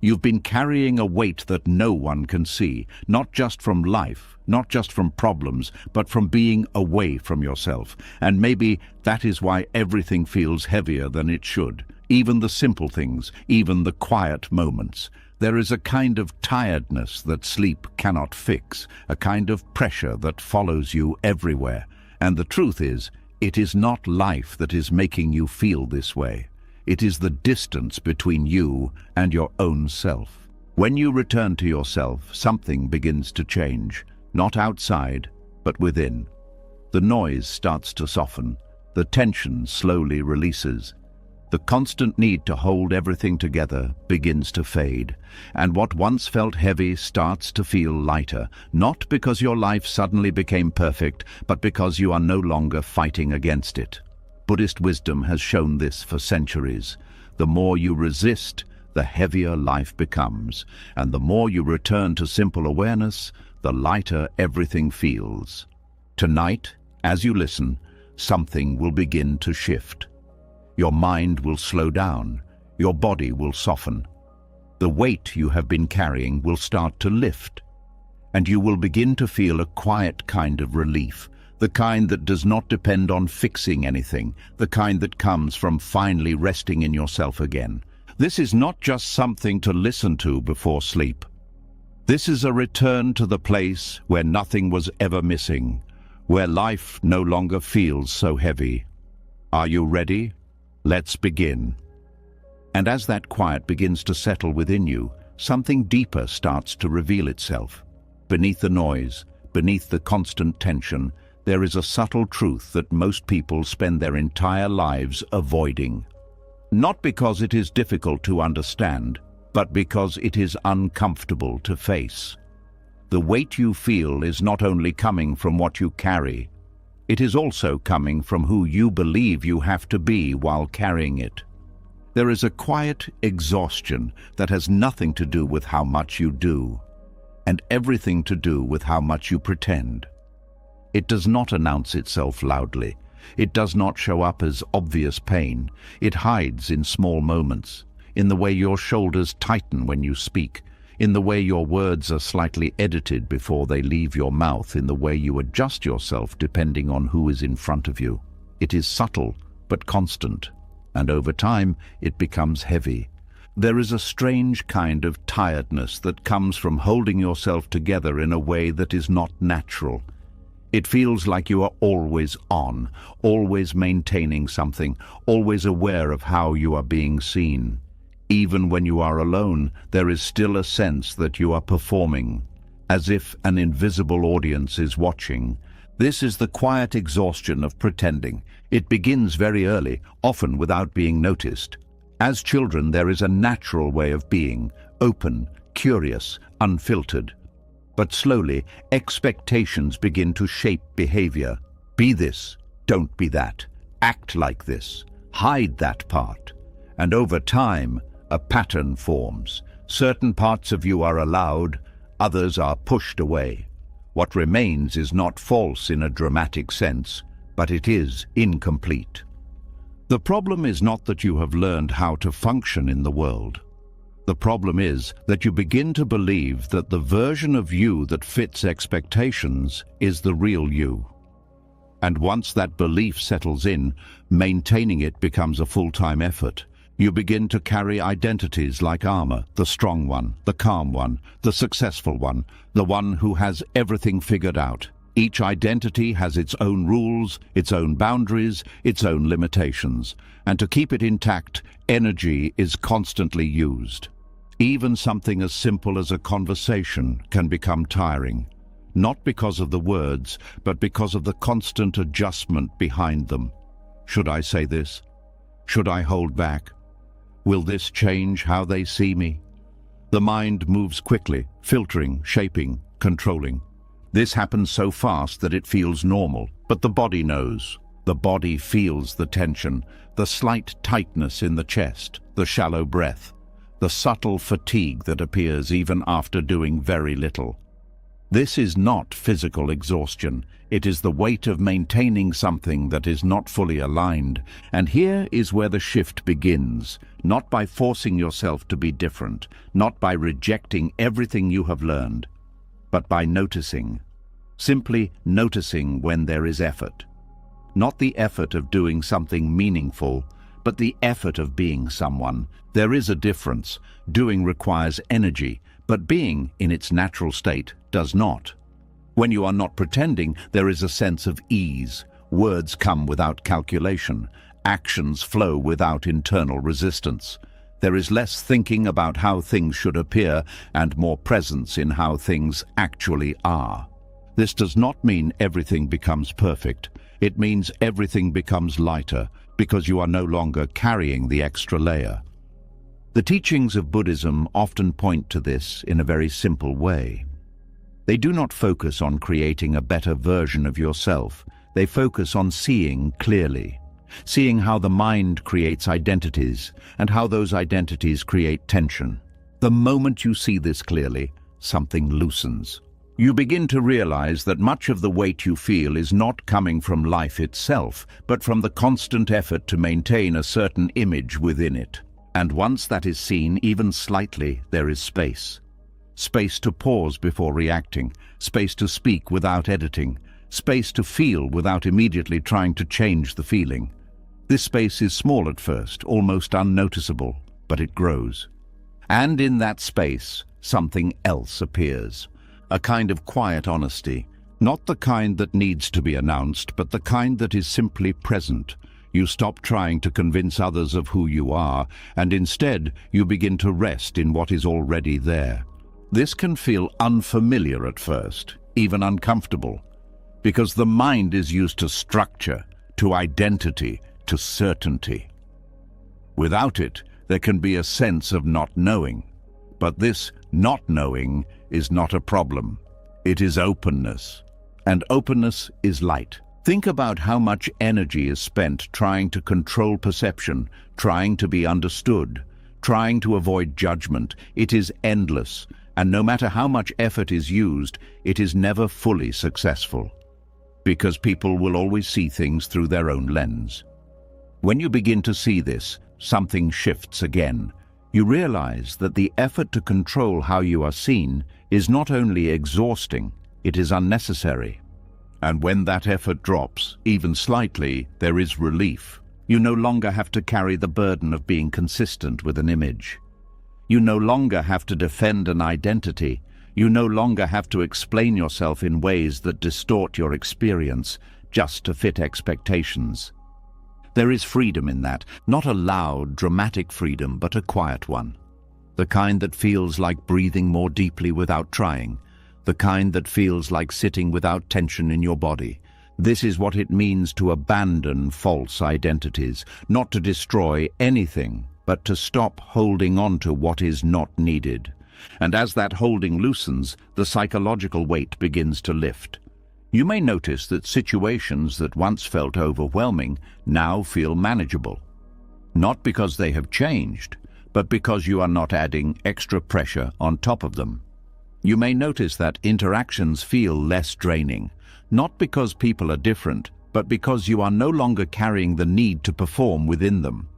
You've been carrying a weight that no one can see, not just from life, not just from problems, but from being away from yourself. And maybe that is why everything feels heavier than it should. Even the simple things, even the quiet moments. There is a kind of tiredness that sleep cannot fix, a kind of pressure that follows you everywhere. And the truth is, it is not life that is making you feel this way. It is the distance between you and your own self. When you return to yourself, something begins to change, not outside, but within. The noise starts to soften, the tension slowly releases. The constant need to hold everything together begins to fade, and what once felt heavy starts to feel lighter, not because your life suddenly became perfect, but because you are no longer fighting against it. Buddhist wisdom has shown this for centuries. The more you resist, the heavier life becomes, and the more you return to simple awareness, the lighter everything feels. Tonight, as you listen, something will begin to shift. Your mind will slow down, your body will soften. The weight you have been carrying will start to lift, and you will begin to feel a quiet kind of relief, the kind that does not depend on fixing anything, the kind that comes from finally resting in yourself again. This is not just something to listen to before sleep. This is a return to the place where nothing was ever missing, where life no longer feels so heavy. Are you ready? Let's begin. And as that quiet begins to settle within you, something deeper starts to reveal itself. Beneath the noise, beneath the constant tension, there is a subtle truth that most people spend their entire lives avoiding. Not because it is difficult to understand, but because it is uncomfortable to face. The weight you feel is not only coming from what you carry, it is also coming from who you believe you have to be while carrying it. There is a quiet exhaustion that has nothing to do with how much you do, and everything to do with how much you pretend. It does not announce itself loudly. It does not show up as obvious pain. It hides in small moments, in the way your shoulders tighten when you speak, in the way your words are slightly edited before they leave your mouth, in the way you adjust yourself depending on who is in front of you. It is subtle but constant, and over time it becomes heavy. There is a strange kind of tiredness that comes from holding yourself together in a way that is not natural. It feels like you are always on, always maintaining something, always aware of how you are being seen. Even when you are alone, there is still a sense that you are performing, as if an invisible audience is watching. This is the quiet exhaustion of pretending. It begins very early, often without being noticed. As children, there is a natural way of being, open, curious, unfiltered. But slowly, expectations begin to shape behavior. Be this, don't be that. Act like this, hide that part. And over time, a pattern forms. Certain parts of you are allowed, others are pushed away. What remains is not false in a dramatic sense, but it is incomplete. The problem is not that you have learned how to function in the world. The problem is that you begin to believe that the version of you that fits expectations is the real you. And once that belief settles in, maintaining it becomes a full-time effort. You begin to carry identities like armor, the strong one, the calm one, the successful one, the one who has everything figured out. Each identity has its own rules, its own boundaries, its own limitations. And to keep it intact, energy is constantly used. Even something as simple as a conversation can become tiring, not because of the words, but because of the constant adjustment behind them. Should I say this? Should I hold back? Will this change how they see me? The mind moves quickly, filtering, shaping, controlling. This happens so fast that it feels normal, but the body knows. The body feels the tension, the slight tightness in the chest, the shallow breath, the subtle fatigue that appears even after doing very little. This is not physical exhaustion. It is the weight of maintaining something that is not fully aligned. And here is where the shift begins, not by forcing yourself to be different, not by rejecting everything you have learned, but by noticing. Simply noticing when there is effort. Not the effort of doing something meaningful, but the effort of being someone. There is a difference. Doing requires energy, but being, in its natural state, does not. When you are not pretending, there is a sense of ease. Words come without calculation. Actions flow without internal resistance. There is less thinking about how things should appear and more presence in how things actually are. This does not mean everything becomes perfect. It means everything becomes lighter because you are no longer carrying the extra layer. The teachings of Buddhism often point to this in a very simple way. They do not focus on creating a better version of yourself. They focus on seeing clearly, seeing how the mind creates identities and how those identities create tension. The moment you see this clearly, something loosens. You begin to realize that much of the weight you feel is not coming from life itself, but from the constant effort to maintain a certain image within it. And once that is seen, even slightly, there is space. Space to pause before reacting, space to speak without editing, space to feel without immediately trying to change the feeling. This space is small at first, almost unnoticeable, but it grows. And in that space, something else appears. A kind of quiet honesty, not the kind that needs to be announced, but the kind that is simply present. You stop trying to convince others of who you are, and instead you begin to rest in what is already there. This can feel unfamiliar at first, even uncomfortable, because the mind is used to structure, to identity, to certainty. Without it, there can be a sense of not knowing. But this not knowing is not a problem. It is openness. And openness is light. Think about how much energy is spent trying to control perception, trying to be understood, trying to avoid judgment. It is endless. And no matter how much effort is used, it is never fully successful. Because people will always see things through their own lens. When you begin to see this, something shifts again. You realize that the effort to control how you are seen is not only exhausting, it is unnecessary. And when that effort drops, even slightly, there is relief. You no longer have to carry the burden of being consistent with an image. You no longer have to defend an identity. You no longer have to explain yourself in ways that distort your experience just to fit expectations. There is freedom in that, not a loud, dramatic freedom, but a quiet one. The kind that feels like breathing more deeply without trying. The kind that feels like sitting without tension in your body. This is what it means to abandon false identities, not to destroy anything, but to stop holding on to what is not needed. And as that holding loosens, the psychological weight begins to lift. You may notice that situations that once felt overwhelming now feel manageable. Not because they have changed, but because you are not adding extra pressure on top of them. You may notice that interactions feel less draining, not because people are different, but because you are no longer carrying the need to perform within them.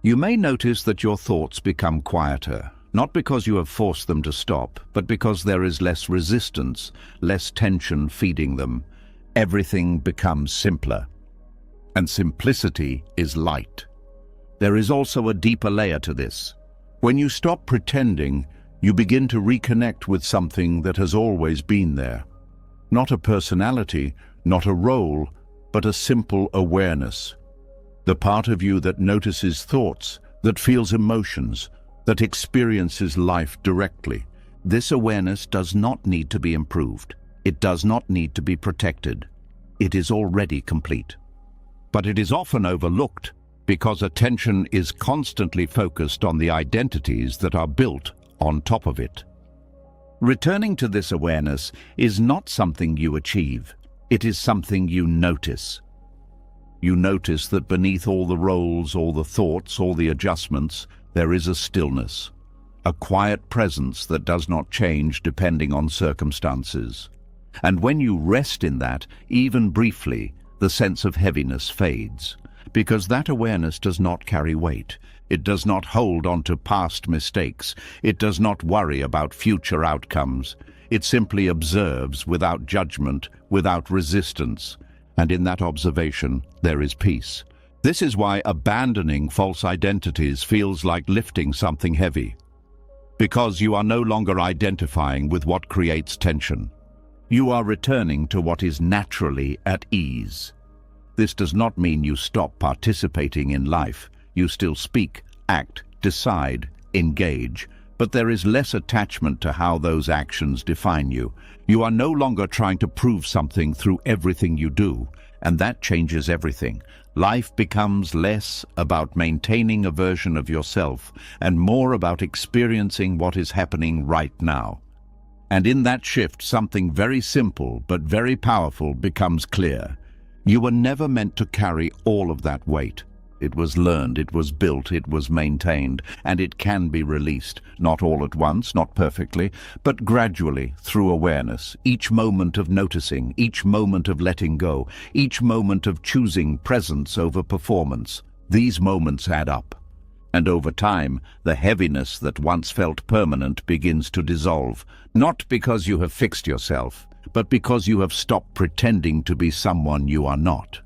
You may notice that your thoughts become quieter, not because you have forced them to stop, but because there is less resistance, less tension feeding them. Everything becomes simpler. And simplicity is light. There is also a deeper layer to this. When you stop pretending, you begin to reconnect with something that has always been there. Not a personality, not a role, but a simple awareness. The part of you that notices thoughts, that feels emotions, that experiences life directly. This awareness does not need to be improved. It does not need to be protected. It is already complete. But it is often overlooked because attention is constantly focused on the identities that are built on top of it. Returning to this awareness is not something you achieve. It is something you notice. You notice that beneath all the roles, all the thoughts, all the adjustments, there is a stillness, a quiet presence that does not change depending on circumstances. And when you rest in that, even briefly, the sense of heaviness fades. Because that awareness does not carry weight. It does not hold on to past mistakes. It does not worry about future outcomes. It simply observes without judgment, without resistance. And in that observation, there is peace. This is why abandoning false identities feels like lifting something heavy. Because you are no longer identifying with what creates tension. You are returning to what is naturally at ease. This does not mean you stop participating in life. You still speak, act, decide, engage, but there is less attachment to how those actions define you. You are no longer trying to prove something through everything you do, and that changes everything. Life becomes less about maintaining a version of yourself and more about experiencing what is happening right now. And in that shift, something very simple but very powerful becomes clear. You were never meant to carry all of that weight. It was learned, it was built, it was maintained, and it can be released, not all at once, not perfectly, but gradually through awareness. Each moment of noticing, each moment of letting go, each moment of choosing presence over performance. These moments add up. And over time, the heaviness that once felt permanent begins to dissolve, not because you have fixed yourself, but because you have stopped pretending to be someone you are not.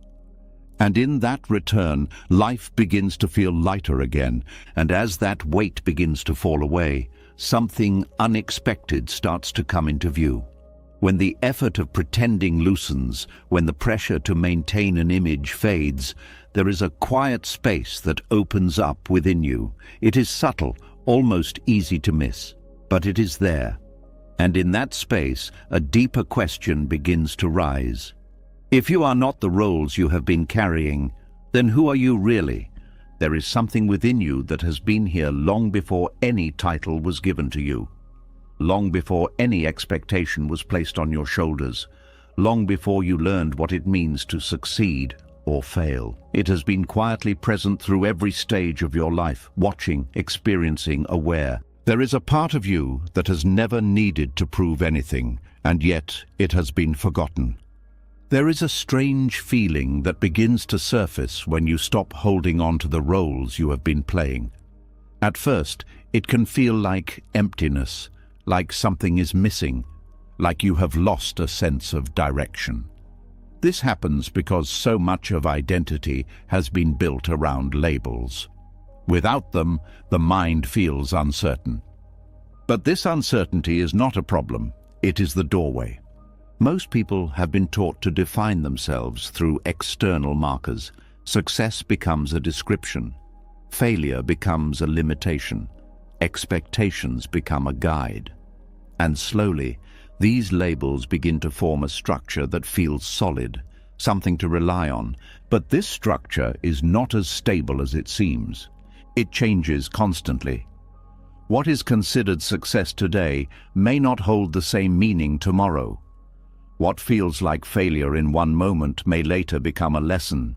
And in that return, life begins to feel lighter again, and as that weight begins to fall away, something unexpected starts to come into view. When the effort of pretending loosens, when the pressure to maintain an image fades, there is a quiet space that opens up within you. It is subtle, almost easy to miss, but it is there. And in that space, a deeper question begins to rise. If you are not the roles you have been carrying, then who are you really? There is something within you that has been here long before any title was given to you, long before any expectation was placed on your shoulders, long before you learned what it means to succeed or fail. It has been quietly present through every stage of your life, watching, experiencing, aware. There is a part of you that has never needed to prove anything, and yet it has been forgotten. There is a strange feeling that begins to surface when you stop holding on to the roles you have been playing. At first, it can feel like emptiness, like something is missing, like you have lost a sense of direction. This happens because so much of identity has been built around labels. Without them, the mind feels uncertain. But this uncertainty is not a problem, it is the doorway. Most people have been taught to define themselves through external markers. Success becomes a description. Failure becomes a limitation. Expectations become a guide. And slowly, these labels begin to form a structure that feels solid, something to rely on. But this structure is not as stable as it seems. It changes constantly. What is considered success today may not hold the same meaning tomorrow. What feels like failure in one moment may later become a lesson.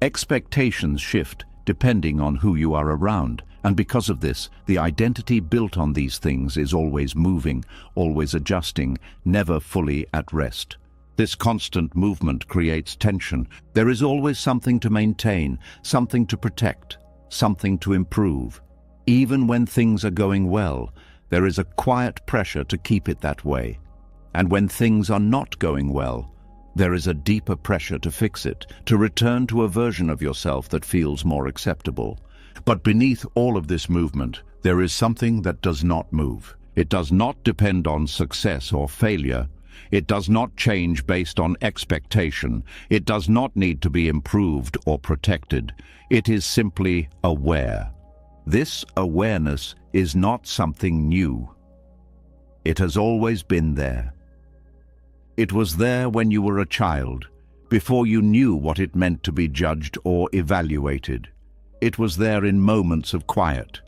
Expectations shift depending on who you are around, and because of this, the identity built on these things is always moving, always adjusting, never fully at rest. This constant movement creates tension. There is always something to maintain, something to protect, something to improve. Even when things are going well, there is a quiet pressure to keep it that way. And when things are not going well, there is a deeper pressure to fix it, to return to a version of yourself that feels more acceptable. But beneath all of this movement, there is something that does not move. It does not depend on success or failure. It does not change based on expectation. It does not need to be improved or protected. It is simply aware. This awareness is not something new. It has always been there. It was there when you were a child, before you knew what it meant to be judged or evaluated. It was there in moments of quiet,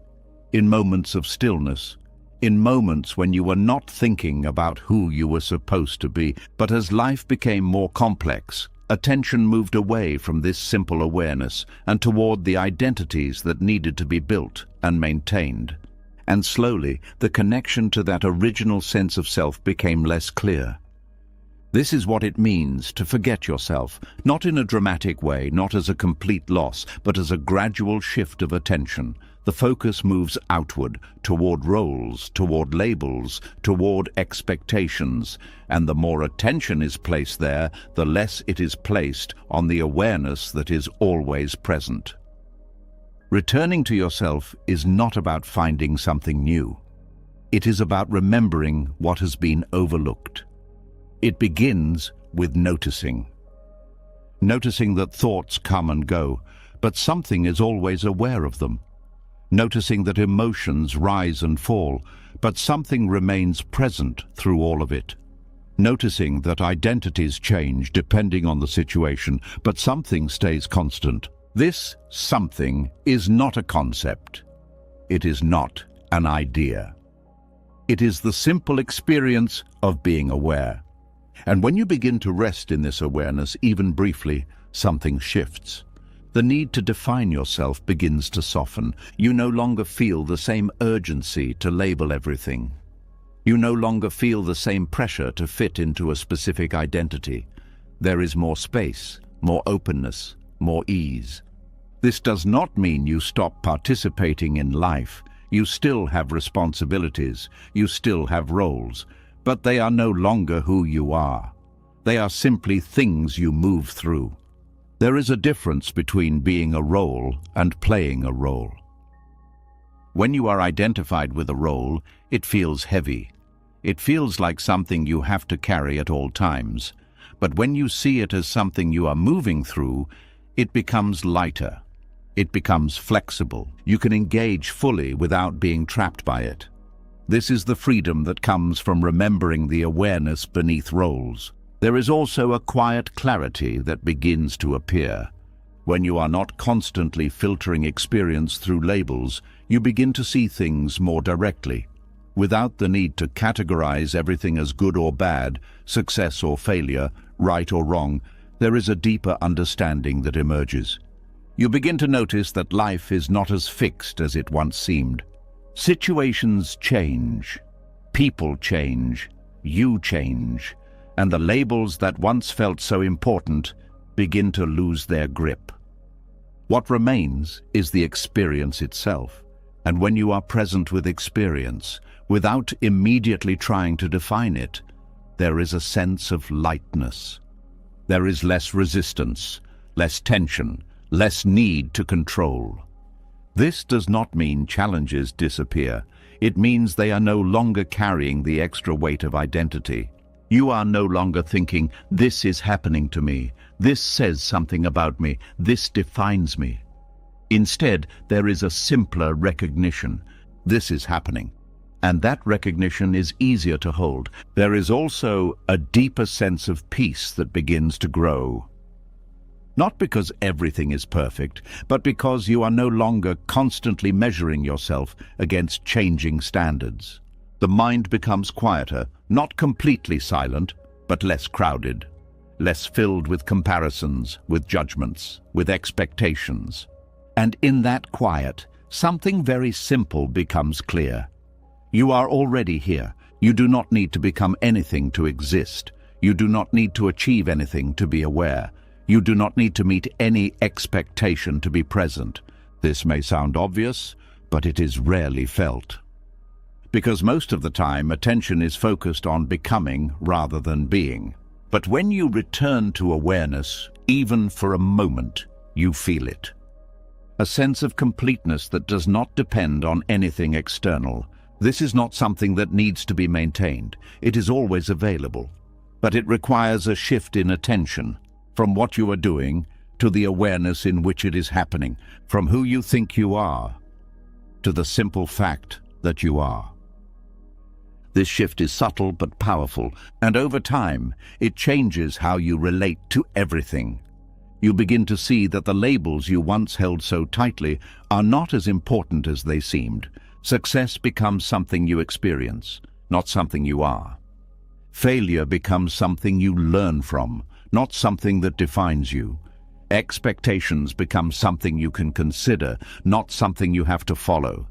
in moments of stillness, in moments when you were not thinking about who you were supposed to be. But as life became more complex, attention moved away from this simple awareness and toward the identities that needed to be built and maintained. And slowly, the connection to that original sense of self became less clear. This is what it means to forget yourself, not in a dramatic way, not as a complete loss, but as a gradual shift of attention. The focus moves outward, toward roles, toward labels, toward expectations, and the more attention is placed there, the less it is placed on the awareness that is always present. Returning to yourself is not about finding something new. It is about remembering what has been overlooked. It begins with noticing. Noticing that thoughts come and go, but something is always aware of them. Noticing that emotions rise and fall, but something remains present through all of it. Noticing that identities change depending on the situation, but something stays constant. This something is not a concept. It is not an idea. It is the simple experience of being aware. And when you begin to rest in this awareness, even briefly, something shifts. The need to define yourself begins to soften. You no longer feel the same urgency to label everything. You no longer feel the same pressure to fit into a specific identity. There is more space, more openness, more ease. This does not mean you stop participating in life. You still have responsibilities, you still have roles, but they are no longer who you are. They are simply things you move through. There is a difference between being a role and playing a role. When you are identified with a role, it feels heavy. It feels like something you have to carry at all times. But when you see it as something you are moving through, it becomes lighter. It becomes flexible. You can engage fully without being trapped by it. This is the freedom that comes from remembering the awareness beneath roles. There is also a quiet clarity that begins to appear. When you are not constantly filtering experience through labels, you begin to see things more directly. Without the need to categorize everything as good or bad, success or failure, right or wrong, there is a deeper understanding that emerges. You begin to notice that life is not as fixed as it once seemed. Situations change, people change, you change, and the labels that once felt so important begin to lose their grip. What remains is the experience itself, and when you are present with experience, without immediately trying to define it, there is a sense of lightness. There is less resistance, less tension, less need to control. This does not mean challenges disappear. It means they are no longer carrying the extra weight of identity. You are no longer thinking, this is happening to me, this says something about me, this defines me. Instead, there is a simpler recognition. This is happening. And that recognition is easier to hold. There is also a deeper sense of peace that begins to grow. Not because everything is perfect, but because you are no longer constantly measuring yourself against changing standards. The mind becomes quieter, not completely silent, but less crowded, less filled with comparisons, with judgments, with expectations. And in that quiet, something very simple becomes clear. You are already here. You do not need to become anything to exist. You do not need to achieve anything to be aware. You do not need to meet any expectation to be present. This may sound obvious, but it is rarely felt. Because most of the time, attention is focused on becoming rather than being. But when you return to awareness, even for a moment, you feel it. A sense of completeness that does not depend on anything external. This is not something that needs to be maintained. It is always available. But it requires a shift in attention, from what you are doing to the awareness in which it is happening, from who you think you are to the simple fact that you are. This shift is subtle but powerful, and over time, it changes how you relate to everything. You begin to see that the labels you once held so tightly are not as important as they seemed. Success becomes something you experience, not something you are. Failure becomes something you learn from, not something that defines you. Expectations become something you can consider, not something you have to follow.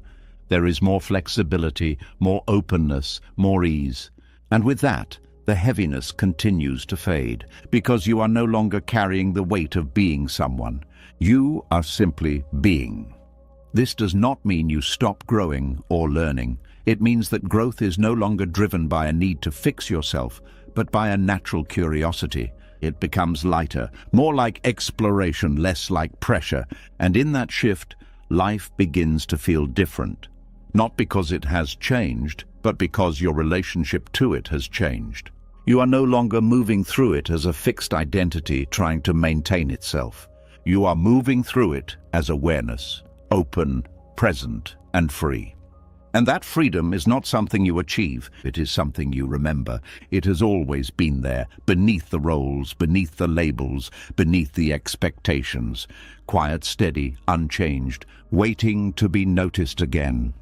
There is more flexibility, more openness, more ease. And with that, the heaviness continues to fade, because you are no longer carrying the weight of being someone. You are simply being. This does not mean you stop growing or learning. It means that growth is no longer driven by a need to fix yourself, but by a natural curiosity. It becomes lighter, more like exploration, less like pressure, and in that shift, life begins to feel different. Not because it has changed, but because your relationship to it has changed. You are no longer moving through it as a fixed identity trying to maintain itself. You are moving through it as awareness, open, present, and free. And that freedom is not something you achieve, it is something you remember. It has always been there, beneath the roles, beneath the labels, beneath the expectations. Quiet, steady, unchanged, waiting to be noticed again.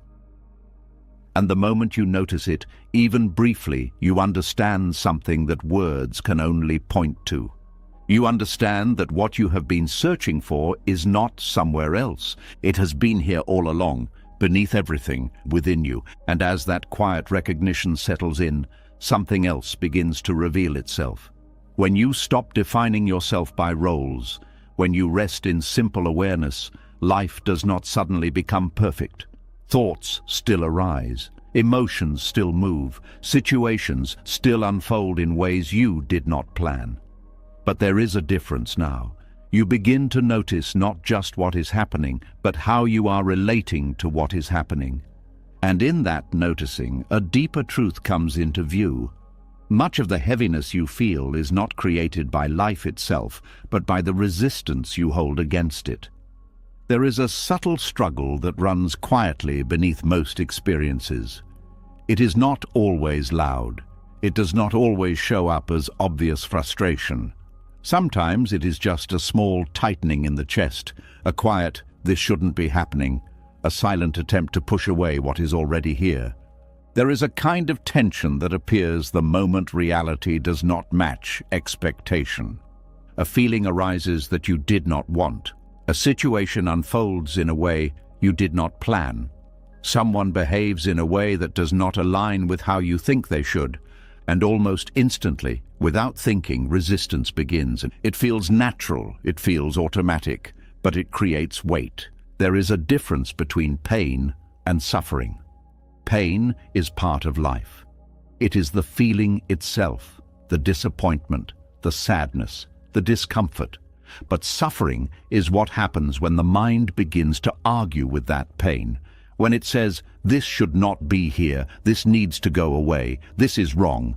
And the moment you notice it, even briefly, you understand something that words can only point to. You understand that what you have been searching for is not somewhere else. It has been here all along, beneath everything, within you. And as that quiet recognition settles in, something else begins to reveal itself. When you stop defining yourself by roles, when you rest in simple awareness, life does not suddenly become perfect. Thoughts still arise, emotions still move, situations still unfold in ways you did not plan. But there is a difference now. You begin to notice not just what is happening, but how you are relating to what is happening. And in that noticing, a deeper truth comes into view. Much of the heaviness you feel is not created by life itself, but by the resistance you hold against it. There is a subtle struggle that runs quietly beneath most experiences. It is not always loud. It does not always show up as obvious frustration. Sometimes it is just a small tightening in the chest, a quiet, "this shouldn't be happening," a silent attempt to push away what is already here. There is a kind of tension that appears the moment reality does not match expectation. A feeling arises that you did not want. A situation unfolds in a way you did not plan. Someone behaves in a way that does not align with how you think they should. And almost instantly, without thinking, resistance begins. It feels natural, it feels automatic, but it creates weight. There is a difference between pain and suffering. Pain is part of life. It is the feeling itself, the disappointment, the sadness, the discomfort. But suffering is what happens when the mind begins to argue with that pain. When it says, "this should not be here, this needs to go away, this is wrong."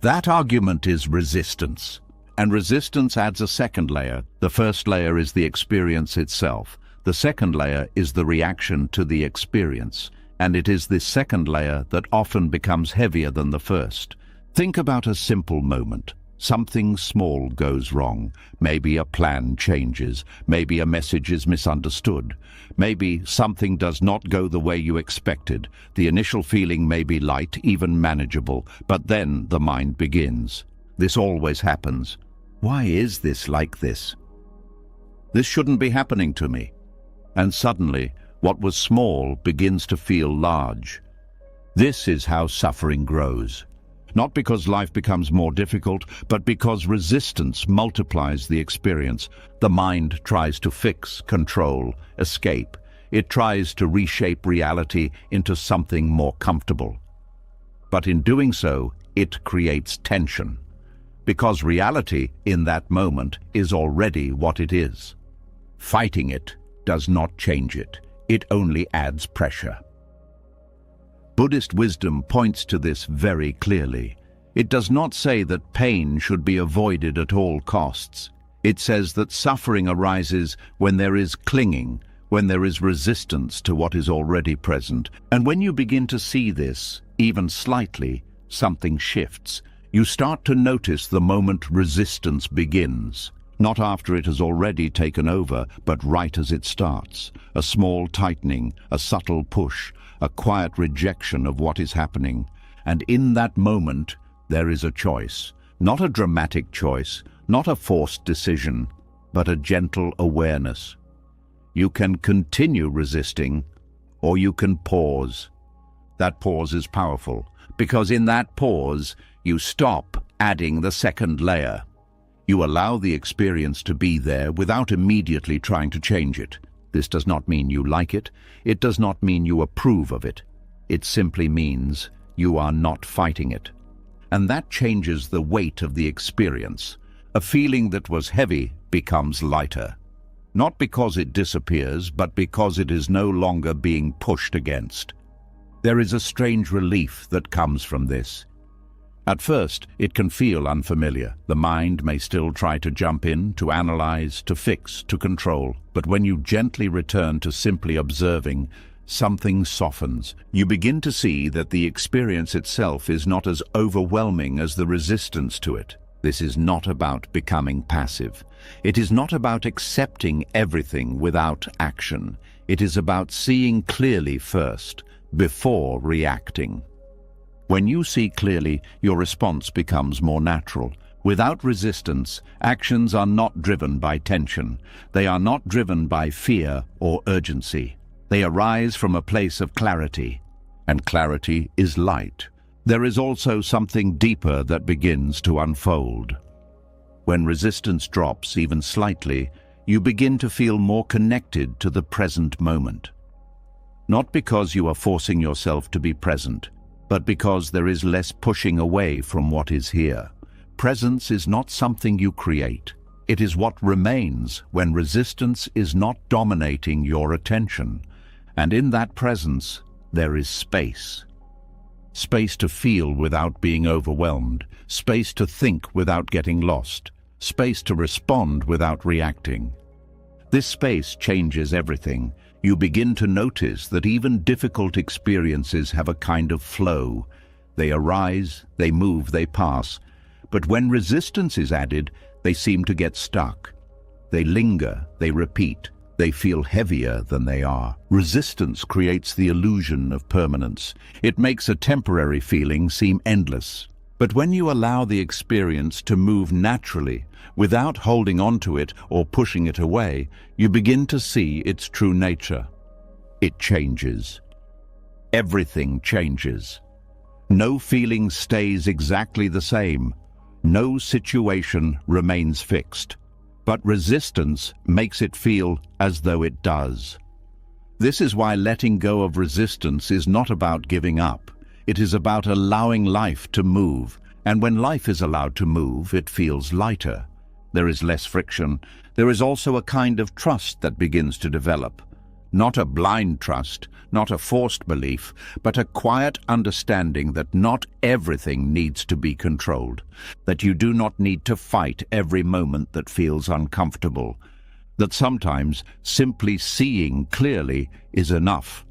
That argument is resistance. And resistance adds a second layer. The first layer is the experience itself. The second layer is the reaction to the experience. And it is this second layer that often becomes heavier than the first. Think about a simple moment. Something small goes wrong. Maybe a plan changes. Maybe a message is misunderstood. Maybe something does not go the way you expected. The initial feeling may be light, even manageable, but then the mind begins. This always happens. Why is this like this? This shouldn't be happening to me. And suddenly, what was small begins to feel large. This is how suffering grows. Not because life becomes more difficult, but because resistance multiplies the experience. The mind tries to fix, control, escape. It tries to reshape reality into something more comfortable. But in doing so, it creates tension. Because reality, in that moment, is already what it is. Fighting it does not change it. It only adds pressure. Buddhist wisdom points to this very clearly. It does not say that pain should be avoided at all costs. It says that suffering arises when there is clinging, when there is resistance to what is already present. And when you begin to see this, even slightly, something shifts. You start to notice the moment resistance begins. Not after it has already taken over, but right as it starts. A small tightening, a subtle push, a quiet rejection of what is happening. And in that moment, there is a choice. Not a dramatic choice, not a forced decision, but a gentle awareness. You can continue resisting, or you can pause. That pause is powerful, because in that pause, You stop adding the second layer. You allow the experience to be there without immediately trying to change it. This does not mean you like it. It does not mean you approve of it. It simply means you are not fighting it. And that changes the weight of the experience. A feeling that was heavy becomes lighter. Not because it disappears, but because it is no longer being pushed against. There is a strange relief that comes from this. At first, it can feel unfamiliar. The mind may still try to jump in, to analyze, to fix, to control. But when you gently return to simply observing, something softens. You begin to see that the experience itself is not as overwhelming as the resistance to it. This is not about becoming passive. It is not about accepting everything without action. It is about seeing clearly first, before reacting. When you see clearly, your response becomes more natural. Without resistance, actions are not driven by tension. They are not driven by fear or urgency. They arise from a place of clarity, and clarity is light. There is also something deeper that begins to unfold. When resistance drops even slightly, you begin to feel more connected to the present moment. Not because you are forcing yourself to be present, but because there is less pushing away from what is here. Presence is not something you create. It is what remains when resistance is not dominating your attention. And in that presence, there is space. Space to feel without being overwhelmed. Space to think without getting lost. Space to respond without reacting. This space changes everything. You begin to notice that even difficult experiences have a kind of flow. They arise, they move, they pass. But when resistance is added, they seem to get stuck. They linger, they repeat, they feel heavier than they are. Resistance creates the illusion of permanence. It makes a temporary feeling seem endless. But when you allow the experience to move naturally, without holding on to it or pushing it away, you begin to see its true nature. It changes. Everything changes. No feeling stays exactly the same. No situation remains fixed. But resistance makes it feel as though it does. This is why letting go of resistance is not about giving up. It is about allowing life to move. And when life is allowed to move, it feels lighter. There is less friction. There is also a kind of trust that begins to develop. Not a blind trust, not a forced belief, but a quiet understanding that not everything needs to be controlled, that you do not need to fight every moment that feels uncomfortable, that sometimes simply seeing clearly is enough.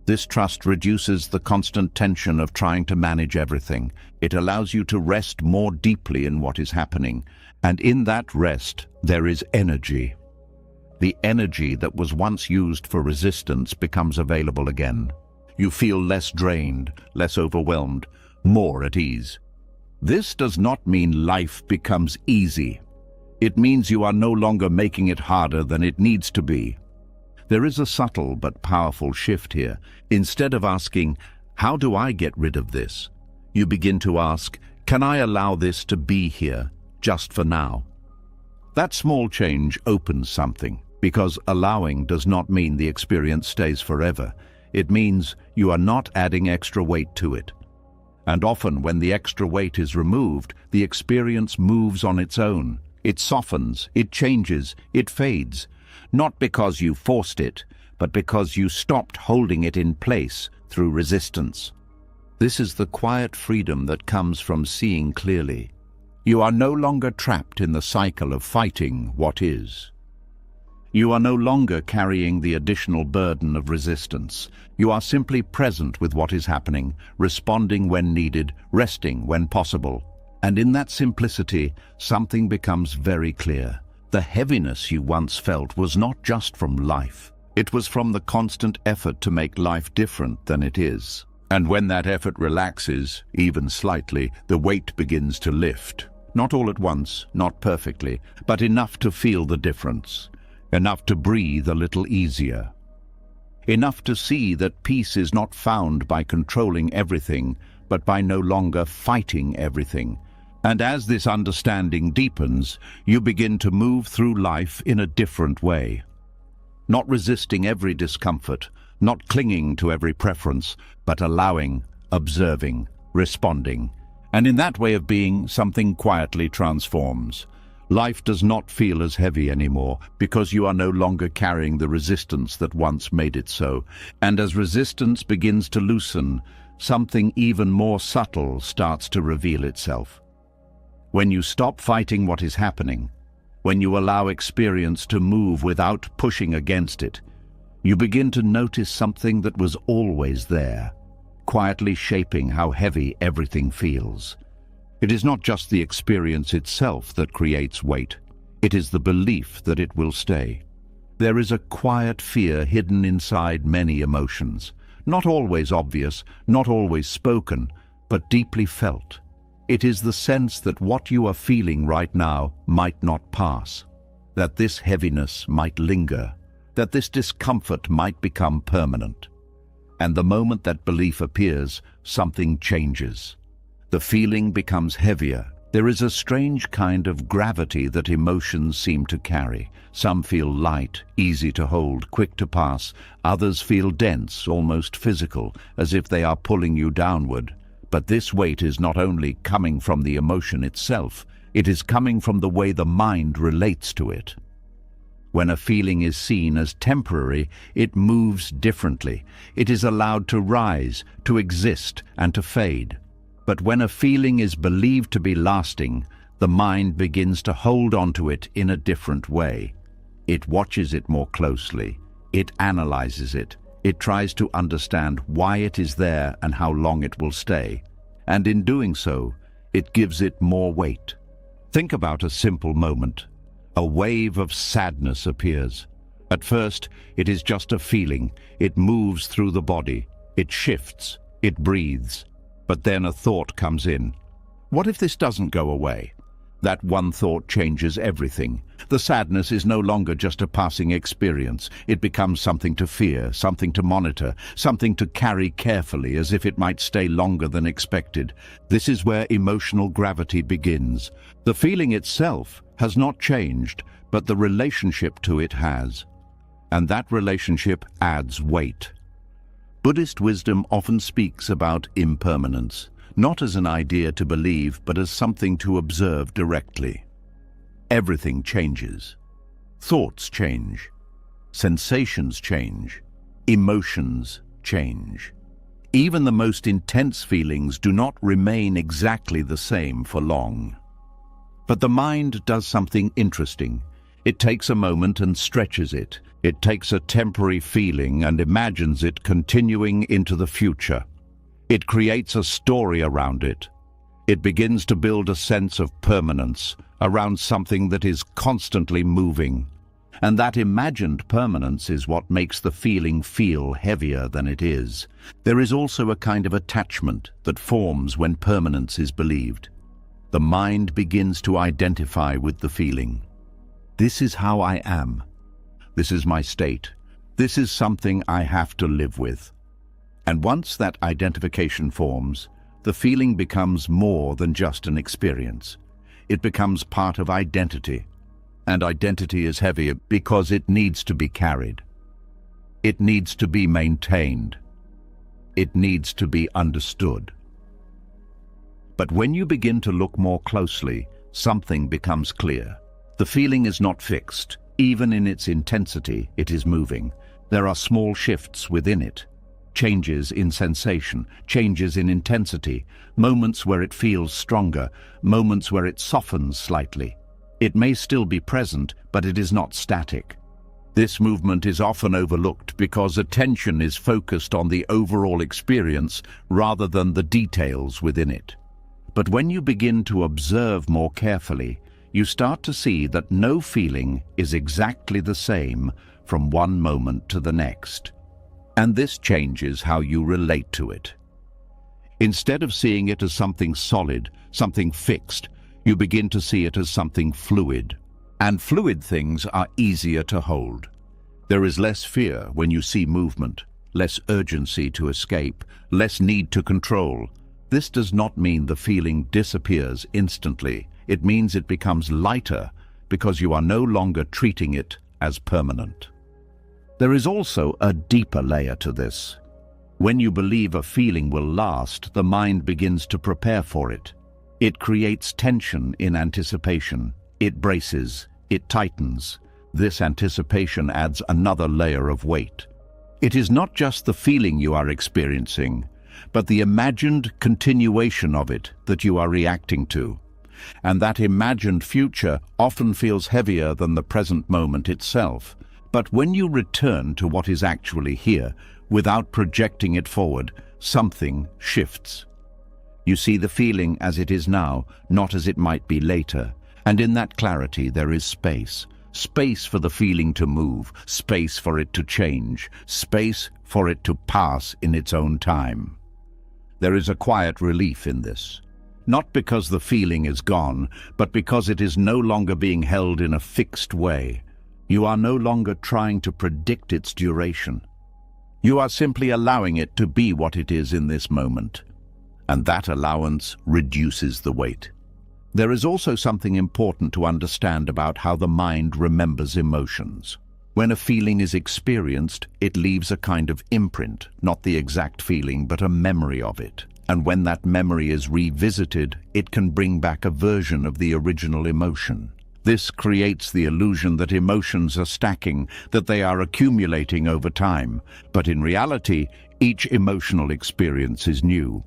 This trust reduces the constant tension of trying to manage everything. It allows you to rest more deeply in what is happening, and in that rest there is energy. The energy that was once used for resistance becomes available again. You feel less drained, less overwhelmed, more at ease. This does not mean life becomes easy. It means you are no longer making it harder than it needs to be. There is a subtle but powerful shift here. Instead of asking, "How do I get rid of this?" you begin to ask, "Can I allow this to be here, just for now?" That small change opens something, because allowing does not mean the experience stays forever. It means you are not adding extra weight to it. And often when the extra weight is removed, the experience moves on its own. It softens, it changes, it fades. Not because you forced it, but because you stopped holding it in place through resistance. This is the quiet freedom that comes from seeing clearly. You are no longer trapped in the cycle of fighting what is. You are no longer carrying the additional burden of resistance. You are simply present with what is happening, responding when needed, resting when possible. And in that simplicity, something becomes very clear. The heaviness you once felt was not just from life. It was from the constant effort to make life different than it is. And when that effort relaxes, even slightly, the weight begins to lift. Not all at once, not perfectly, but enough to feel the difference. Enough to breathe a little easier. Enough to see that peace is not found by controlling everything, but by no longer fighting everything. And as this understanding deepens, you begin to move through life in a different way. Not resisting every discomfort, not clinging to every preference, but allowing, observing, responding. And in that way of being, something quietly transforms. Life does not feel as heavy anymore because you are no longer carrying the resistance that once made it so. And as resistance begins to loosen, something even more subtle starts to reveal itself. When you stop fighting what is happening, when you allow experience to move without pushing against it, you begin to notice something that was always there, quietly shaping how heavy everything feels. It is not just the experience itself that creates weight. It is the belief that it will stay. There is a quiet fear hidden inside many emotions, not always obvious, not always spoken, but deeply felt. It is the sense that what you are feeling right now might not pass, that this heaviness might linger, that this discomfort might become permanent. And the moment that belief appears, something changes. The feeling becomes heavier. There is a strange kind of gravity that emotions seem to carry. Some feel light, easy to hold, quick to pass. Others feel dense, almost physical, as if they are pulling you downward. But this weight is not only coming from the emotion itself, it is coming from the way the mind relates to it. When a feeling is seen as temporary, it moves differently. It is allowed to rise, to exist, and to fade. But when a feeling is believed to be lasting, the mind begins to hold onto it in a different way. It watches it more closely. It analyzes it. It tries to understand why it is there and how long it will stay. And in doing so, it gives it more weight. Think about a simple moment. A wave of sadness appears. At first, it is just a feeling. It moves through the body. It shifts. It breathes. But then a thought comes in. What if this doesn't go away? That one thought changes everything. The sadness is no longer just a passing experience. It becomes something to fear, something to monitor, something to carry carefully as if it might stay longer than expected. This is where emotional gravity begins. The feeling itself has not changed, but the relationship to it has. And that relationship adds weight. Buddhist wisdom often speaks about impermanence, not as an idea to believe, but as something to observe directly. Everything changes. Thoughts change. Sensations change. Emotions change. Even the most intense feelings do not remain exactly the same for long. But the mind does something interesting. It takes a moment and stretches it. It takes a temporary feeling and imagines it continuing into the future. It creates a story around it. It begins to build a sense of permanence around something that is constantly moving. And that imagined permanence is what makes the feeling feel heavier than it is. There is also a kind of attachment that forms when permanence is believed. The mind begins to identify with the feeling. This is how I am. This is my state. This is something I have to live with. And once that identification forms, the feeling becomes more than just an experience. It becomes part of identity. And identity is heavier because it needs to be carried. It needs to be maintained. It needs to be understood. But when you begin to look more closely, something becomes clear. The feeling is not fixed. Even in its intensity, it is moving. There are small shifts within it. Changes in sensation, changes in intensity, moments where it feels stronger, moments where it softens slightly. It may still be present, but it is not static. This movement is often overlooked because attention is focused on the overall experience rather than the details within it. But when you begin to observe more carefully, you start to see that no feeling is exactly the same from one moment to the next. And this changes how you relate to it. Instead of seeing it as something solid, something fixed, you begin to see it as something fluid. And fluid things are easier to hold. There is less fear when you see movement, less urgency to escape, less need to control. This does not mean the feeling disappears instantly. It means it becomes lighter because you are no longer treating it as permanent. There is also a deeper layer to this. When you believe a feeling will last, the mind begins to prepare for it. It creates tension in anticipation. It braces, it tightens. This anticipation adds another layer of weight. It is not just the feeling you are experiencing, but the imagined continuation of it that you are reacting to. And that imagined future often feels heavier than the present moment itself. But when you return to what is actually here, without projecting it forward, something shifts. You see the feeling as it is now, not as it might be later. And in that clarity there is space. Space for the feeling to move, space for it to change, space for it to pass in its own time. There is a quiet relief in this. Not because the feeling is gone, but because it is no longer being held in a fixed way. You are no longer trying to predict its duration. You are simply allowing it to be what it is in this moment. And that allowance reduces the weight. There is also something important to understand about how the mind remembers emotions. When a feeling is experienced, it leaves a kind of imprint, not the exact feeling, but a memory of it. And when that memory is revisited, it can bring back a version of the original emotion. This creates the illusion that emotions are stacking, that they are accumulating over time. But in reality, each emotional experience is new.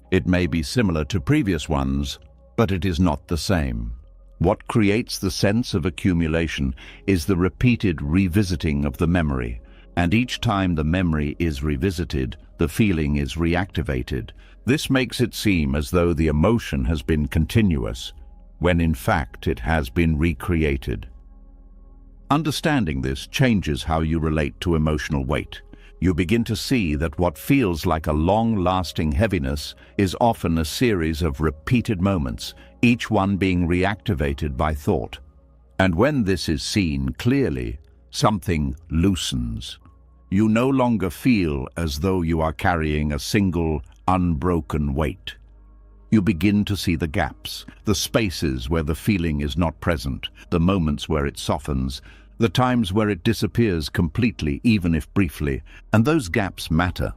It may be similar to previous ones, but it is not the same. What creates the sense of accumulation is the repeated revisiting of the memory. And each time the memory is revisited, the feeling is reactivated. This makes it seem as though the emotion has been continuous, when in fact it has been recreated. Understanding this changes how you relate to emotional weight. You begin to see that what feels like a long-lasting heaviness is often a series of repeated moments, each one being reactivated by thought. And when this is seen clearly, something loosens. You no longer feel as though you are carrying a single, unbroken weight. You begin to see the gaps, the spaces where the feeling is not present, the moments where it softens, the times where it disappears completely, even if briefly. And those gaps matter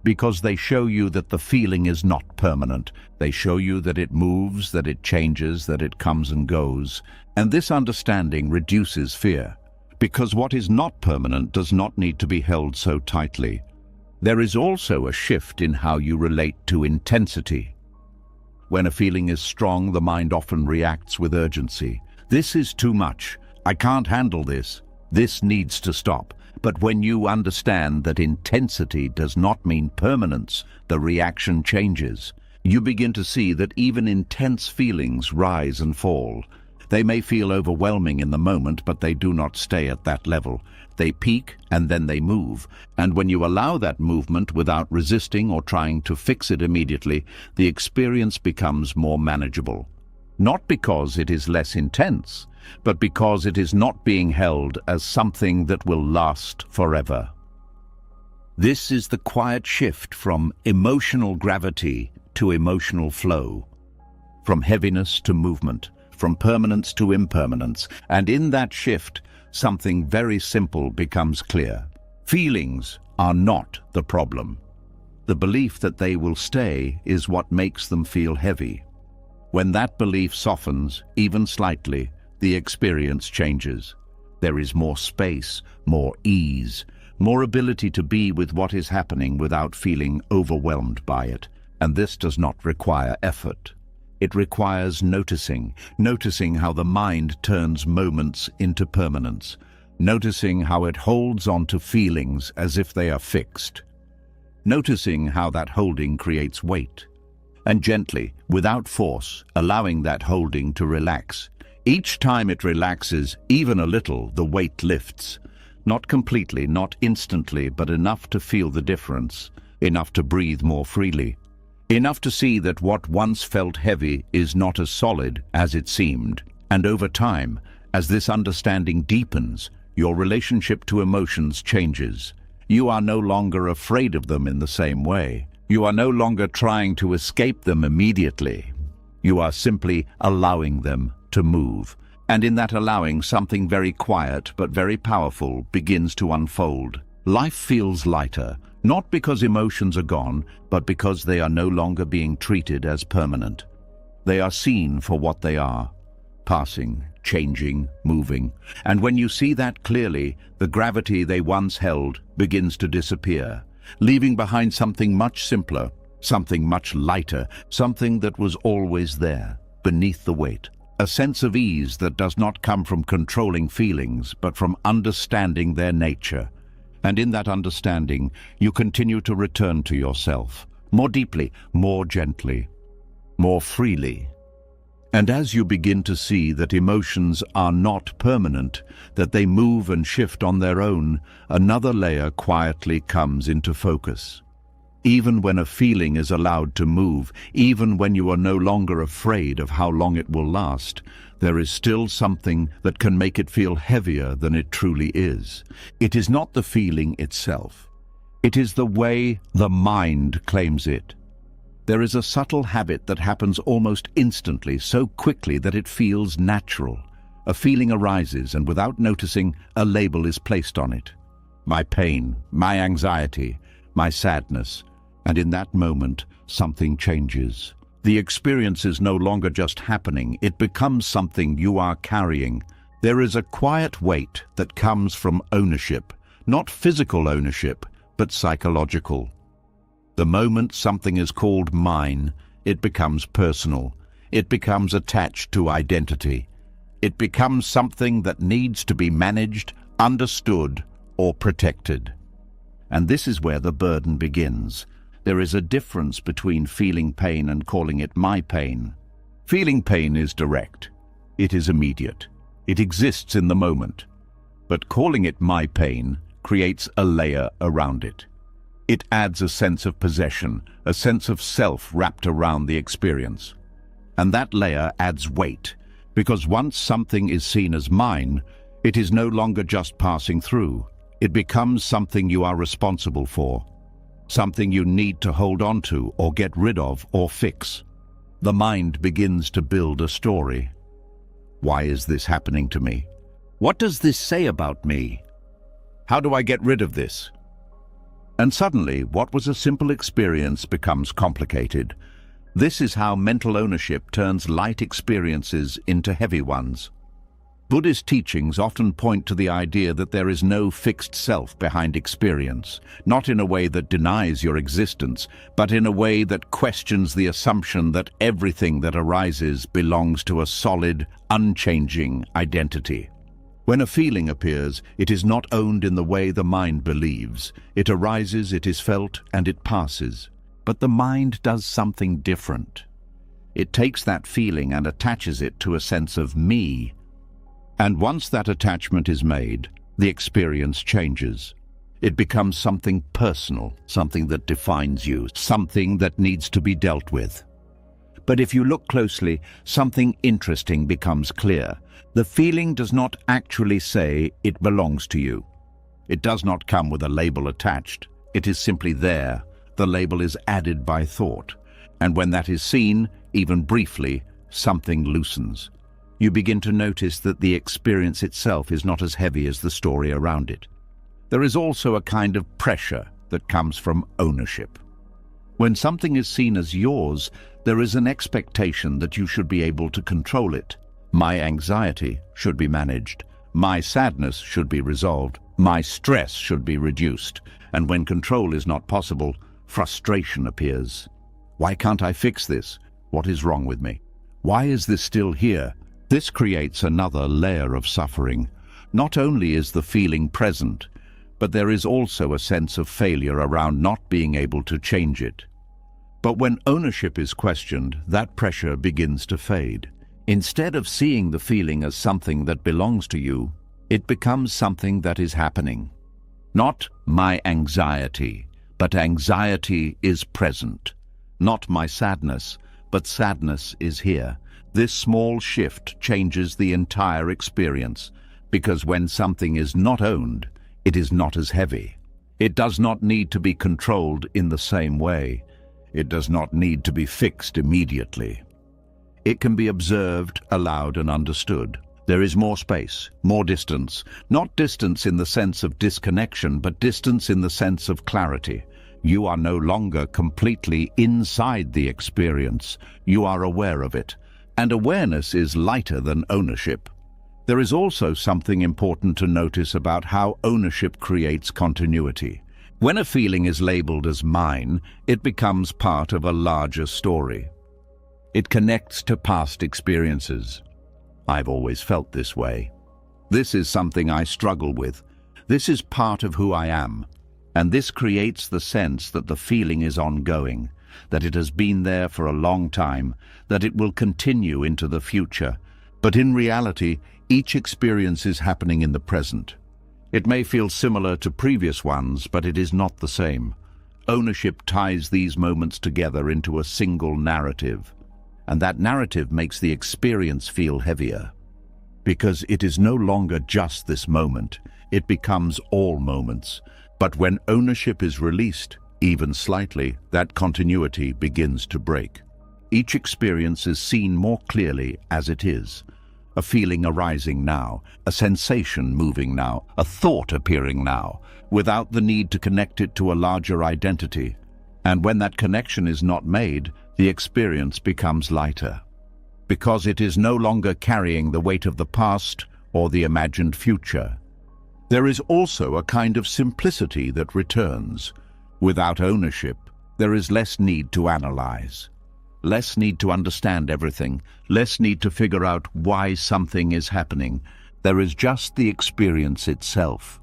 because they show you that the feeling is not permanent. They show you that it moves, that it changes, that it comes and goes. And this understanding reduces fear, because what is not permanent does not need to be held so tightly. There is also a shift in how you relate to intensity. When a feeling is strong, the mind often reacts with urgency. This is too much. I can't handle this. This needs to stop. But when you understand that intensity does not mean permanence, the reaction changes. You begin to see that even intense feelings rise and fall. They may feel overwhelming in the moment, but they do not stay at that level. They peak and then they move. And when you allow that movement without resisting or trying to fix it immediately, the experience becomes more manageable. Not because it is less intense, but because it is not being held as something that will last forever. This is the quiet shift from emotional gravity to emotional flow, from heaviness to movement, from permanence to impermanence. And in that shift, something very simple becomes clear. Feelings are not the problem. The belief that they will stay is what makes them feel heavy. When that belief softens, even slightly, the experience changes. There is more space, more ease, more ability to be with what is happening without feeling overwhelmed by it. And this does not require effort. It requires noticing how the mind turns moments into permanence, noticing how it holds on to feelings as if they are fixed, noticing how that holding creates weight, and gently, without force, allowing that holding to relax. Each time it relaxes, even a little, the weight lifts. Not completely, not instantly, but enough to feel the difference, enough to breathe more freely, enough to see that what once felt heavy is not as solid as it seemed. And over time, as this understanding deepens, your relationship to emotions changes. You are no longer afraid of them in the same way. You are no longer trying to escape them immediately. You are simply allowing them to move. And in that allowing, something very quiet but very powerful begins to unfold. Life feels lighter, not because emotions are gone, but because they are no longer being treated as permanent. They are seen for what they are: passing, changing, moving. And when you see that clearly, the gravity they once held begins to disappear, leaving behind something much simpler, something much lighter, something that was always there, beneath the weight. A sense of ease that does not come from controlling feelings, but from understanding their nature. And in that understanding, you continue to return to yourself, more deeply, more gently, more freely. And as you begin to see that emotions are not permanent, that they move and shift on their own, another layer quietly comes into focus. Even when a feeling is allowed to move, even when you are no longer afraid of how long it will last, there is still something that can make it feel heavier than it truly is. It is not the feeling itself. It is the way the mind claims it. There is a subtle habit that happens almost instantly, so quickly that it feels natural. A feeling arises, and without noticing, a label is placed on it. My pain, my anxiety, my sadness. And in that moment, something changes. The experience is no longer just happening, it becomes something you are carrying. There is a quiet weight that comes from ownership, not physical ownership, but psychological. The moment something is called mine, it becomes personal. It becomes attached to identity. It becomes something that needs to be managed, understood, or protected. And this is where the burden begins. There is a difference between feeling pain and calling it my pain. Feeling pain is direct. It is immediate. It exists in the moment. But calling it my pain creates a layer around it. It adds a sense of possession, a sense of self wrapped around the experience. And that layer adds weight, because once something is seen as mine, it is no longer just passing through. It becomes something you are responsible for. Something you need to hold on to or get rid of or fix. The mind begins to build a story. Why is this happening to me? What does this say about me? How do I get rid of this? And suddenly, what was a simple experience becomes complicated. This is how mental ownership turns light experiences into heavy ones. Buddhist teachings often point to the idea that there is no fixed self behind experience, not in a way that denies your existence, but in a way that questions the assumption that everything that arises belongs to a solid, unchanging identity. When a feeling appears, it is not owned in the way the mind believes. It arises, it is felt, and it passes. But the mind does something different. It takes that feeling and attaches it to a sense of me. And once that attachment is made, the experience changes. It becomes something personal, something that defines you, something that needs to be dealt with. But if you look closely, something interesting becomes clear. The feeling does not actually say it belongs to you. It does not come with a label attached. It is simply there. The label is added by thought. And when that is seen, even briefly, something loosens. You begin to notice that the experience itself is not as heavy as the story around it. There is also a kind of pressure that comes from ownership. When something is seen as yours, there is an expectation that you should be able to control it. My anxiety should be managed. My sadness should be resolved. My stress should be reduced. And when control is not possible, frustration appears. Why can't I fix this? What is wrong with me? Why is this still here? This creates another layer of suffering. Not only is the feeling present, but there is also a sense of failure around not being able to change it. But when ownership is questioned, that pressure begins to fade. Instead of seeing the feeling as something that belongs to you, it becomes something that is happening. Not my anxiety, but anxiety is present. Not my sadness, but sadness is here. This small shift changes the entire experience, because when something is not owned, it is not as heavy. It does not need to be controlled in the same way. It does not need to be fixed immediately. It can be observed, allowed, and understood. There is more space, more distance. Not distance in the sense of disconnection, but distance in the sense of clarity. You are no longer completely inside the experience. You are aware of it. And awareness is lighter than ownership. There is also something important to notice about how ownership creates continuity. When a feeling is labeled as mine, it becomes part of a larger story. It connects to past experiences. I've always felt this way. This is something I struggle with. This is part of who I am. And this creates the sense that the feeling is ongoing, that it has been there for a long time, that it will continue into the future. But in reality, each experience is happening in the present. It may feel similar to previous ones, but it is not the same. Ownership ties these moments together into a single narrative. And that narrative makes the experience feel heavier. Because it is no longer just this moment, it becomes all moments. But when ownership is released, even slightly, that continuity begins to break. Each experience is seen more clearly as it is. A feeling arising now, a sensation moving now, a thought appearing now, without the need to connect it to a larger identity. And when that connection is not made, the experience becomes lighter. Because it is no longer carrying the weight of the past or the imagined future. There is also a kind of simplicity that returns. Without ownership, there is less need to analyze. Less need to understand everything, less need to figure out why something is happening. There is just the experience itself.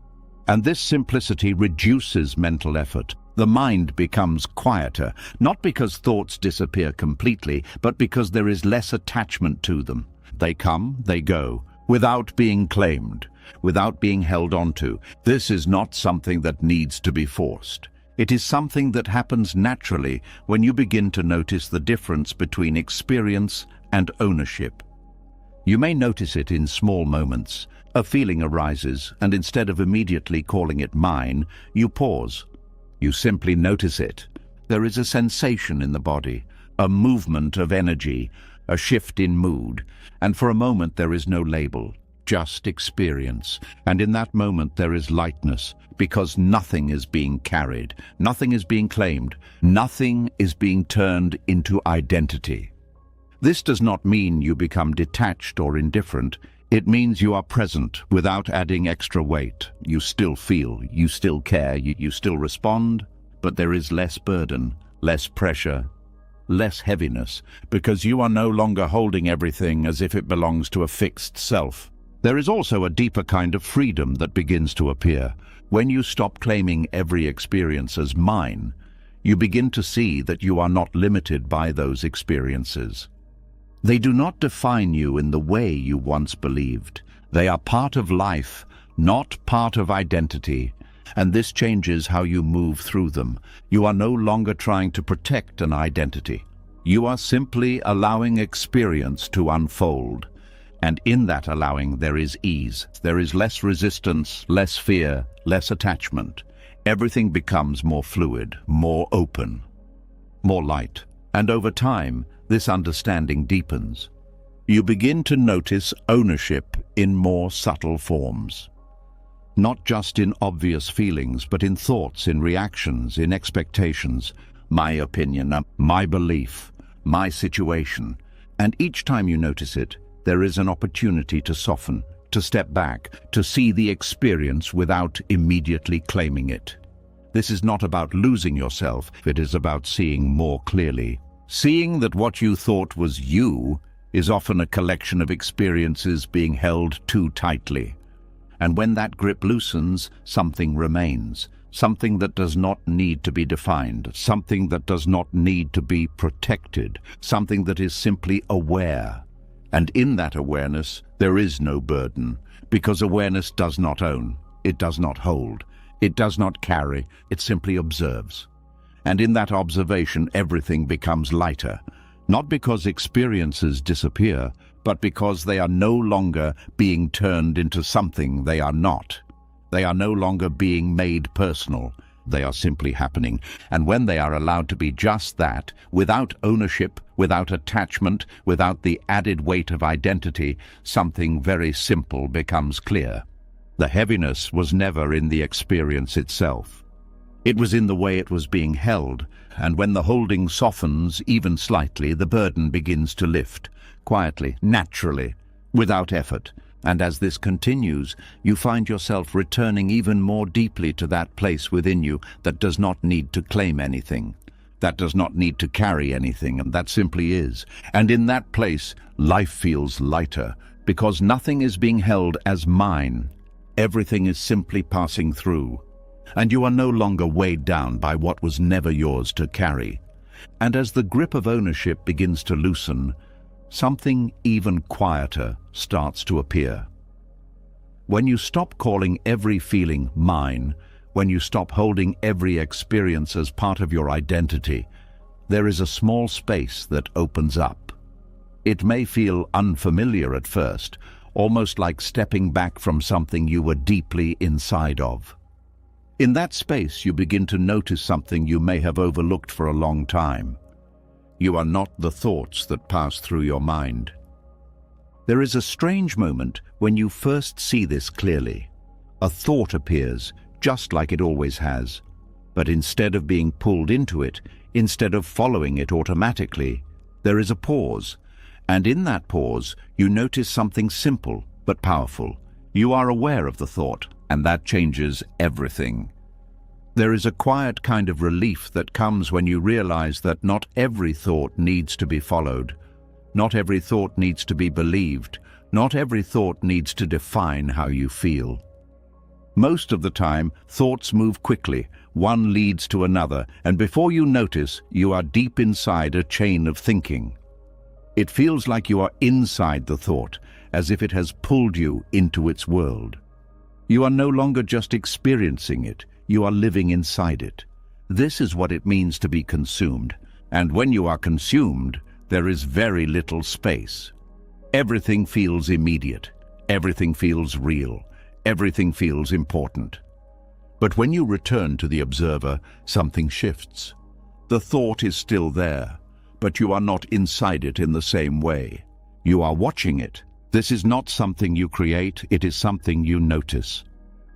And this simplicity reduces mental effort. The mind becomes quieter, not because thoughts disappear completely, but because there is less attachment to them. They come, they go, without being claimed, without being held onto. This is not something that needs to be forced. It is something that happens naturally when you begin to notice the difference between experience and ownership. You may notice it in small moments. A feeling arises, and instead of immediately calling it mine, you pause. You simply notice it. There is a sensation in the body, a movement of energy, a shift in mood, and for a moment there is no label, just experience. And in that moment there is lightness, because nothing is being carried, nothing is being claimed, nothing is being turned into identity. This does not mean you become detached or indifferent. It means you are present without adding extra weight. You still feel, you still care, you still respond, but there is less burden, less pressure, less heaviness, because you are no longer holding everything as if it belongs to a fixed self. There is also a deeper kind of freedom that begins to appear. When you stop claiming every experience as mine, you begin to see that you are not limited by those experiences. They do not define you in the way you once believed. They are part of life, not part of identity, and this changes how you move through them. You are no longer trying to protect an identity. You are simply allowing experience to unfold. And in that allowing there is ease. There is less resistance, less fear, less attachment. Everything becomes more fluid, more open, more light. And over time, this understanding deepens. You begin to notice ownership in more subtle forms. Not just in obvious feelings, but in thoughts, in reactions, in expectations. My opinion, my belief, my situation. And each time you notice it, there is an opportunity to soften, to step back, to see the experience without immediately claiming it. This is not about losing yourself, it is about seeing more clearly. Seeing that what you thought was you is often a collection of experiences being held too tightly. And when that grip loosens, something remains. Something that does not need to be defined. Something that does not need to be protected. Something that is simply aware. And in that awareness, there is no burden. Because awareness does not own. It does not hold. It does not carry. It simply observes. And in that observation, everything becomes lighter, not because experiences disappear, but because they are no longer being turned into something they are not. They are no longer being made personal. They are simply happening. And when they are allowed to be just that, without ownership, without attachment, without the added weight of identity, something very simple becomes clear. The heaviness was never in the experience itself. It was in the way it was being held, and when the holding softens even slightly, the burden begins to lift, quietly, naturally, without effort. And as this continues, you find yourself returning even more deeply to that place within you that does not need to claim anything, that does not need to carry anything, and that simply is. And in that place, life feels lighter, because nothing is being held as mine. Everything is simply passing through, and you are no longer weighed down by what was never yours to carry. And as the grip of ownership begins to loosen, something even quieter starts to appear. When you stop calling every feeling mine, when you stop holding every experience as part of your identity, there is a small space that opens up. It may feel unfamiliar at first, almost like stepping back from something you were deeply inside of. In that space, you begin to notice something you may have overlooked for a long time. You are not the thoughts that pass through your mind. There is a strange moment when you first see this clearly. A thought appears, just like it always has. But instead of being pulled into it, instead of following it automatically, there is a pause. And in that pause, you notice something simple but powerful. You are aware of the thought, and that changes everything. There is a quiet kind of relief that comes when you realize that not every thought needs to be followed. Not every thought needs to be believed. Not every thought needs to define how you feel. Most of the time, thoughts move quickly. One leads to another, and before you notice, you are deep inside a chain of thinking. It feels like you are inside the thought, as if it has pulled you into its world. You are no longer just experiencing it. You are living inside it. This is what it means to be consumed. And when you are consumed, there is very little space. Everything feels immediate. Everything feels real. Everything feels important. But when you return to the observer, something shifts. The thought is still there, but you are not inside it in the same way. You are watching it. This is not something you create, it is something you notice.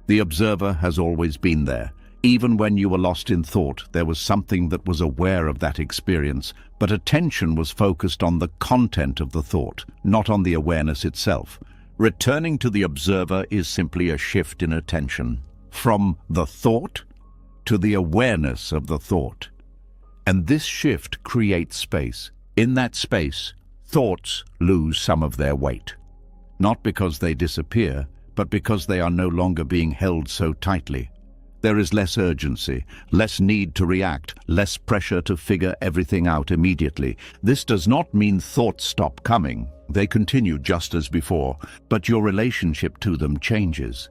The observer has always been there. Even when you were lost in thought, there was something that was aware of that experience, but attention was focused on the content of the thought, not on the awareness itself. Returning to the observer is simply a shift in attention, from the thought to the awareness of the thought. And this shift creates space. In that space, thoughts lose some of their weight. Not because they disappear, but because they are no longer being held so tightly. There is less urgency, less need to react, less pressure to figure everything out immediately. This does not mean thoughts stop coming. They continue just as before, but your relationship to them changes.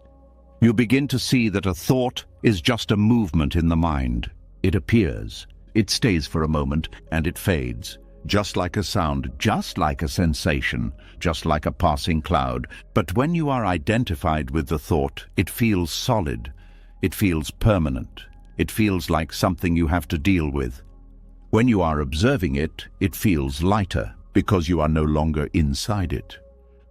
You begin to see that a thought is just a movement in the mind. It appears, it stays for a moment, and it fades. Just like a sound, just like a sensation, just like a passing cloud. But when you are identified with the thought, it feels solid. It feels permanent. It feels like something you have to deal with. When you are observing it, it feels lighter, because you are no longer inside it.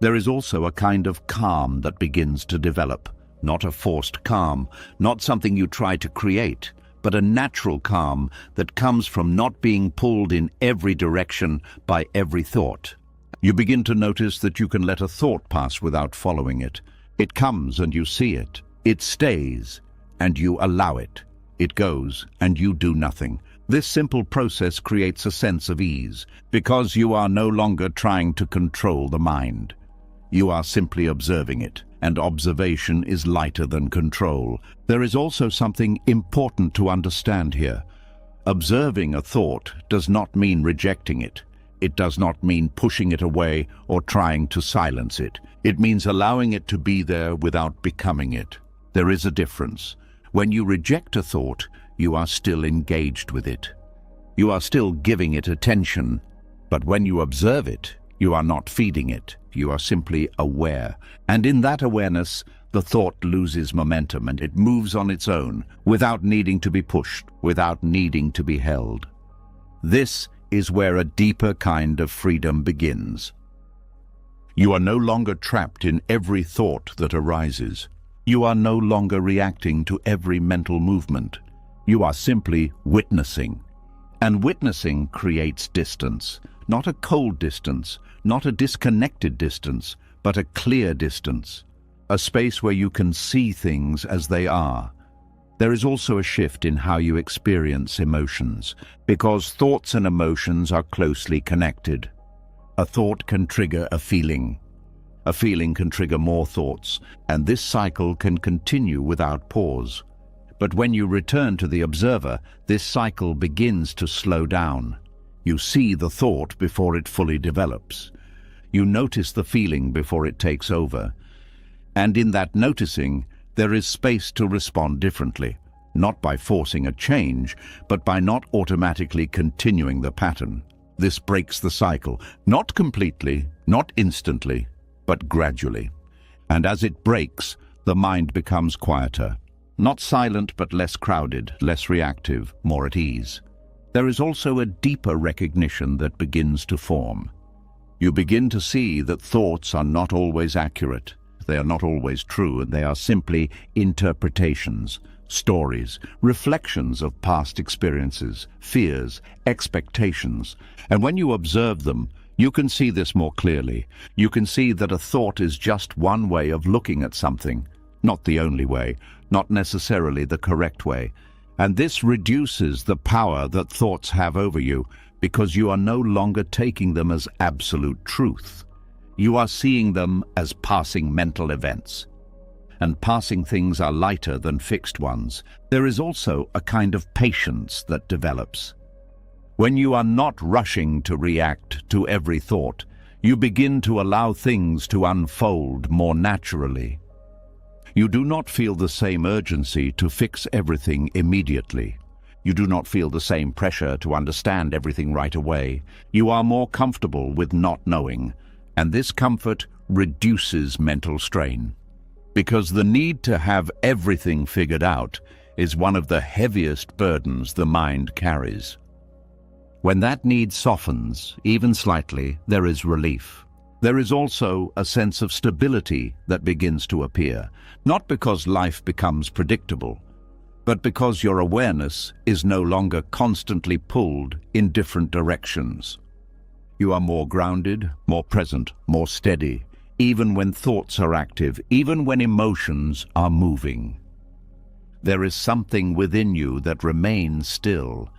There is also a kind of calm that begins to develop. Not a forced calm, not something you try to create, but a natural calm that comes from not being pulled in every direction by every thought. You begin to notice that you can let a thought pass without following it. It comes and you see it. It stays and you allow it. It goes and you do nothing. This simple process creates a sense of ease, because you are no longer trying to control the mind. You are simply observing it. And observation is lighter than control. There is also something important to understand here. Observing a thought does not mean rejecting it. It does not mean pushing it away or trying to silence it. It means allowing it to be there without becoming it. There is a difference. When you reject a thought, you are still engaged with it. You are still giving it attention. But when you observe it, you are not feeding it. You are simply aware. And in that awareness, the thought loses momentum and it moves on its own, without needing to be pushed, without needing to be held. This is where a deeper kind of freedom begins. You are no longer trapped in every thought that arises. You are no longer reacting to every mental movement. You are simply witnessing. And witnessing creates distance, not a cold distance, not a disconnected distance, but a clear distance, a space where you can see things as they are. There is also a shift in how you experience emotions, because thoughts and emotions are closely connected. A thought can trigger a feeling. A feeling can trigger more thoughts, and this cycle can continue without pause. But when you return to the observer, this cycle begins to slow down. You see the thought before it fully develops. You notice the feeling before it takes over. And in that noticing, there is space to respond differently, not by forcing a change, but by not automatically continuing the pattern. This breaks the cycle, not completely, not instantly, but gradually. And as it breaks, the mind becomes quieter. Not silent, but less crowded, less reactive, more at ease. There is also a deeper recognition that begins to form. You begin to see that thoughts are not always accurate. They are not always true, and they are simply interpretations, stories, reflections of past experiences, fears, expectations. And when you observe them, you can see this more clearly. You can see that a thought is just one way of looking at something, not the only way, not necessarily the correct way. And this reduces the power that thoughts have over you, because you are no longer taking them as absolute truth. You are seeing them as passing mental events. And passing things are lighter than fixed ones. There is also a kind of patience that develops. When you are not rushing to react to every thought, you begin to allow things to unfold more naturally. You do not feel the same urgency to fix everything immediately. You do not feel the same pressure to understand everything right away. You are more comfortable with not knowing, and this comfort reduces mental strain. Because the need to have everything figured out is one of the heaviest burdens the mind carries. When that need softens, even slightly, there is relief. There is also a sense of stability that begins to appear, not because life becomes predictable, but because your awareness is no longer constantly pulled in different directions. You are more grounded, more present, more steady, even when thoughts are active, even when emotions are moving. There is something within you that remains still,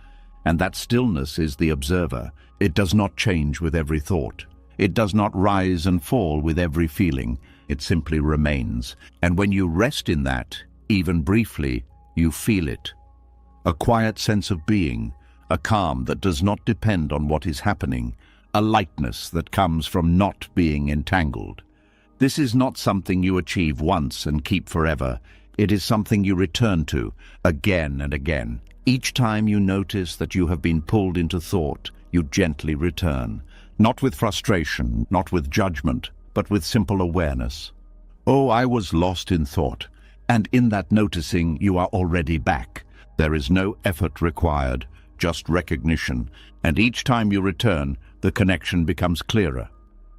and that stillness is the observer. It does not change with every thought. It does not rise and fall with every feeling. It simply remains. And when you rest in that, even briefly, you feel it. A quiet sense of being, a calm that does not depend on what is happening, a lightness that comes from not being entangled. This is not something you achieve once and keep forever. It is something you return to again and again. Each time you notice that you have been pulled into thought, you gently return. Not with frustration, not with judgment, but with simple awareness. Oh, I was lost in thought. And in that noticing, you are already back. There is no effort required, just recognition. And each time you return, the connection becomes clearer.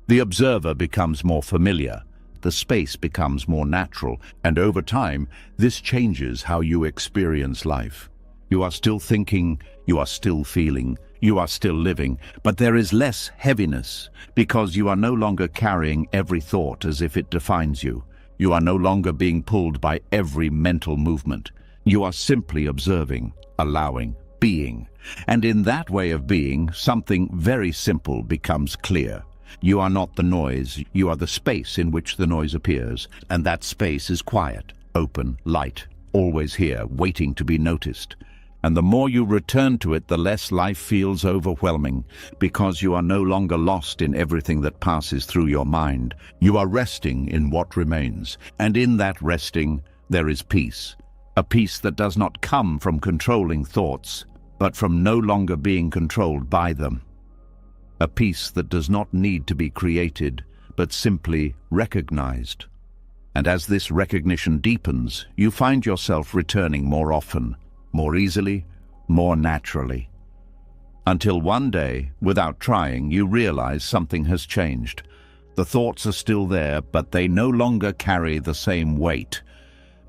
The observer becomes more familiar. The space becomes more natural. And over time, this changes how you experience life. You are still thinking, you are still feeling, you are still living, but there is less heaviness because you are no longer carrying every thought as if it defines you. You are no longer being pulled by every mental movement. You are simply observing, allowing, being. And in that way of being, something very simple becomes clear. You are not the noise, you are the space in which the noise appears, and that space is quiet, open, light, always here, waiting to be noticed. And the more you return to it, the less life feels overwhelming, because you are no longer lost in everything that passes through your mind. You are resting in what remains, and in that resting, there is peace. A peace that does not come from controlling thoughts, but from no longer being controlled by them. A peace that does not need to be created, but simply recognized. And as this recognition deepens, you find yourself returning more often, more easily, more naturally. Until one day, without trying, you realize something has changed. The thoughts are still there, but they no longer carry the same weight,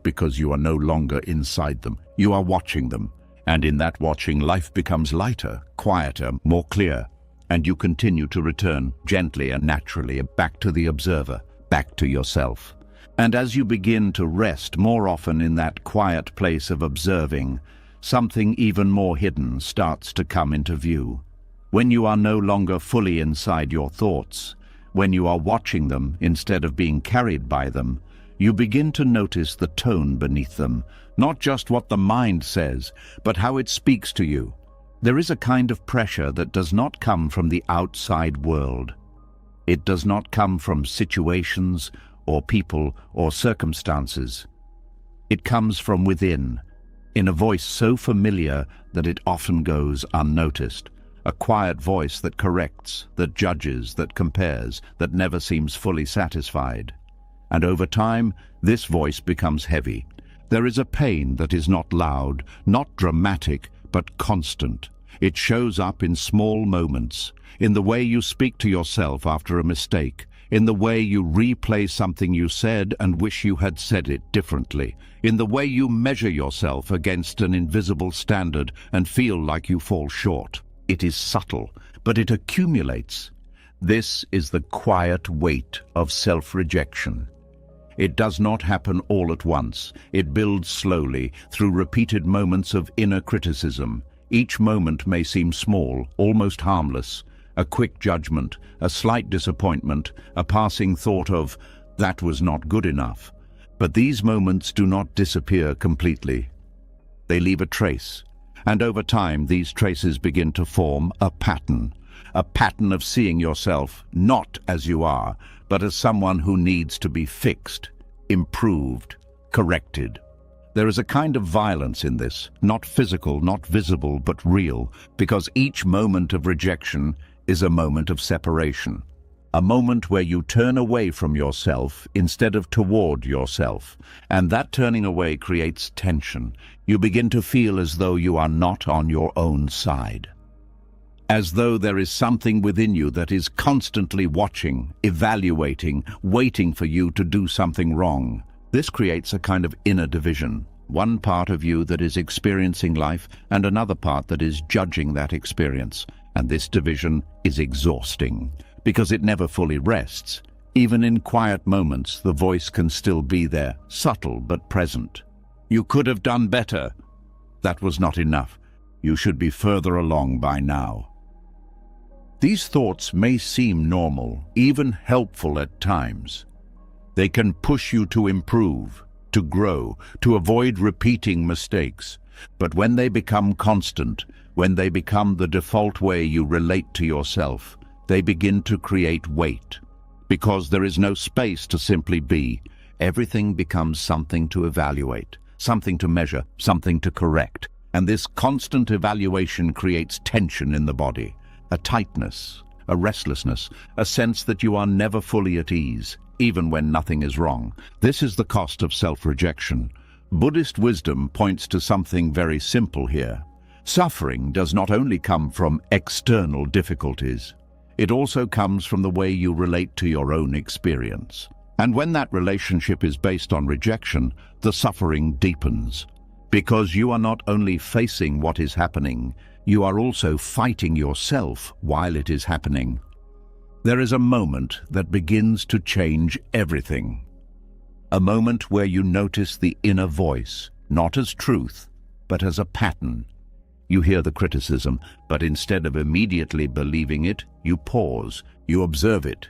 because you are no longer inside them. You are watching them. And in that watching, life becomes lighter, quieter, more clear. And you continue to return gently and naturally back to the observer, back to yourself. And as you begin to rest more often in that quiet place of observing, something even more hidden starts to come into view. When you are no longer fully inside your thoughts, when you are watching them instead of being carried by them, you begin to notice the tone beneath them, not just what the mind says, but how it speaks to you. There is a kind of pressure that does not come from the outside world. It does not come from situations or people or circumstances. It comes from within, in a voice so familiar that it often goes unnoticed. A quiet voice that corrects, that judges, that compares, that never seems fully satisfied. And over time, this voice becomes heavy. There is a pain that is not loud, not dramatic, but constant. It shows up in small moments, in the way you speak to yourself after a mistake, in the way you replay something you said and wish you had said it differently, in the way you measure yourself against an invisible standard and feel like you fall short. It is subtle, but it accumulates. This is the quiet weight of self-rejection. It does not happen all at once. It builds slowly, through repeated moments of inner criticism. Each moment may seem small, almost harmless. A quick judgment, a slight disappointment, a passing thought of, "that was not good enough." But these moments do not disappear completely. They leave a trace. And over time, these traces begin to form a pattern of seeing yourself not as you are, but as someone who needs to be fixed, improved, corrected. There is a kind of violence in this, not physical, not visible, but real, because each moment of rejection is a moment of separation, a moment where you turn away from yourself instead of toward yourself, and that turning away creates tension. You begin to feel as though you are not on your own side, as though there is something within you that is constantly watching, evaluating, waiting for you to do something wrong. This creates a kind of inner division, one part of you that is experiencing life and another part that is judging that experience. And this division is exhausting, because it never fully rests. Even in quiet moments, the voice can still be there, subtle but present. "You could have done better. That was not enough. You should be further along by now." These thoughts may seem normal, even helpful at times. They can push you to improve, to grow, to avoid repeating mistakes. But when they become constant, when they become the default way you relate to yourself, they begin to create weight. Because there is no space to simply be, everything becomes something to evaluate, something to measure, something to correct. And this constant evaluation creates tension in the body, a tightness, a restlessness, a sense that you are never fully at ease, even when nothing is wrong. This is the cost of self-rejection. Buddhist wisdom points to something very simple here. Suffering does not only come from external difficulties. It also comes from the way you relate to your own experience. And when that relationship is based on rejection, the suffering deepens. Because you are not only facing what is happening, you are also fighting yourself while it is happening. There is a moment that begins to change everything. A moment where you notice the inner voice, not as truth, but as a pattern. You hear the criticism, but instead of immediately believing it, you pause, you observe it,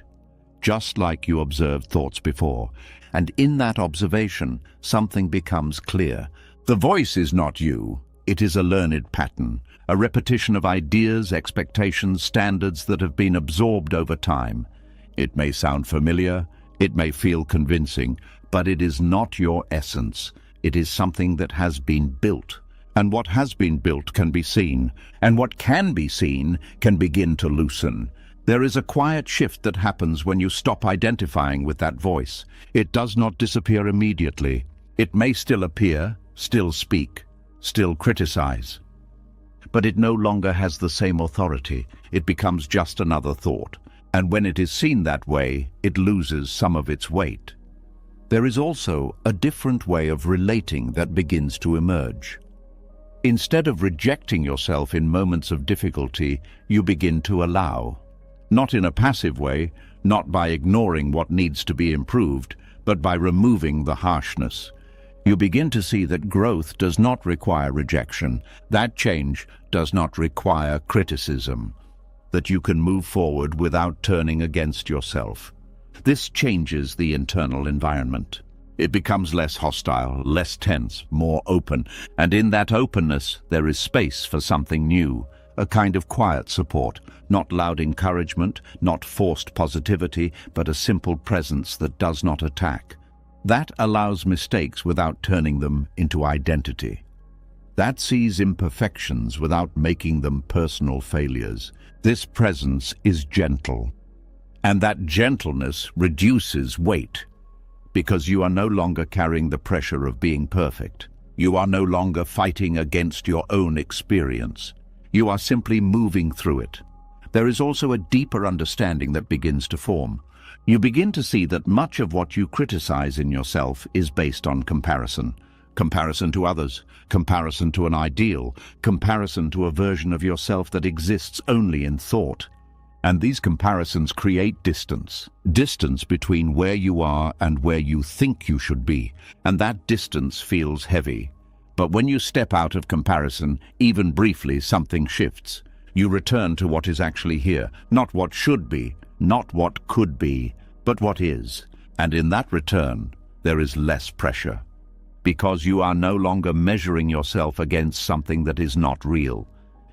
just like you observed thoughts before. And in that observation, something becomes clear. The voice is not you, it is a learned pattern, a repetition of ideas, expectations, standards that have been absorbed over time. It may sound familiar, it may feel convincing, but it is not your essence. It is something that has been built. And what has been built can be seen, and what can be seen can begin to loosen. There is a quiet shift that happens when you stop identifying with that voice. It does not disappear immediately. It may still appear, still speak, still criticize. But it no longer has the same authority. It becomes just another thought. And when it is seen that way, it loses some of its weight. There is also a different way of relating that begins to emerge. Instead of rejecting yourself in moments of difficulty, you begin to allow. Not in a passive way, not by ignoring what needs to be improved, but by removing the harshness. You begin to see that growth does not require rejection, that change does not require criticism, that you can move forward without turning against yourself. This changes the internal environment. It becomes less hostile, less tense, more open, and in that openness there is space for something new, a kind of quiet support, not loud encouragement, not forced positivity, but a simple presence that does not attack. That allows mistakes without turning them into identity. That sees imperfections without making them personal failures. This presence is gentle, and that gentleness reduces weight, because you are no longer carrying the pressure of being perfect. You are no longer fighting against your own experience. You are simply moving through it. There is also a deeper understanding that begins to form. You begin to see that much of what you criticize in yourself is based on comparison. Comparison to others, comparison to an ideal, comparison to a version of yourself that exists only in thought. And these comparisons create distance. Distance between where you are and where you think you should be. And that distance feels heavy. But when you step out of comparison, even briefly, something shifts. You return to what is actually here, not what should be, not what could be, but what is. And in that return, there is less pressure. Because you are no longer measuring yourself against something that is not real.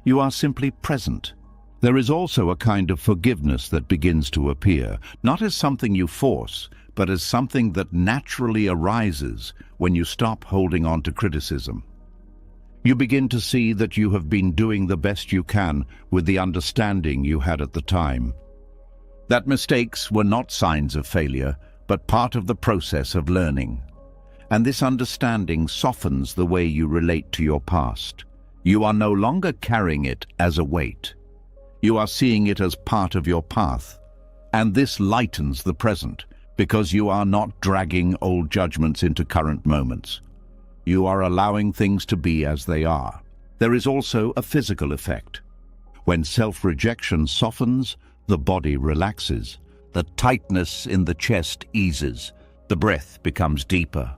You are simply present. There is also a kind of forgiveness that begins to appear, not as something you force, but as something that naturally arises when you stop holding on to criticism. You begin to see that you have been doing the best you can with the understanding you had at the time. That mistakes were not signs of failure, but part of the process of learning. And this understanding softens the way you relate to your past. You are no longer carrying it as a weight. You are seeing it as part of your path. And this lightens the present, because you are not dragging old judgments into current moments. You are allowing things to be as they are. There is also a physical effect. When self-rejection softens, the body relaxes. The tightness in the chest eases. The breath becomes deeper.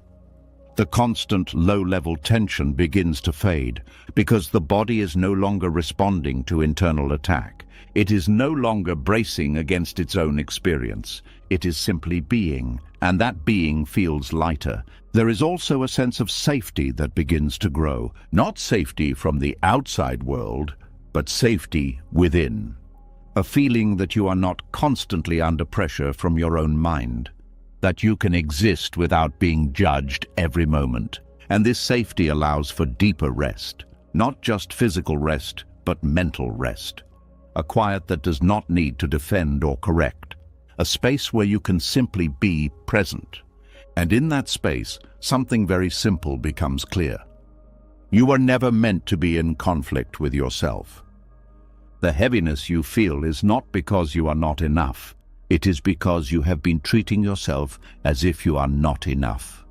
The constant low-level tension begins to fade, because the body is no longer responding to internal attack. It is no longer bracing against its own experience. It is simply being, and that being feels lighter. There is also a sense of safety that begins to grow. Not safety from the outside world, but safety within. A feeling that you are not constantly under pressure from your own mind. That you can exist without being judged every moment. And this safety allows for deeper rest. Not just physical rest, but mental rest. A quiet that does not need to defend or correct. A space where you can simply be present. And in that space, something very simple becomes clear. You are never meant to be in conflict with yourself. The heaviness you feel is not because you are not enough. It is because you have been treating yourself as if you are not enough.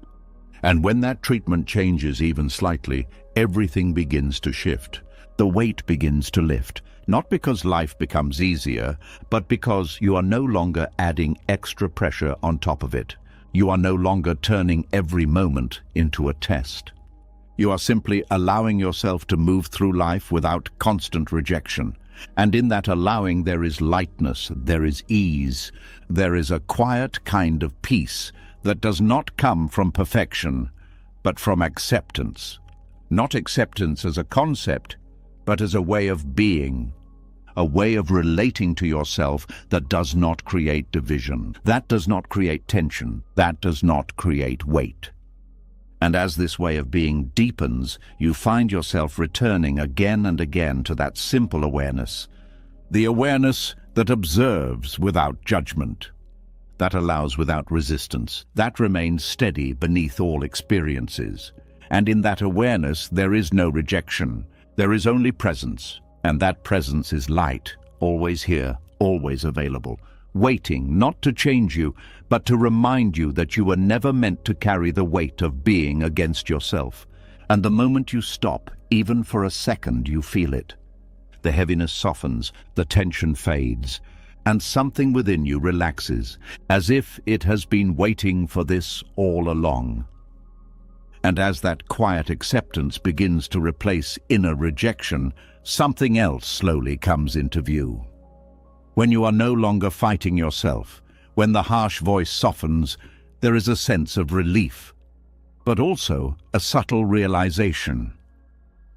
And when that treatment changes even slightly, everything begins to shift. The weight begins to lift. Not because life becomes easier, but because you are no longer adding extra pressure on top of it. You are no longer turning every moment into a test. You are simply allowing yourself to move through life without constant rejection. And in that allowing there is lightness, there is ease, there is a quiet kind of peace that does not come from perfection, but from acceptance. Not acceptance as a concept, but as a way of being, a way of relating to yourself that does not create division, that does not create tension, that does not create weight. And as this way of being deepens, you find yourself returning again and again to that simple awareness. The awareness that observes without judgment, that allows without resistance, that remains steady beneath all experiences. And in that awareness there is no rejection, there is only presence, and that presence is light, always here, always available, waiting not to change you, but to remind you that you were never meant to carry the weight of being against yourself. And the moment you stop, even for a second, you feel it. The heaviness softens, the tension fades, and something within you relaxes, as if it has been waiting for this all along. And as that quiet acceptance begins to replace inner rejection, something else slowly comes into view. When you are no longer fighting yourself, when the harsh voice softens, there is a sense of relief, but also a subtle realization.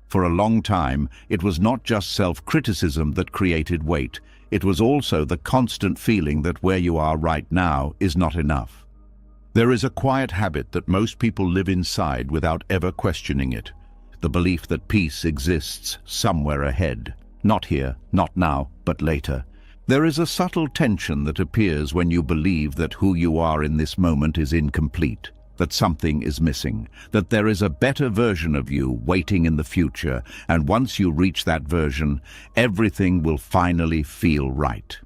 For a long time, it was not just self-criticism that created weight, it was also the constant feeling that where you are right now is not enough. There is a quiet habit that most people live inside without ever questioning it, the belief that peace exists somewhere ahead, not here, not now, but later. There is a subtle tension that appears when you believe that who you are in this moment is incomplete, that something is missing, that there is a better version of you waiting in the future, and once you reach that version, everything will finally feel right.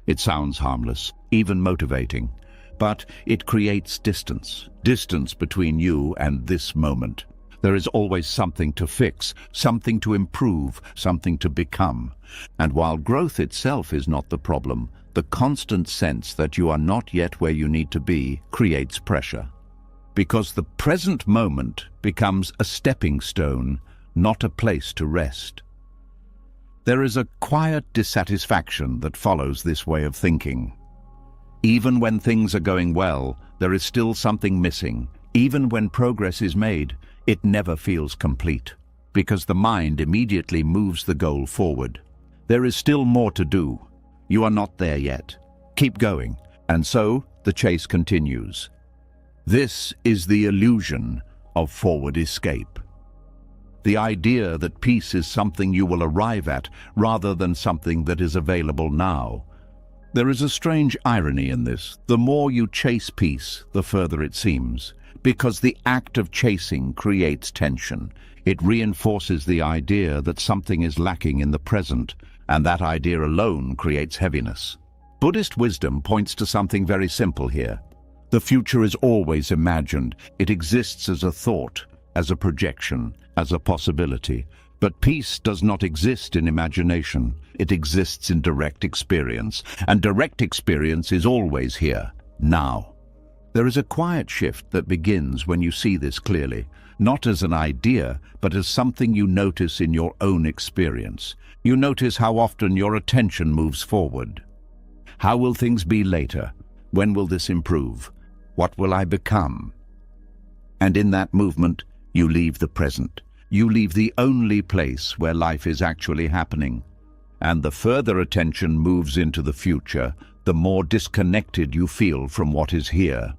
It sounds harmless, even motivating, but it creates distance between you and this moment. There is always something to fix, something to improve, something to become. And while growth itself is not the problem, the constant sense that you are not yet where you need to be creates pressure. Because the present moment becomes a stepping stone, not a place to rest. There is a quiet dissatisfaction that follows this way of thinking. Even when things are going well, there is still something missing. Even when progress is made, it never feels complete, because the mind immediately moves the goal forward. There is still more to do. You are not there yet. Keep going. And so the chase continues. This is the illusion of forward escape. The idea that peace is something you will arrive at rather than something that is available now. There is a strange irony in this. The more you chase peace, the further it seems, because the act of chasing creates tension. It reinforces the idea that something is lacking in the present, and that idea alone creates heaviness. Buddhist wisdom points to something very simple here. The future is always imagined. It exists as a thought, as a projection, as a possibility. But peace does not exist in imagination. It exists in direct experience, and direct experience is always here, now. There is a quiet shift that begins when you see this clearly, not as an idea, but as something you notice in your own experience. You notice how often your attention moves forward. How will things be later? When will this improve? What will I become? And in that movement, you leave the present. You leave the only place where life is actually happening. And the further attention moves into the future, the more disconnected you feel from what is here.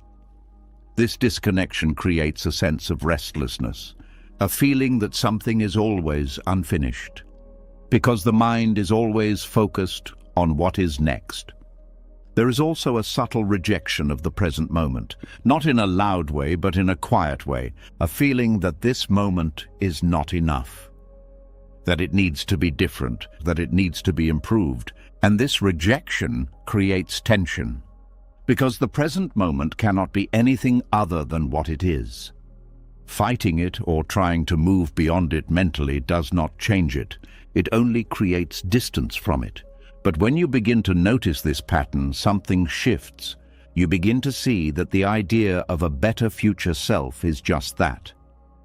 This disconnection creates a sense of restlessness, a feeling that something is always unfinished, because the mind is always focused on what is next. There is also a subtle rejection of the present moment, not in a loud way, but in a quiet way, a feeling that this moment is not enough, that it needs to be different, that it needs to be improved, and this rejection creates tension, because the present moment cannot be anything other than what it is. Fighting it or trying to move beyond it mentally does not change it. It only creates distance from it. But when you begin to notice this pattern, something shifts. You begin to see that the idea of a better future self is just that.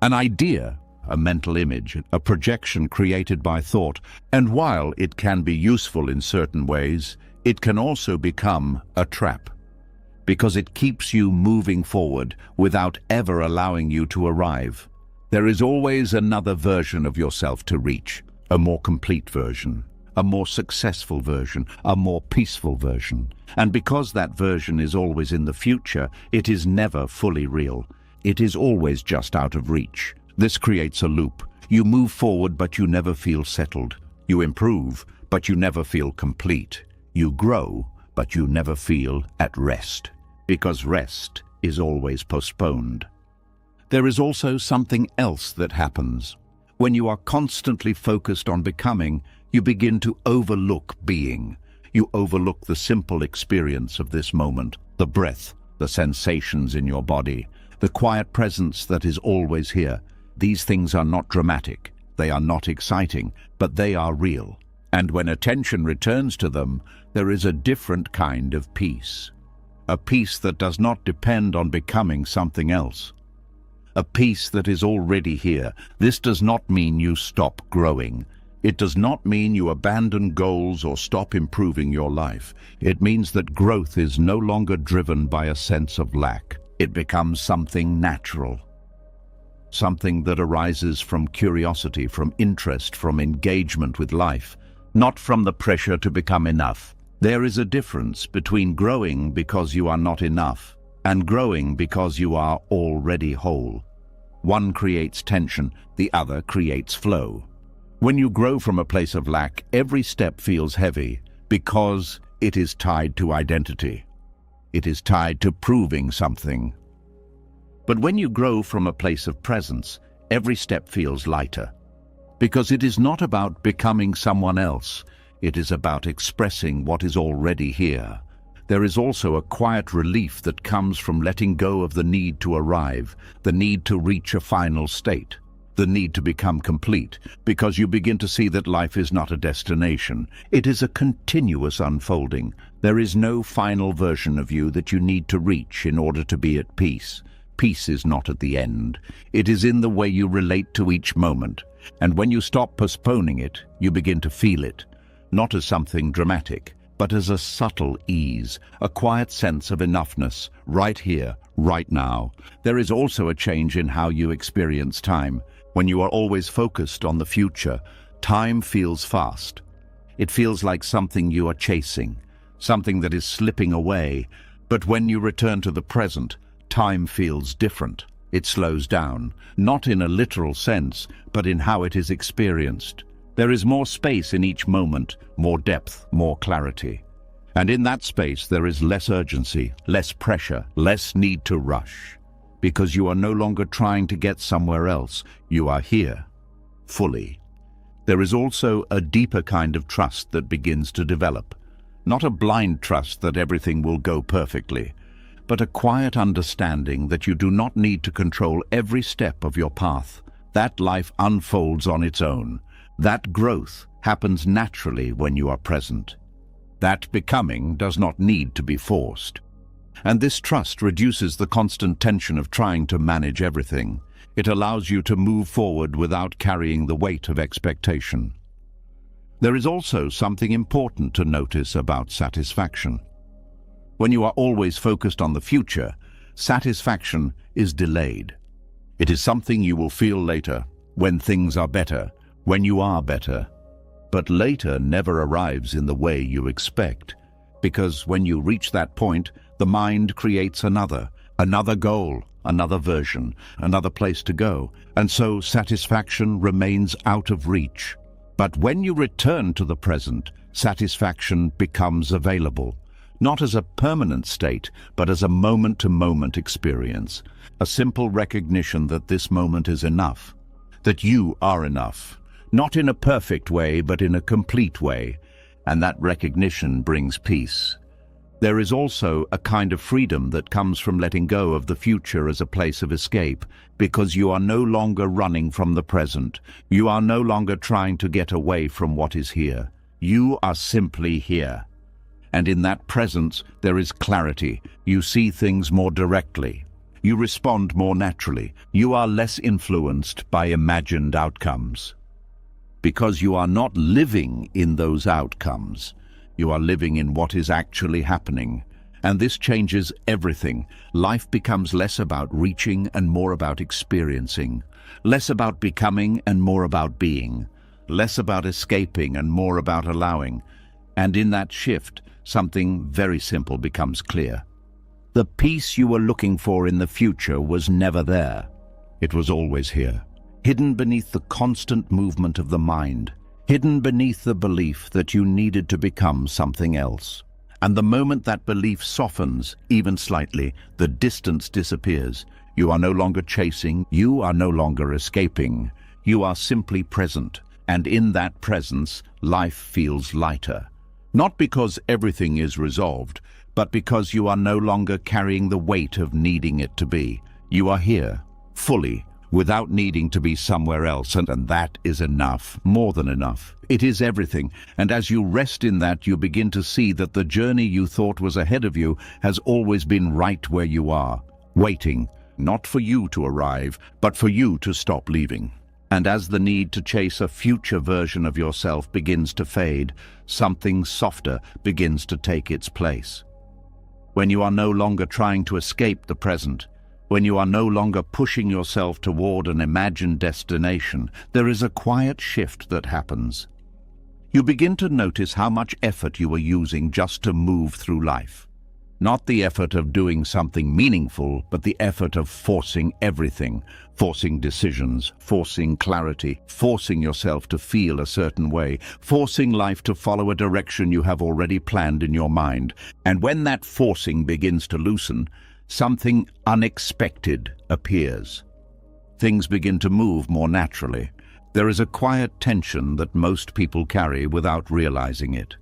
An idea, a mental image, a projection created by thought, and while it can be useful in certain ways, it can also become a trap, because it keeps you moving forward without ever allowing you to arrive. There is always another version of yourself to reach, a more complete version, a more successful version, a more peaceful version. And because that version is always in the future, it is never fully real. It is always just out of reach. This creates a loop. You move forward, but you never feel settled. You improve, but you never feel complete. You grow, but you never feel at rest, because rest is always postponed. There is also something else that happens. When you are constantly focused on becoming, you begin to overlook being. You overlook the simple experience of this moment, the breath, the sensations in your body, the quiet presence that is always here. These things are not dramatic, they are not exciting, but they are real. And when attention returns to them, there is a different kind of peace. A peace that does not depend on becoming something else. A peace that is already here. This does not mean you stop growing. It does not mean you abandon goals or stop improving your life. It means that growth is no longer driven by a sense of lack. It becomes something natural. Something that arises from curiosity, from interest, from engagement with life, not from the pressure to become enough. There is a difference between growing because you are not enough and growing because you are already whole. One creates tension, the other creates flow. When you grow from a place of lack, every step feels heavy because it is tied to identity. It is tied to proving something. But when you grow from a place of presence, every step feels lighter. Because it is not about becoming someone else, it is about expressing what is already here. There is also a quiet relief that comes from letting go of the need to arrive, the need to reach a final state, the need to become complete, because you begin to see that life is not a destination. It is a continuous unfolding. There is no final version of you that you need to reach in order to be at peace. Peace is not at the end. It is in the way you relate to each moment. And when you stop postponing it, you begin to feel it, not as something dramatic, but as a subtle ease, a quiet sense of enoughness, right here, right now. There is also a change in how you experience time. When you are always focused on the future, time feels fast. It feels like something you are chasing, something that is slipping away. But when you return to the present, time feels different. It slows down, not in a literal sense, but in how it is experienced. There is more space in each moment, more depth, more clarity. And in that space there is less urgency, less pressure, less need to rush. Because you are no longer trying to get somewhere else, you are here, fully. There is also a deeper kind of trust that begins to develop. Not a blind trust that everything will go perfectly, but a quiet understanding that you do not need to control every step of your path. That life unfolds on its own. That growth happens naturally when you are present. That becoming does not need to be forced. And this trust reduces the constant tension of trying to manage everything. It allows you to move forward without carrying the weight of expectation. There is also something important to notice about satisfaction. When you are always focused on the future, satisfaction is delayed. It is something you will feel later, when things are better, when you are better. But later never arrives in the way you expect, because when you reach that point, the mind creates another goal, another version, another place to go, and so satisfaction remains out of reach. But when you return to the present, satisfaction becomes available. Not as a permanent state, but as a moment-to-moment experience. A simple recognition that this moment is enough, that you are enough. Not in a perfect way, but in a complete way. And that recognition brings peace. There is also a kind of freedom that comes from letting go of the future as a place of escape, because you are no longer running from the present. You are no longer trying to get away from what is here. You are simply here. And in that presence, there is clarity. You see things more directly. You respond more naturally. You are less influenced by imagined outcomes. Because you are not living in those outcomes. You are living in what is actually happening. And this changes everything. Life becomes less about reaching and more about experiencing. Less about becoming and more about being. Less about escaping and more about allowing. And in that shift, something very simple becomes clear. The peace you were looking for in the future was never there. It was always here, hidden beneath the constant movement of the mind, hidden beneath the belief that you needed to become something else. And the moment that belief softens, even slightly, the distance disappears. You are no longer chasing, you are no longer escaping. You are simply present, and in that presence, life feels lighter. Not because everything is resolved, but because you are no longer carrying the weight of needing it to be. You are here, fully, without needing to be somewhere else, and that is enough, more than enough. It is everything, and as you rest in that, you begin to see that the journey you thought was ahead of you has always been right where you are, waiting, not for you to arrive, but for you to stop leaving. And as the need to chase a future version of yourself begins to fade, something softer begins to take its place. When you are no longer trying to escape the present, when you are no longer pushing yourself toward an imagined destination, there is a quiet shift that happens. You begin to notice how much effort you are using just to move through life. Not the effort of doing something meaningful, but the effort of forcing everything, forcing decisions, forcing clarity, forcing yourself to feel a certain way, forcing life to follow a direction you have already planned in your mind. And when that forcing begins to loosen, something unexpected appears. Things begin to move more naturally. There is a quiet tension that most people carry without realizing it.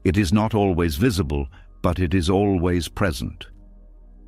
It is not always visible, but it is always present.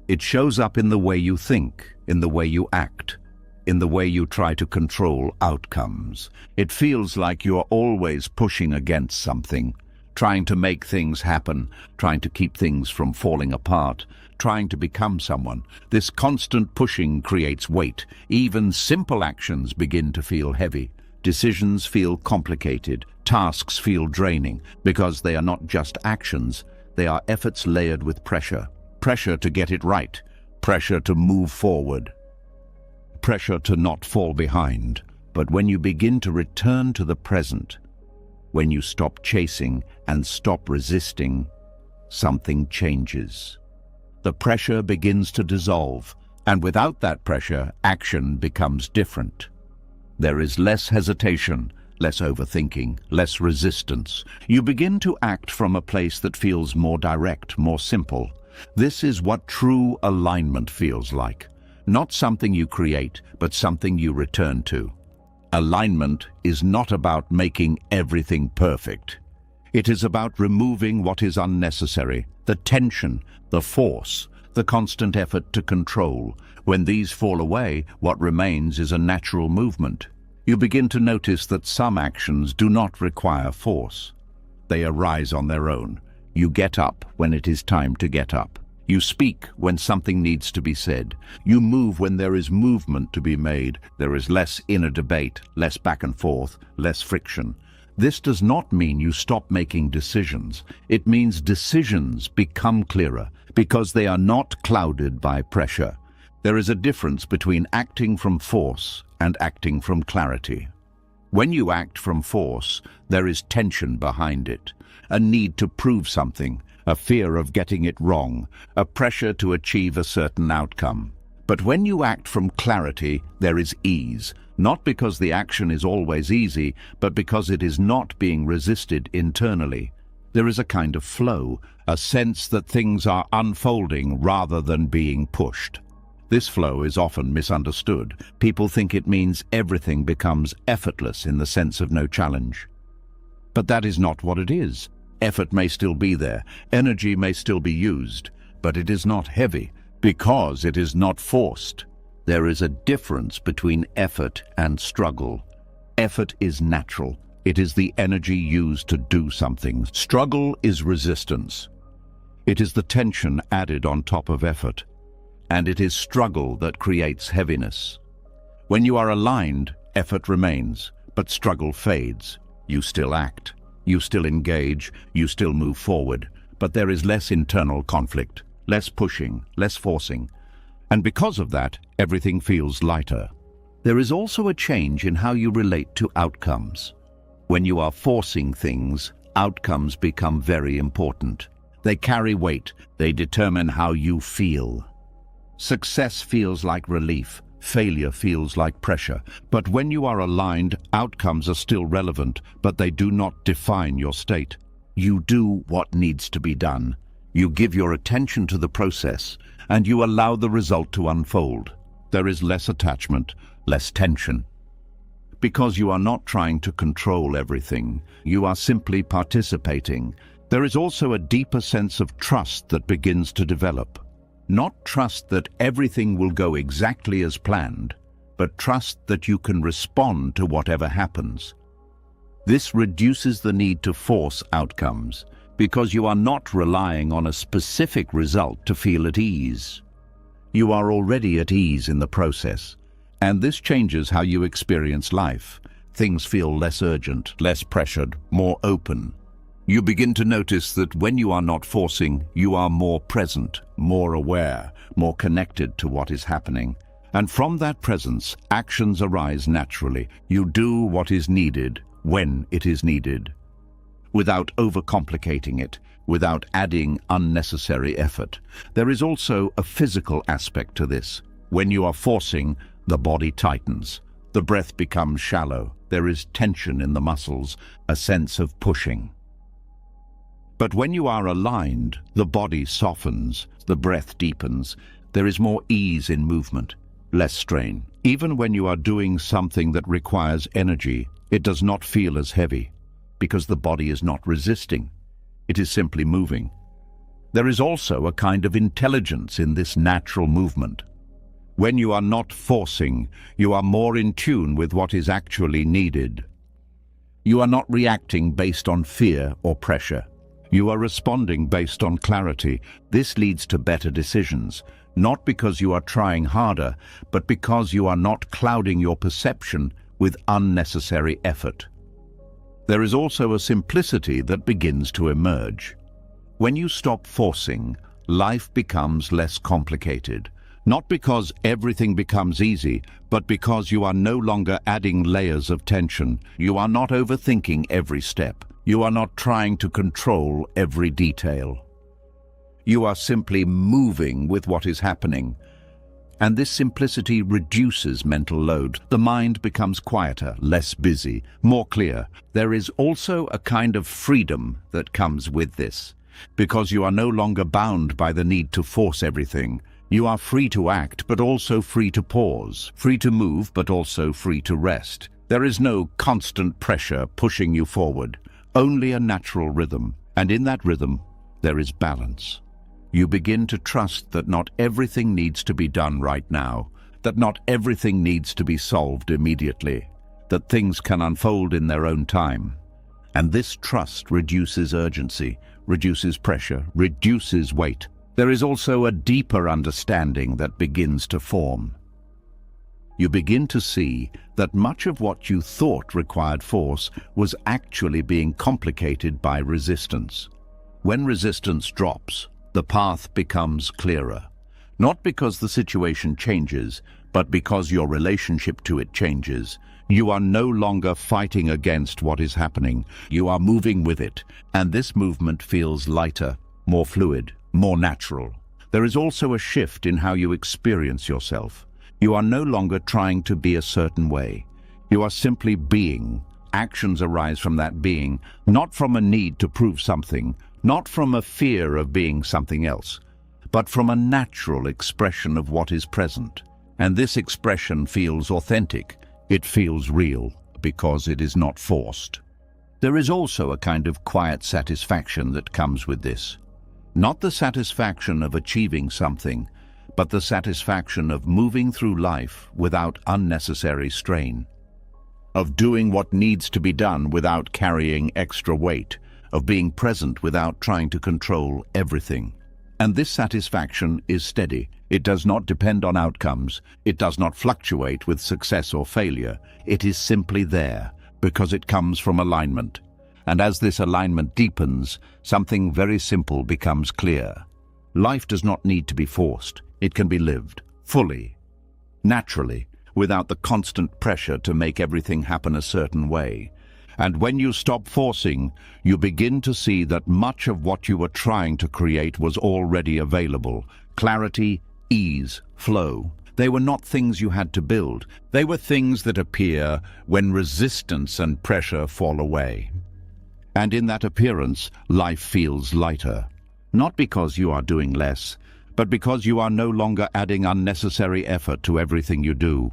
It shows up in the way you think, in the way you act, in the way you try to control outcomes. It feels like you are always pushing against something, trying to make things happen, trying to keep things from falling apart, trying to become someone. This constant pushing creates weight. Even simple actions begin to feel heavy. Decisions feel complicated. Tasks feel draining because they are not just actions. They are efforts layered with pressure. Pressure to get it right. Pressure to move forward. Pressure to not fall behind. But when you begin to return to the present, when you stop chasing and stop resisting, something changes. The pressure begins to dissolve, and without that pressure, action becomes different. There is less hesitation, less overthinking, less resistance. You begin to act from a place that feels more direct, more simple. This is what true alignment feels like. Not something you create, but something you return to. Alignment is not about making everything perfect. It is about removing what is unnecessary, the tension, the force, the constant effort to control. When these fall away, what remains is a natural movement. You begin to notice that some actions do not require force. They arise on their own. You get up when it is time to get up. You speak when something needs to be said. You move when there is movement to be made. There is less inner debate, less back and forth, less friction. This does not mean you stop making decisions. It means decisions become clearer because they are not clouded by pressure. There is a difference between acting from force and acting from clarity. When you act from force, there is tension behind it, a need to prove something, a fear of getting it wrong, a pressure to achieve a certain outcome. But when you act from clarity, there is ease, not because the action is always easy, but because it is not being resisted internally. There is a kind of flow, a sense that things are unfolding rather than being pushed. This flow is often misunderstood. People think it means everything becomes effortless in the sense of no challenge. But that is not what it is. Effort may still be there, energy may still be used, but it is not heavy because it is not forced. There is a difference between effort and struggle. Effort is natural. It is the energy used to do something. Struggle is resistance. It is the tension added on top of effort. And it is struggle that creates heaviness. When you are aligned, effort remains, but struggle fades. You still act, you still engage, you still move forward, but there is less internal conflict, less pushing, less forcing. And because of that, everything feels lighter. There is also a change in how you relate to outcomes. When you are forcing things, outcomes become very important. They carry weight, they determine how you feel. Success feels like relief. failure feels like pressure. But when you are aligned, outcomes are still relevant, but they do not define your state. You do what needs to be done. You give your attention to the process, and you allow the result to unfold. There is less attachment, less tension. Because you are not trying to control everything, you are simply participating. There is also a deeper sense of trust that begins to develop. Not trust that everything will go exactly as planned, but trust that you can respond to whatever happens. This reduces the need to force outcomes, because you are not relying on a specific result to feel at ease. You are already at ease in the process, and this changes how you experience life. Things feel less urgent, less pressured, more open. You begin to notice that when you are not forcing, you are more present, more aware, more connected to what is happening. And from that presence, actions arise naturally. You do what is needed, when it is needed, without overcomplicating it, without adding unnecessary effort. There is also a physical aspect to this. When you are forcing, the body tightens. The breath becomes shallow. There is tension in the muscles, a sense of pushing. But when you are aligned, the body softens, the breath deepens. There is more ease in movement, less strain. Even when you are doing something that requires energy, it does not feel as heavy, because the body is not resisting. It is simply moving. There is also a kind of intelligence in this natural movement. When you are not forcing, you are more in tune with what is actually needed. You are not reacting based on fear or pressure. You are responding based on clarity. This leads to better decisions, not because you are trying harder, but because you are not clouding your perception with unnecessary effort. There is also a simplicity that begins to emerge. When you stop forcing, life becomes less complicated. Not because everything becomes easy, but because you are no longer adding layers of tension. You are not overthinking every step. You are not trying to control every detail. You are simply moving with what is happening. And this simplicity reduces mental load. The mind becomes quieter, less busy, more clear. There is also a kind of freedom that comes with this, because you are no longer bound by the need to force everything. You are free to act, but also free to pause, free to move, but also free to rest. There is no constant pressure pushing you forward, only a natural rhythm, and in that rhythm, there is balance. You begin to trust that not everything needs to be done right now, that not everything needs to be solved immediately, that things can unfold in their own time. And this trust reduces urgency, reduces pressure, reduces weight. There is also a deeper understanding that begins to form. You begin to see that much of what you thought required force was actually being complicated by resistance. When resistance drops, the path becomes clearer, not because the situation changes, but because your relationship to it changes. You are no longer fighting against what is happening. You are moving with it, and this movement feels lighter, more fluid, more natural. There is also a shift in how you experience yourself. You are no longer trying to be a certain way. You are simply being. Actions arise from that being, not from a need to prove something, not from a fear of being something else, but from a natural expression of what is present. And this expression feels authentic. It feels real, because it is not forced. There is also a kind of quiet satisfaction that comes with this. Not the satisfaction of achieving something, but the satisfaction of moving through life without unnecessary strain, of doing what needs to be done without carrying extra weight, of being present without trying to control everything. And this satisfaction is steady. It does not depend on outcomes. It does not fluctuate with success or failure. It is simply there, because it comes from alignment. And as this alignment deepens, something very simple becomes clear. Life does not need to be forced. It can be lived, fully, naturally, without the constant pressure to make everything happen a certain way. And when you stop forcing, you begin to see that much of what you were trying to create was already available. Clarity, ease, flow. They were not things you had to build. They were things that appear when resistance and pressure fall away. And in that appearance, life feels lighter. Not because you are doing less, but because you are no longer adding unnecessary effort to everything you do.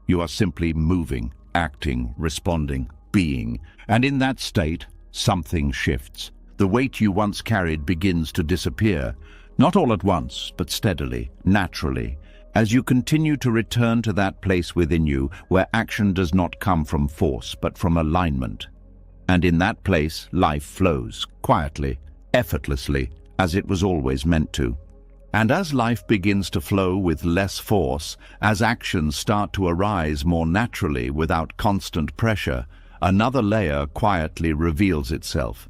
You are simply moving, acting, responding, being. And in that state, something shifts. The weight you once carried begins to disappear. Not all at once, but steadily, naturally, as you continue to return to that place within you where action does not come from force, but from alignment. And in that place, life flows, quietly, effortlessly, as it was always meant to. And as life begins to flow with less force, as actions start to arise more naturally without constant pressure, another layer quietly reveals itself.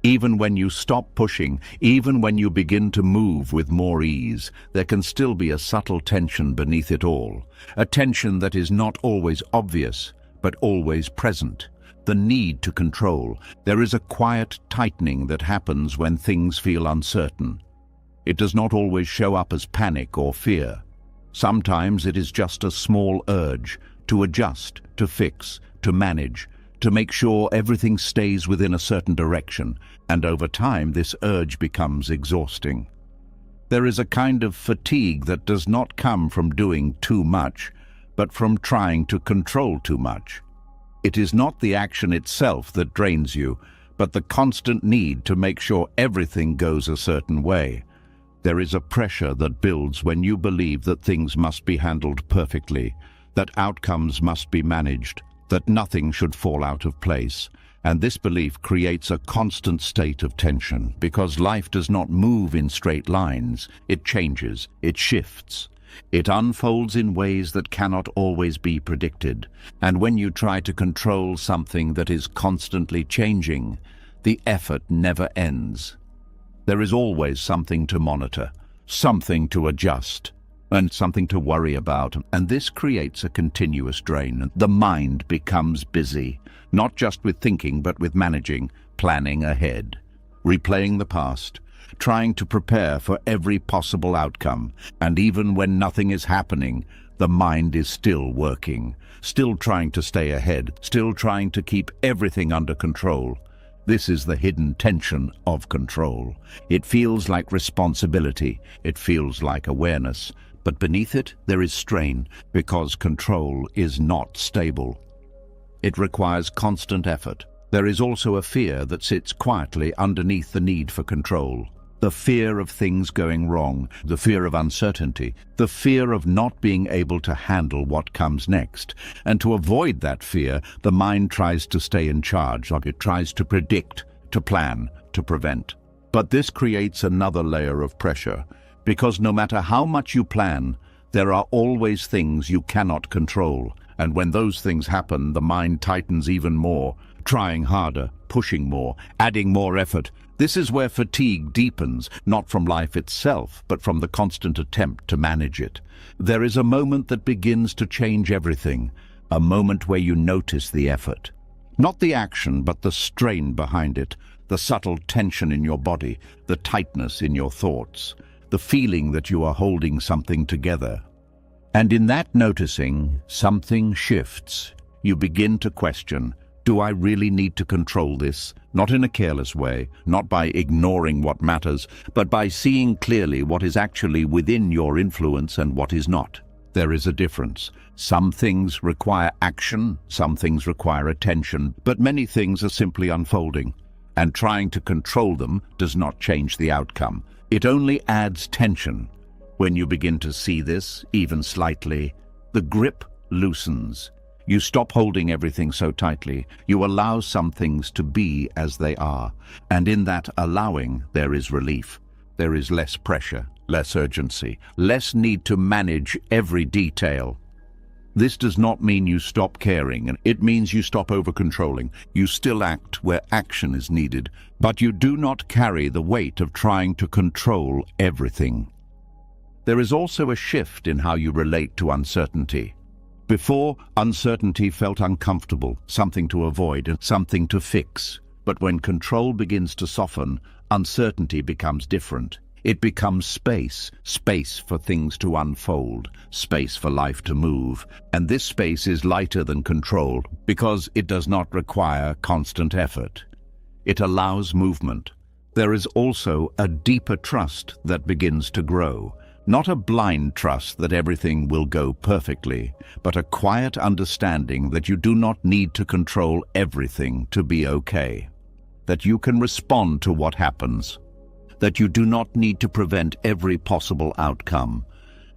Even when you stop pushing, even when you begin to move with more ease, there can still be a subtle tension beneath it all. A tension that is not always obvious, but always present. The need to control. There is a quiet tightening that happens when things feel uncertain. It does not always show up as panic or fear. Sometimes it is just a small urge to adjust, to fix, to manage, to make sure everything stays within a certain direction, and over time this urge becomes exhausting. There is a kind of fatigue that does not come from doing too much, but from trying to control too much. It is not the action itself that drains you, but the constant need to make sure everything goes a certain way. There is a pressure that builds when you believe that things must be handled perfectly, that outcomes must be managed, that nothing should fall out of place. And this belief creates a constant state of tension, because life does not move in straight lines. It changes, it shifts. It unfolds in ways that cannot always be predicted. And when you try to control something that is constantly changing, the effort never ends. There is always something to monitor, something to adjust, and something to worry about, and this creates a continuous drain. The mind becomes busy, not just with thinking, but with managing, planning ahead, replaying the past, trying to prepare for every possible outcome. And even when nothing is happening, the mind is still working, still trying to stay ahead, still trying to keep everything under control. This is the hidden tension of control. It feels like responsibility, it feels like awareness, but beneath it there is strain, because control is not stable. It requires constant effort. There is also a fear that sits quietly underneath the need for control. The fear of things going wrong, the fear of uncertainty, the fear of not being able to handle what comes next. And to avoid that fear, the mind tries to stay in charge. It tries to predict, to plan, to prevent. But this creates another layer of pressure, because no matter how much you plan, there are always things you cannot control. And when those things happen, the mind tightens even more, trying harder, pushing more, adding more effort. This is where fatigue deepens, not from life itself, but from the constant attempt to manage it. There is a moment that begins to change everything, a moment where you notice the effort. Not the action, but the strain behind it, the subtle tension in your body, the tightness in your thoughts, the feeling that you are holding something together. And in that noticing, something shifts. You begin to question, do I really need to control this? Not in a careless way, not by ignoring what matters, but by seeing clearly what is actually within your influence and what is not. There is a difference. Some things require action, some things require attention, but many things are simply unfolding. And trying to control them does not change the outcome. It only adds tension. When you begin to see this, even slightly, the grip loosens. You stop holding everything so tightly. You allow some things to be as they are. And in that allowing, there is relief. There is less pressure, less urgency, less need to manage every detail. This does not mean you stop caring. It means you stop over-controlling. You still act where action is needed, but you do not carry the weight of trying to control everything. There is also a shift in how you relate to uncertainty. Before, uncertainty felt uncomfortable, something to avoid, and something to fix. But when control begins to soften, uncertainty becomes different. It becomes space, space for things to unfold, space for life to move. And this space is lighter than control because it does not require constant effort. It allows movement. There is also a deeper trust that begins to grow. Not a blind trust that everything will go perfectly, but a quiet understanding that you do not need to control everything to be okay. That you can respond to what happens. That you do not need to prevent every possible outcome.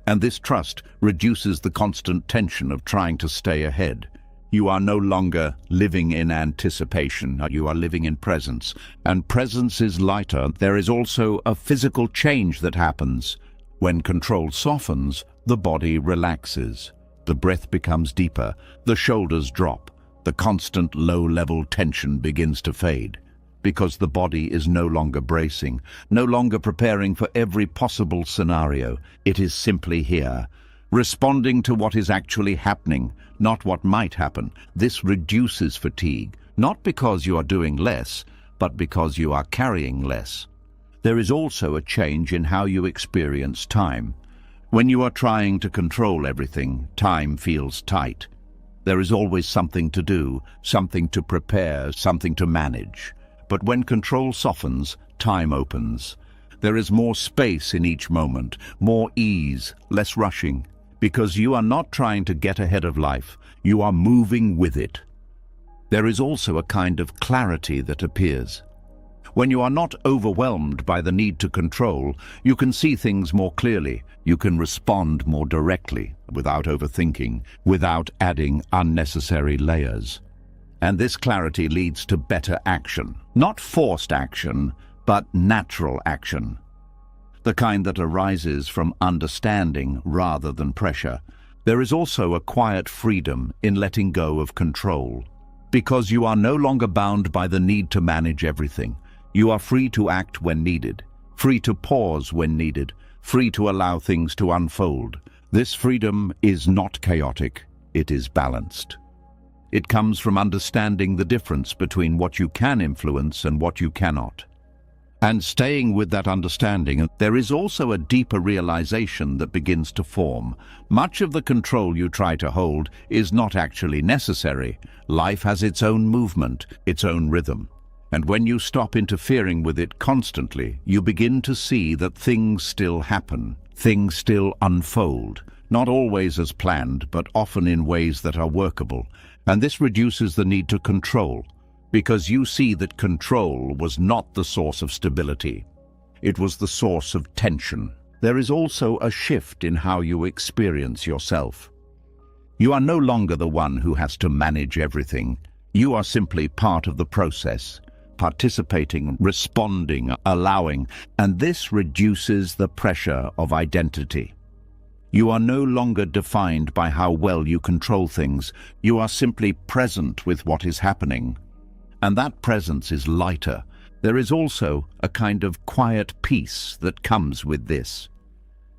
And this trust reduces the constant tension of trying to stay ahead. You are no longer living in anticipation, you are living in presence. And presence is lighter. There is also a physical change that happens. When control softens, the body relaxes. The breath becomes deeper, the shoulders drop, the constant low-level tension begins to fade. Because the body is no longer bracing, no longer preparing for every possible scenario. It is simply here, responding to what is actually happening, not what might happen. This reduces fatigue, not because you are doing less, but because you are carrying less. There is also a change in how you experience time. When you are trying to control everything, time feels tight. There is always something to do, something to prepare, something to manage. But when control softens, time opens. There is more space in each moment, more ease, less rushing. Because you are not trying to get ahead of life, you are moving with it. There is also a kind of clarity that appears. When you are not overwhelmed by the need to control, you can see things more clearly. You can respond more directly, without overthinking, without adding unnecessary layers. And this clarity leads to better action. Not forced action, but natural action. The kind that arises from understanding rather than pressure. There is also a quiet freedom in letting go of control. Because you are no longer bound by the need to manage everything. You are free to act when needed, free to pause when needed, free to allow things to unfold. This freedom is not chaotic, it is balanced. It comes from understanding the difference between what you can influence and what you cannot. And staying with that understanding, there is also a deeper realization that begins to form. Much of the control you try to hold is not actually necessary. Life has its own movement, its own rhythm. And when you stop interfering with it constantly, you begin to see that things still happen, things still unfold, not always as planned, but often in ways that are workable. And this reduces the need to control, because you see that control was not the source of stability. It was the source of tension. There is also a shift in how you experience yourself. You are no longer the one who has to manage everything. You are simply part of the process. Participating, responding, allowing, and this reduces the pressure of identity. You are no longer defined by how well you control things. You are simply present with what is happening. And that presence is lighter. There is also a kind of quiet peace that comes with this.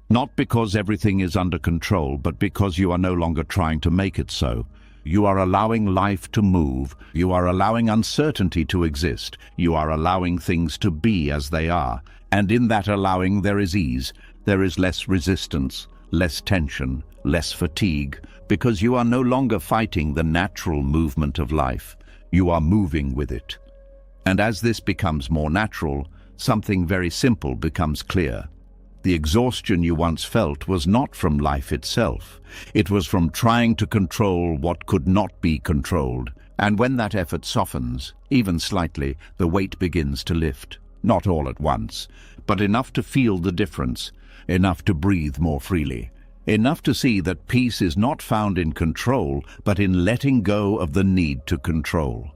Not because everything is under control, but because you are no longer trying to make it so. You are allowing life to move. You are allowing uncertainty to exist. You are allowing things to be as they are. And in that allowing there is ease. There is less resistance, less tension, less fatigue, because you are no longer fighting the natural movement of life. You are moving with it. And as this becomes more natural, something very simple becomes clear. The exhaustion you once felt was not from life itself. It was from trying to control what could not be controlled. And when that effort softens, even slightly, the weight begins to lift. Not all at once, but enough to feel the difference, enough to breathe more freely, enough to see that peace is not found in control, but in letting go of the need to control.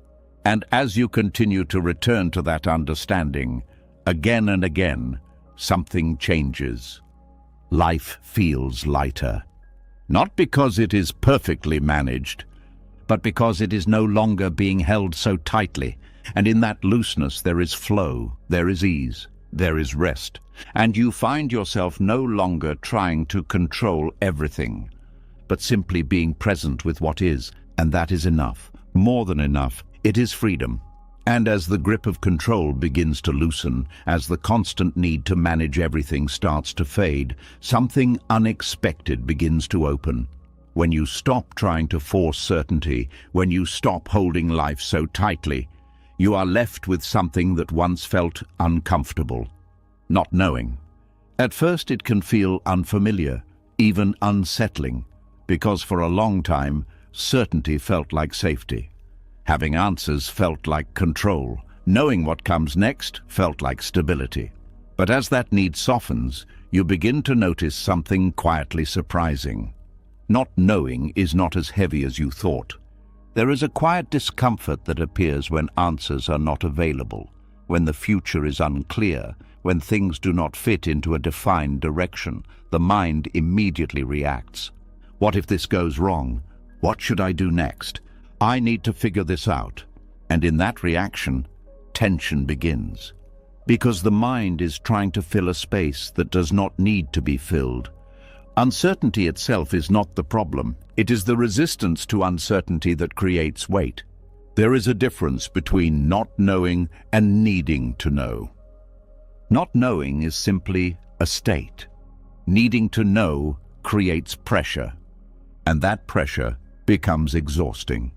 And as you continue to return to that understanding, again and again, something changes. Life feels lighter. Not because it is perfectly managed, but because it is no longer being held so tightly. And in that looseness there is flow, there is ease, there is rest. And you find yourself no longer trying to control everything, but simply being present with what is. And that is enough, more than enough. It is freedom. And as the grip of control begins to loosen, as the constant need to manage everything starts to fade, something unexpected begins to open. When you stop trying to force certainty, when you stop holding life so tightly, you are left with something that once felt uncomfortable: not knowing. At first it can feel unfamiliar, even unsettling, because for a long time, certainty felt like safety. Having answers felt like control. Knowing what comes next felt like stability. But as that need softens, you begin to notice something quietly surprising. Not knowing is not as heavy as you thought. There is a quiet discomfort that appears when answers are not available, when the future is unclear, when things do not fit into a defined direction. The mind immediately reacts. What if this goes wrong? What should I do next? I need to figure this out. And in that reaction, tension begins. Because the mind is trying to fill a space that does not need to be filled. Uncertainty itself is not the problem. It is the resistance to uncertainty that creates weight. There is a difference between not knowing and needing to know. Not knowing is simply a state. Needing to know creates pressure, and that pressure becomes exhausting.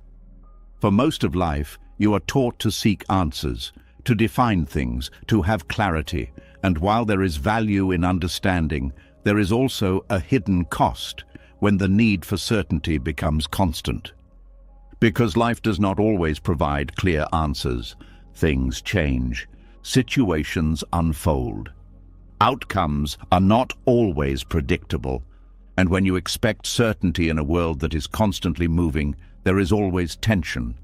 For most of life, you are taught to seek answers, to define things, to have clarity, and while there is value in understanding, there is also a hidden cost when the need for certainty becomes constant. Because life does not always provide clear answers, things change, situations unfold. Outcomes are not always predictable, and when you expect certainty in a world that is constantly moving, there is always tension.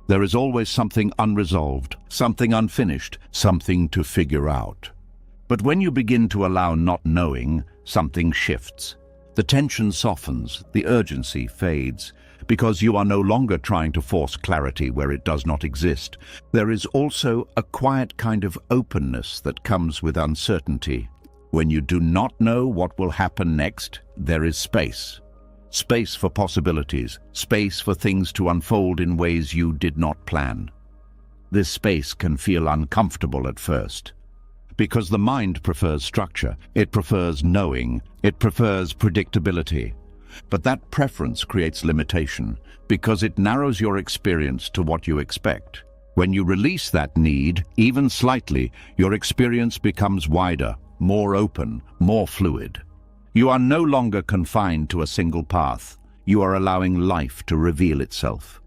There is always something unresolved, something unfinished, something to figure out. But when you begin to allow not knowing, something shifts. The tension softens, the urgency fades, because you are no longer trying to force clarity where it does not exist. There is also a quiet kind of openness that comes with uncertainty. When you do not know what will happen next, there is space. Space for possibilities, space for things to unfold in ways you did not plan. This space can feel uncomfortable at first, because the mind prefers structure, it prefers knowing, it prefers predictability. But that preference creates limitation, because it narrows your experience to what you expect. When you release that need, even slightly, your experience becomes wider, more open, more fluid. You are no longer confined to a single path. You are allowing life to reveal itself.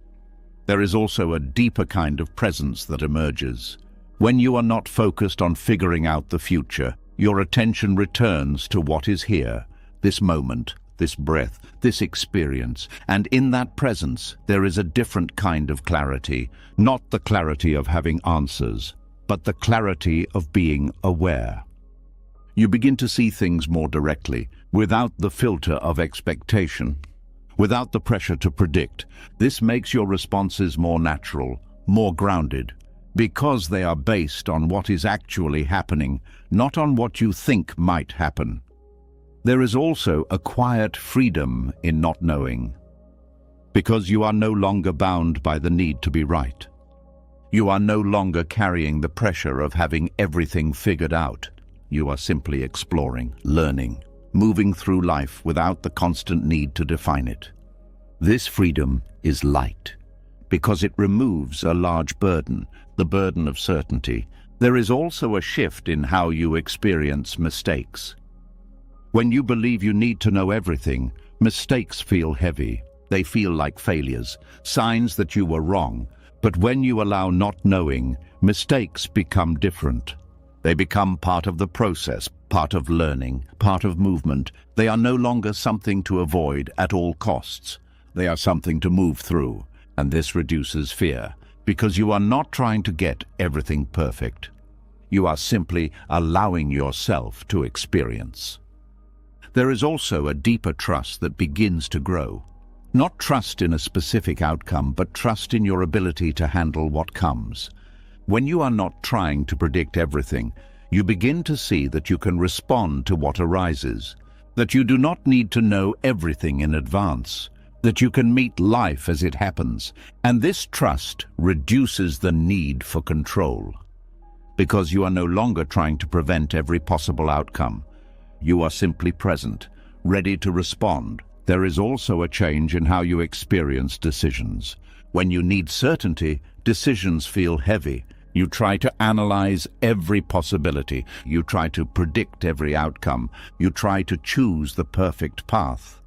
There is also a deeper kind of presence that emerges. When you are not focused on figuring out the future, your attention returns to what is here, this moment, this breath, this experience, and in that presence there is a different kind of clarity, not the clarity of having answers, but the clarity of being aware. You begin to see things more directly, without the filter of expectation, without the pressure to predict. This makes your responses more natural, more grounded, because they are based on what is actually happening, not on what you think might happen. There is also a quiet freedom in not knowing, because you are no longer bound by the need to be right. You are no longer carrying the pressure of having everything figured out. You are simply exploring, learning, moving through life without the constant need to define it. This freedom is light, because it removes a large burden, the burden of certainty. There is also a shift in how you experience mistakes. When you believe you need to know everything, mistakes feel heavy. They feel like failures, signs that you were wrong. But when you allow not knowing, mistakes become different. They become part of the process, part of learning, part of movement. They are no longer something to avoid at all costs. They are something to move through, and this reduces fear, because you are not trying to get everything perfect. You are simply allowing yourself to experience. There is also a deeper trust that begins to grow. Not trust in a specific outcome, but trust in your ability to handle what comes. When you are not trying to predict everything, you begin to see that you can respond to what arises, that you do not need to know everything in advance. that you can meet life as it happens. And this trust reduces the need for control, because you are no longer trying to prevent every possible outcome. You are simply present, ready to respond. There is also a change in how you experience decisions. When you need certainty, decisions feel heavy. You try to analyze every possibility. You try to predict every outcome. You try to choose the perfect path.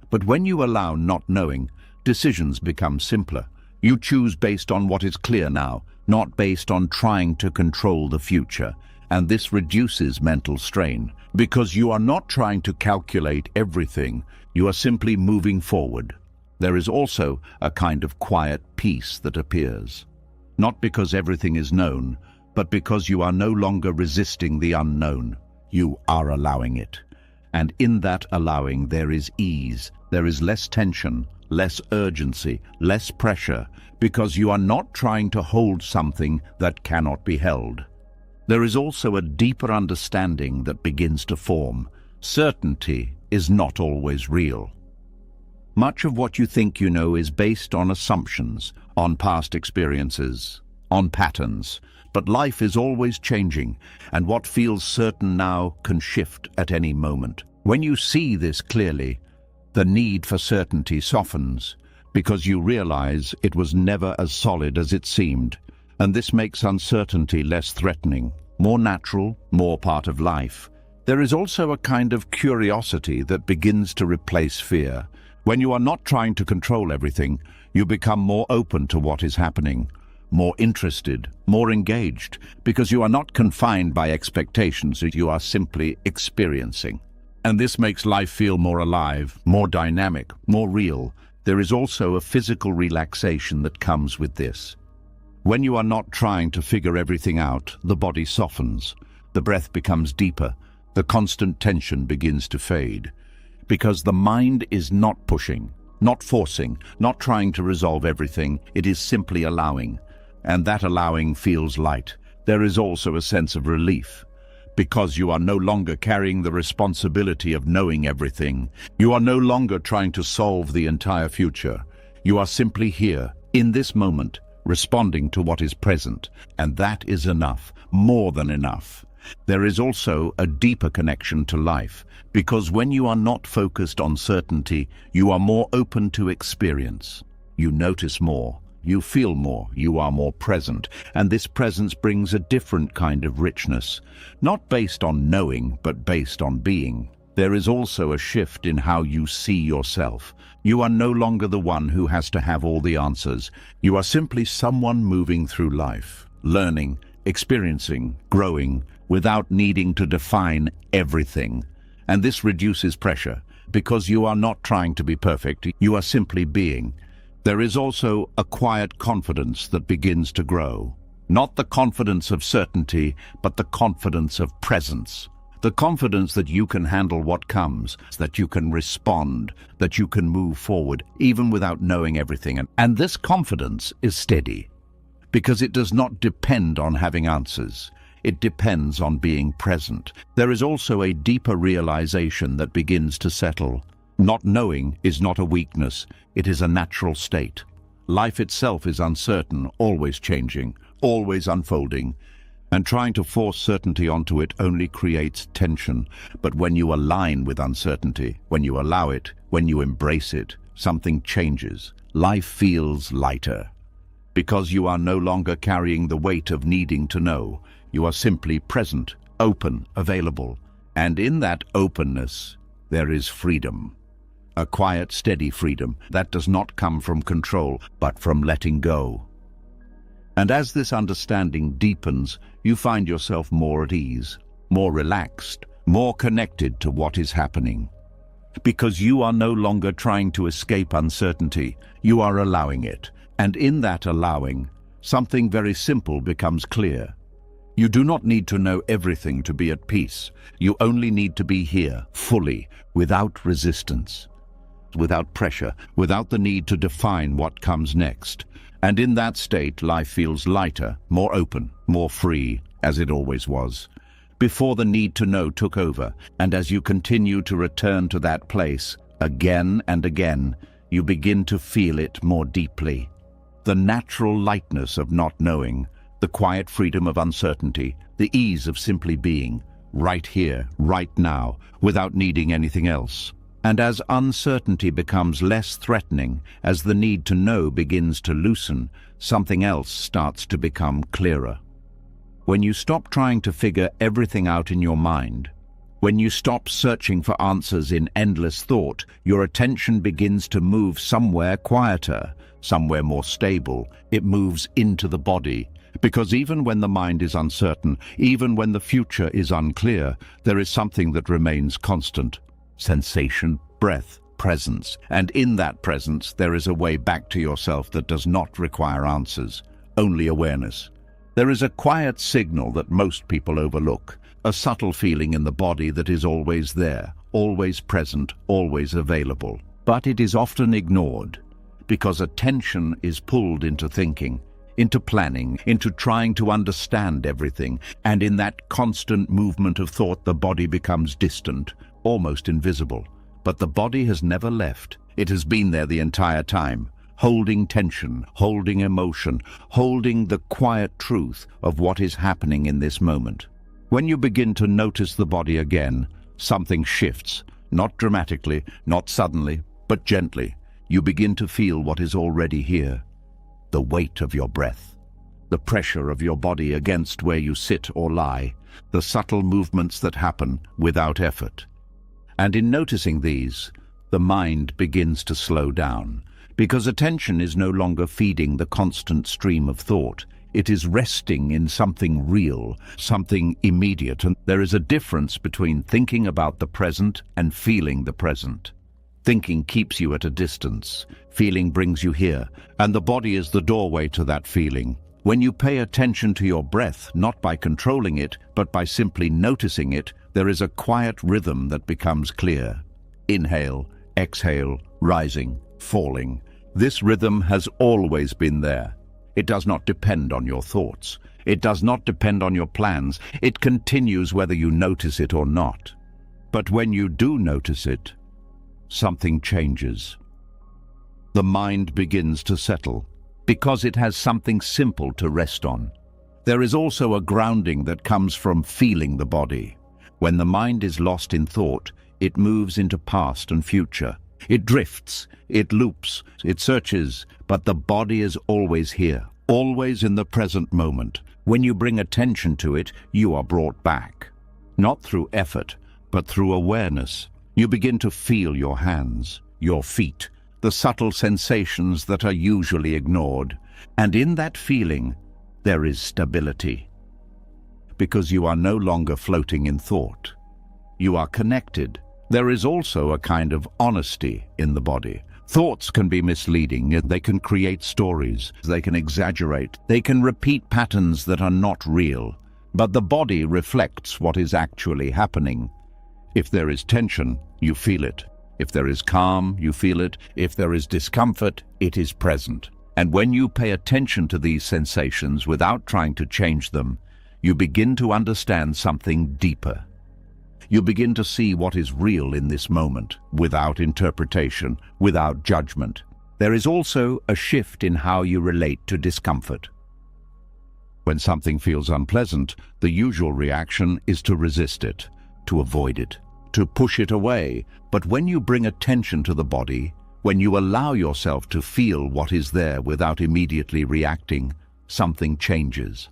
But when you allow not knowing, decisions become simpler. You choose based on what is clear now, not based on trying to control the future. And this reduces mental strain, because you are not trying to calculate everything. You are simply moving forward. There is also a kind of quiet peace that appears. Not because everything is known, but because you are no longer resisting the unknown. You are allowing it. And in that allowing there is ease. There is less tension, less urgency, less pressure, because you are not trying to hold something that cannot be held. There is also a deeper understanding that begins to form. Certainty is not always real. Much of what you think you know is based on assumptions, on past experiences, on patterns. But life is always changing, and what feels certain now can shift at any moment. When you see this clearly, the need for certainty softens, because you realize it was never as solid as it seemed. And this makes uncertainty less threatening, more natural, more part of life. There is also a kind of curiosity that begins to replace fear. When you are not trying to control everything, you become more open to what is happening, more interested, more engaged, because you are not confined by expectations, you are simply experiencing. And this makes life feel more alive, more dynamic, more real. There is also a physical relaxation that comes with this. When you are not trying to figure everything out, the body softens, the breath becomes deeper, the constant tension begins to fade. Because the mind is not pushing, not forcing, not trying to resolve everything, it is simply allowing. And that allowing feels light. There is also a sense of relief, because you are no longer carrying the responsibility of knowing everything. You are no longer trying to solve the entire future. You are simply here, in this moment, responding to what is present. And that is enough, more than enough. There is also a deeper connection to life, because when you are not focused on certainty, you are more open to experience. You notice more, you feel more, you are more present, and this presence brings a different kind of richness, not based on knowing, but based on being. There is also a shift in how you see yourself. You are no longer the one who has to have all the answers. You are simply someone moving through life, learning, experiencing, growing, without needing to define everything. And this reduces pressure, because you are not trying to be perfect, you are simply being. There is also a quiet confidence that begins to grow. Not the confidence of certainty, but the confidence of presence. The confidence that you can handle what comes, that you can respond, that you can move forward, even without knowing everything. And this confidence is steady, because it does not depend on having answers. It depends on being present. There is also a deeper realization that begins to settle. Not knowing is not a weakness, it is a natural state. Life itself is uncertain, always changing, always unfolding, and trying to force certainty onto it only creates tension. But when you align with uncertainty, when you allow it, when you embrace it, something changes. Life feels lighter, because you are no longer carrying the weight of needing to know. You are simply present, open, available, and in that openness, there is freedom. A quiet, steady freedom that does not come from control, but from letting go. And as this understanding deepens, you find yourself more at ease, more relaxed, more connected to what is happening. Because you are no longer trying to escape uncertainty, you are allowing it. And in that allowing, something very simple becomes clear. You do not need to know everything to be at peace. You only need to be here, fully, without resistance, without pressure, without the need to define what comes next. And in that state, life feels lighter, more open, more free, as it always was, before the need to know took over. And as you continue to return to that place, again and again, you begin to feel it more deeply. The natural lightness of not knowing, the quiet freedom of uncertainty, the ease of simply being, right here, right now, without needing anything else. And as uncertainty becomes less threatening, as the need to know begins to loosen, something else starts to become clearer. When you stop trying to figure everything out in your mind, when you stop searching for answers in endless thought, your attention begins to move somewhere quieter, somewhere more stable. It moves into the body. Because even when the mind is uncertain, even when the future is unclear, there is something that remains constant. Sensation, breath, presence. And in that presence, there is a way back to yourself that does not require answers, only awareness. There is a quiet signal that most people overlook, a subtle feeling in the body that is always there, always present, always available. But it is often ignored, because attention is pulled into thinking, into planning, into trying to understand everything, and in that constant movement of thought, the body becomes distant, almost invisible. But the body has never left. It has been there the entire time, holding tension, holding emotion, holding the quiet truth of what is happening in this moment. When you begin to notice the body again, something shifts, not dramatically, not suddenly, but gently. You begin to feel what is already here. The weight of your breath, the pressure of your body against where you sit or lie, the subtle movements that happen without effort. And in noticing these, the mind begins to slow down, because attention is no longer feeding the constant stream of thought. It is resting in something real, something immediate, and there is a difference between thinking about the present and feeling the present. Thinking keeps you at a distance, feeling brings you here, and the body is the doorway to that feeling. When you pay attention to your breath, not by controlling it, but by simply noticing it, there is a quiet rhythm that becomes clear. Inhale, exhale, rising, falling. This rhythm has always been there. It does not depend on your thoughts. It does not depend on your plans. It continues whether you notice it or not. But when you do notice it, something changes. The mind begins to settle, because it has something simple to rest on. There is also a grounding that comes from feeling the body. When the mind is lost in thought, it moves into past and future. It drifts, it loops, it searches, but the body is always here, always in the present moment. When you bring attention to it, you are brought back. Not through effort, but through awareness. You begin to feel your hands, your feet, the subtle sensations that are usually ignored. And in that feeling, there is stability. Because you are no longer floating in thought. You are connected. There is also a kind of honesty in the body. Thoughts can be misleading. They can create stories. They can exaggerate. They can repeat patterns that are not real. But the body reflects what is actually happening. If there is tension, you feel it. If there is calm, you feel it. If there is discomfort, it is present. And when you pay attention to these sensations without trying to change them, you begin to understand something deeper. You begin to see what is real in this moment, without interpretation, without judgment. There is also a shift in how you relate to discomfort. When something feels unpleasant, the usual reaction is to resist it, to avoid it, to push it away. But when you bring attention to the body, when you allow yourself to feel what is there without immediately reacting, something changes.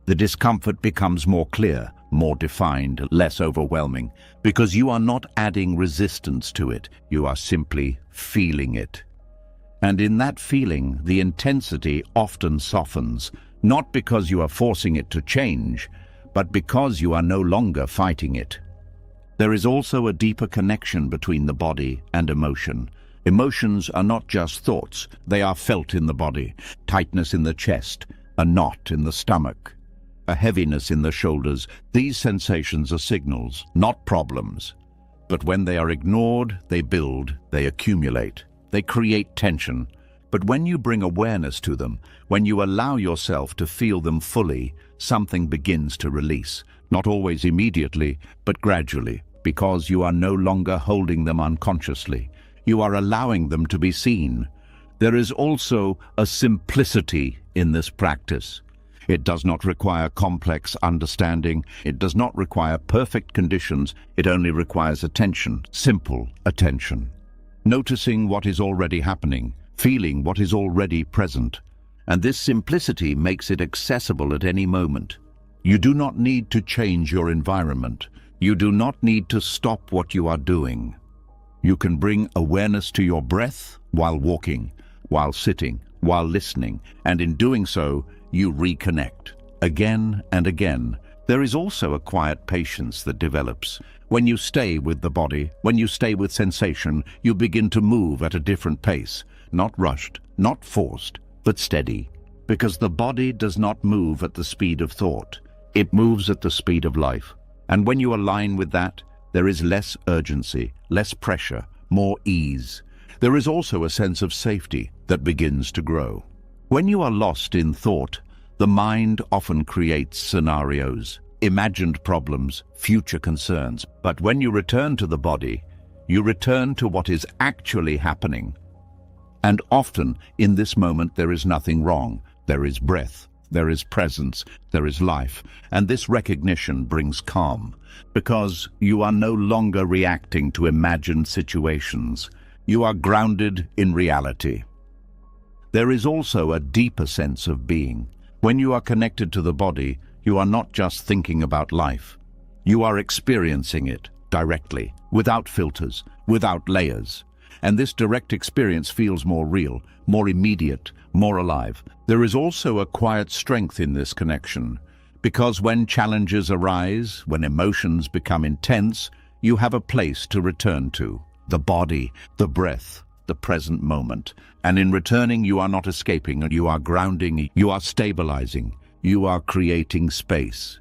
The discomfort becomes more clear, more defined, less overwhelming, because you are not adding resistance to it, you are simply feeling it. And in that feeling, the intensity often softens, not because you are forcing it to change, but because you are no longer fighting it. There is also a deeper connection between the body and emotion. Emotions are not just thoughts, they are felt in the body. Tightness in the chest, a knot in the stomach, a heaviness in the shoulders. These sensations are signals, not problems. But when they are ignored, they build, they accumulate, they create tension. But when you bring awareness to them, when you allow yourself to feel them fully, something begins to release. Not always immediately, but gradually, because you are no longer holding them unconsciously. You are allowing them to be seen. There is also a simplicity in this practice. It does not require complex understanding. It does not require perfect conditions. It only requires attention, simple attention. Noticing what is already happening, feeling what is already present. And this simplicity makes it accessible at any moment. You do not need to change your environment. You do not need to stop what you are doing. You can bring awareness to your breath while walking, while sitting, while listening, and in doing so, you reconnect again and again. There is also a quiet patience that develops. When you stay with the body, when you stay with sensation, you begin to move at a different pace, not rushed, not forced, but steady. Because the body does not move at the speed of thought. It moves at the speed of life. And when you align with that, there is less urgency, less pressure, more ease. There is also a sense of safety that begins to grow. When you are lost in thought, the mind often creates scenarios, imagined problems, future concerns. But when you return to the body, you return to what is actually happening. And often, in this moment, there is nothing wrong. There is breath, there is presence, there is life. And this recognition brings calm, because you are no longer reacting to imagined situations. You are grounded in reality. There is also a deeper sense of being. When you are connected to the body, you are not just thinking about life. You are experiencing it directly, without filters, without layers. And this direct experience feels more real, more immediate, more alive. There is also a quiet strength in this connection, because when challenges arise, when emotions become intense, you have a place to return to. The body, the breath, the present moment. And in returning, you are not escaping, you are grounding, you are stabilizing, you are creating space.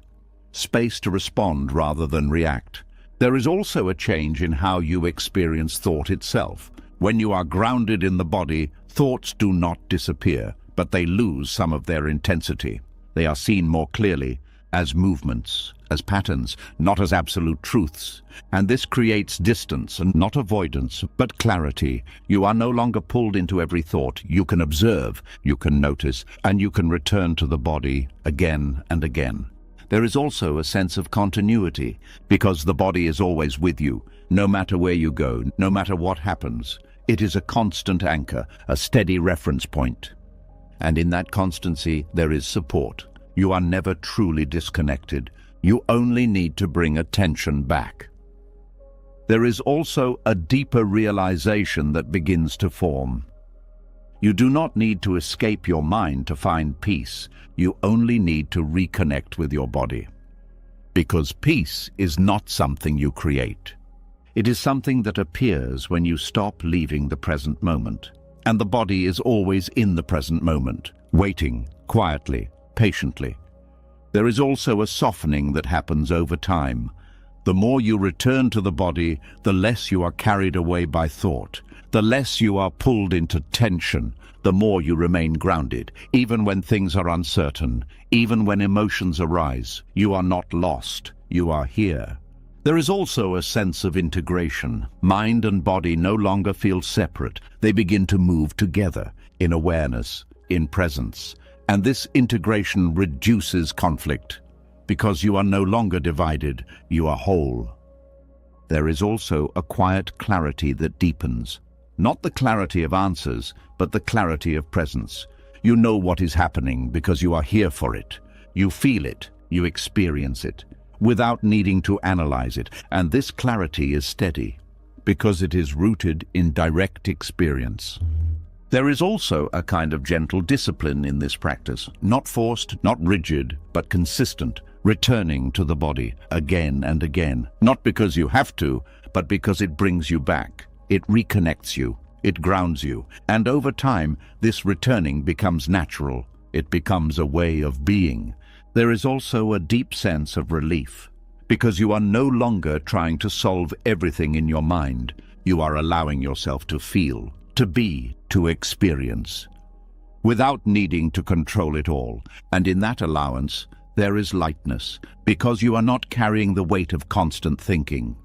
Space to respond rather than react. There is also a change in how you experience thought itself. When you are grounded in the body, thoughts do not disappear, but they lose some of their intensity. They are seen more clearly as movements, as patterns, not as absolute truths. And this creates distance, and not avoidance, but clarity. You are no longer pulled into every thought. You can observe, you can notice, and you can return to the body again and again. There is also a sense of continuity, because the body is always with you, no matter where you go, no matter what happens. It is a constant anchor, a steady reference point. And in that constancy, there is support. You are never truly disconnected. You only need to bring attention back. There is also a deeper realization that begins to form. You do not need to escape your mind to find peace. You only need to reconnect with your body. Because peace is not something you create. It is something that appears when you stop leaving the present moment. And the body is always in the present moment, waiting, quietly, patiently. There is also a softening that happens over time. The more you return to the body, the less you are carried away by thought. The less you are pulled into tension, the more you remain grounded. Even when things are uncertain, even when emotions arise, you are not lost, you are here. There is also a sense of integration. Mind and body no longer feel separate. They begin to move together in awareness, in presence. And this integration reduces conflict, because you are no longer divided, you are whole. There is also a quiet clarity that deepens. Not the clarity of answers, but the clarity of presence. You know what is happening because you are here for it. You feel it, you experience it, without needing to analyze it. And this clarity is steady, because it is rooted in direct experience. There is also a kind of gentle discipline in this practice, not forced, not rigid, but consistent, returning to the body again and again, not because you have to, but because it brings you back. It reconnects you, it grounds you, and over time, this returning becomes natural. It becomes a way of being. There is also a deep sense of relief, because you are no longer trying to solve everything in your mind. You are allowing yourself to feel, to be, to experience, without needing to control it all. And in that allowance, there is lightness, because you are not carrying the weight of constant thinking.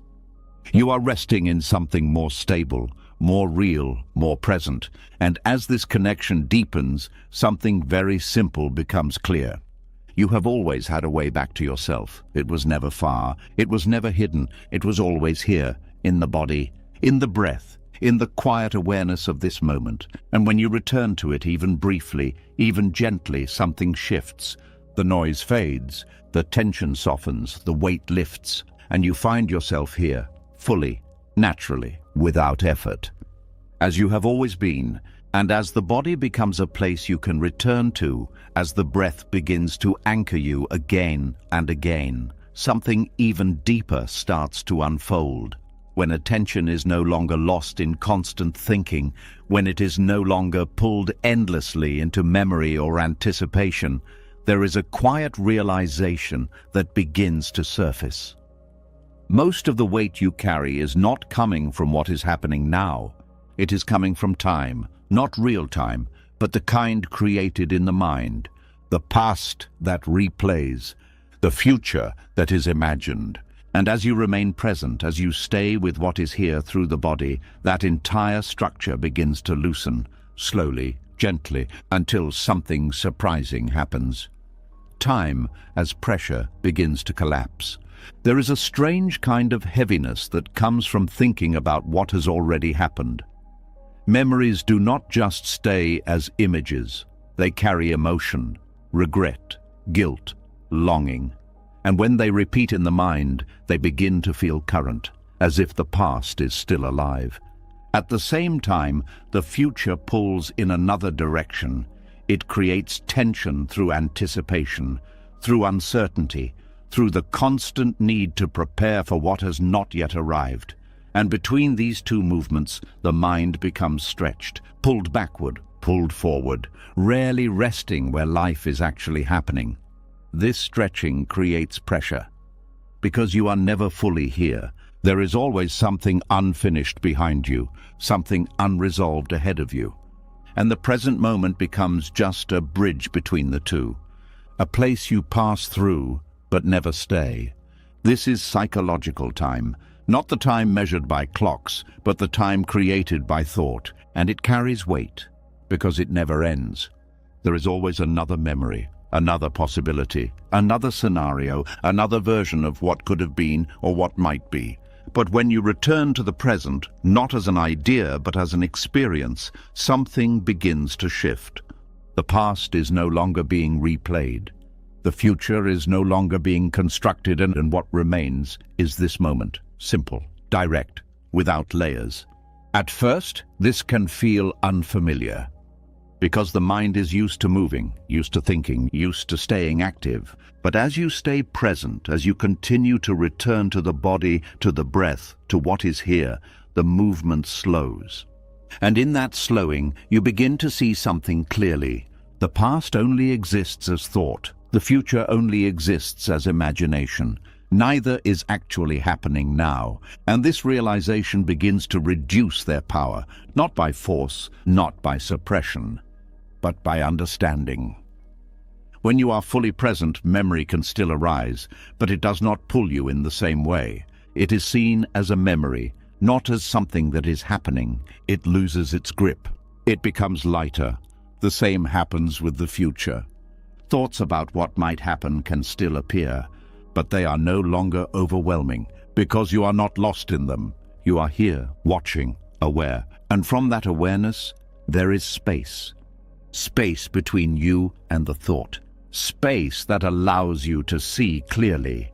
You are resting in something more stable, more real, more present. And as this connection deepens, something very simple becomes clear. You have always had a way back to yourself. It was never far. It was never hidden. It was always here, in the body, in the breath, in the quiet awareness of this moment. And when you return to it, even briefly, even gently, something shifts. The noise fades, the tension softens, the weight lifts, and you find yourself here, fully, naturally, without effort. As you have always been, and as the body becomes a place you can return to, as the breath begins to anchor you again and again, something even deeper starts to unfold. When attention is no longer lost in constant thinking, when it is no longer pulled endlessly into memory or anticipation, there is a quiet realization that begins to surface. Most of the weight you carry is not coming from what is happening now. It is coming from time, not real time, but the kind created in the mind, the past that replays, the future that is imagined. And as you remain present, as you stay with what is here through the body, that entire structure begins to loosen, slowly, gently, until something surprising happens. Time, as pressure, begins to collapse. There is a strange kind of heaviness that comes from thinking about what has already happened. Memories do not just stay as images. They carry emotion, regret, guilt, longing. And when they repeat in the mind, they begin to feel current, as if the past is still alive. At the same time, the future pulls in another direction. It creates tension through anticipation, through uncertainty, through the constant need to prepare for what has not yet arrived. And between these two movements, the mind becomes stretched, pulled backward, pulled forward, rarely resting where life is actually happening. This stretching creates pressure. Because you are never fully here, there is always something unfinished behind you, something unresolved ahead of you. And the present moment becomes just a bridge between the two, a place you pass through but never stay. This is psychological time, not the time measured by clocks, but the time created by thought, and it carries weight, because it never ends. There is always another memory, another possibility, another scenario, another version of what could have been or what might be. But when you return to the present, not as an idea but as an experience, something begins to shift. The past is no longer being replayed. The future is no longer being constructed, and what remains is this moment, simple, direct, without layers. At first, this can feel unfamiliar, because the mind is used to moving, used to thinking, used to staying active. But as you stay present, as you continue to return to the body, to the breath, to what is here, the movement slows. And in that slowing, you begin to see something clearly. The past only exists as thought. The future only exists as imagination. Neither is actually happening now, and this realization begins to reduce their power, not by force, not by suppression, but by understanding. When you are fully present, memory can still arise, but it does not pull you in the same way. It is seen as a memory, not as something that is happening. It loses its grip. It becomes lighter. The same happens with the future. Thoughts about what might happen can still appear, but they are no longer overwhelming, because you are not lost in them. You are here, watching, aware, and from that awareness, there is space. Space between you and the thought. Space that allows you to see clearly.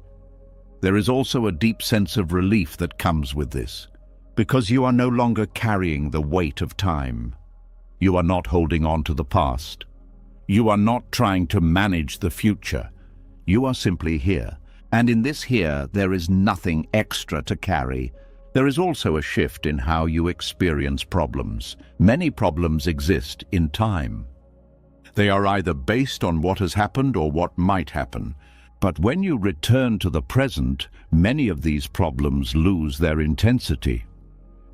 There is also a deep sense of relief that comes with this, because you are no longer carrying the weight of time. You are not holding on to the past. You are not trying to manage the future. You are simply here. And in this here, there is nothing extra to carry. There is also a shift in how you experience problems. Many problems exist in time. They are either based on what has happened or what might happen. But when you return to the present, many of these problems lose their intensity,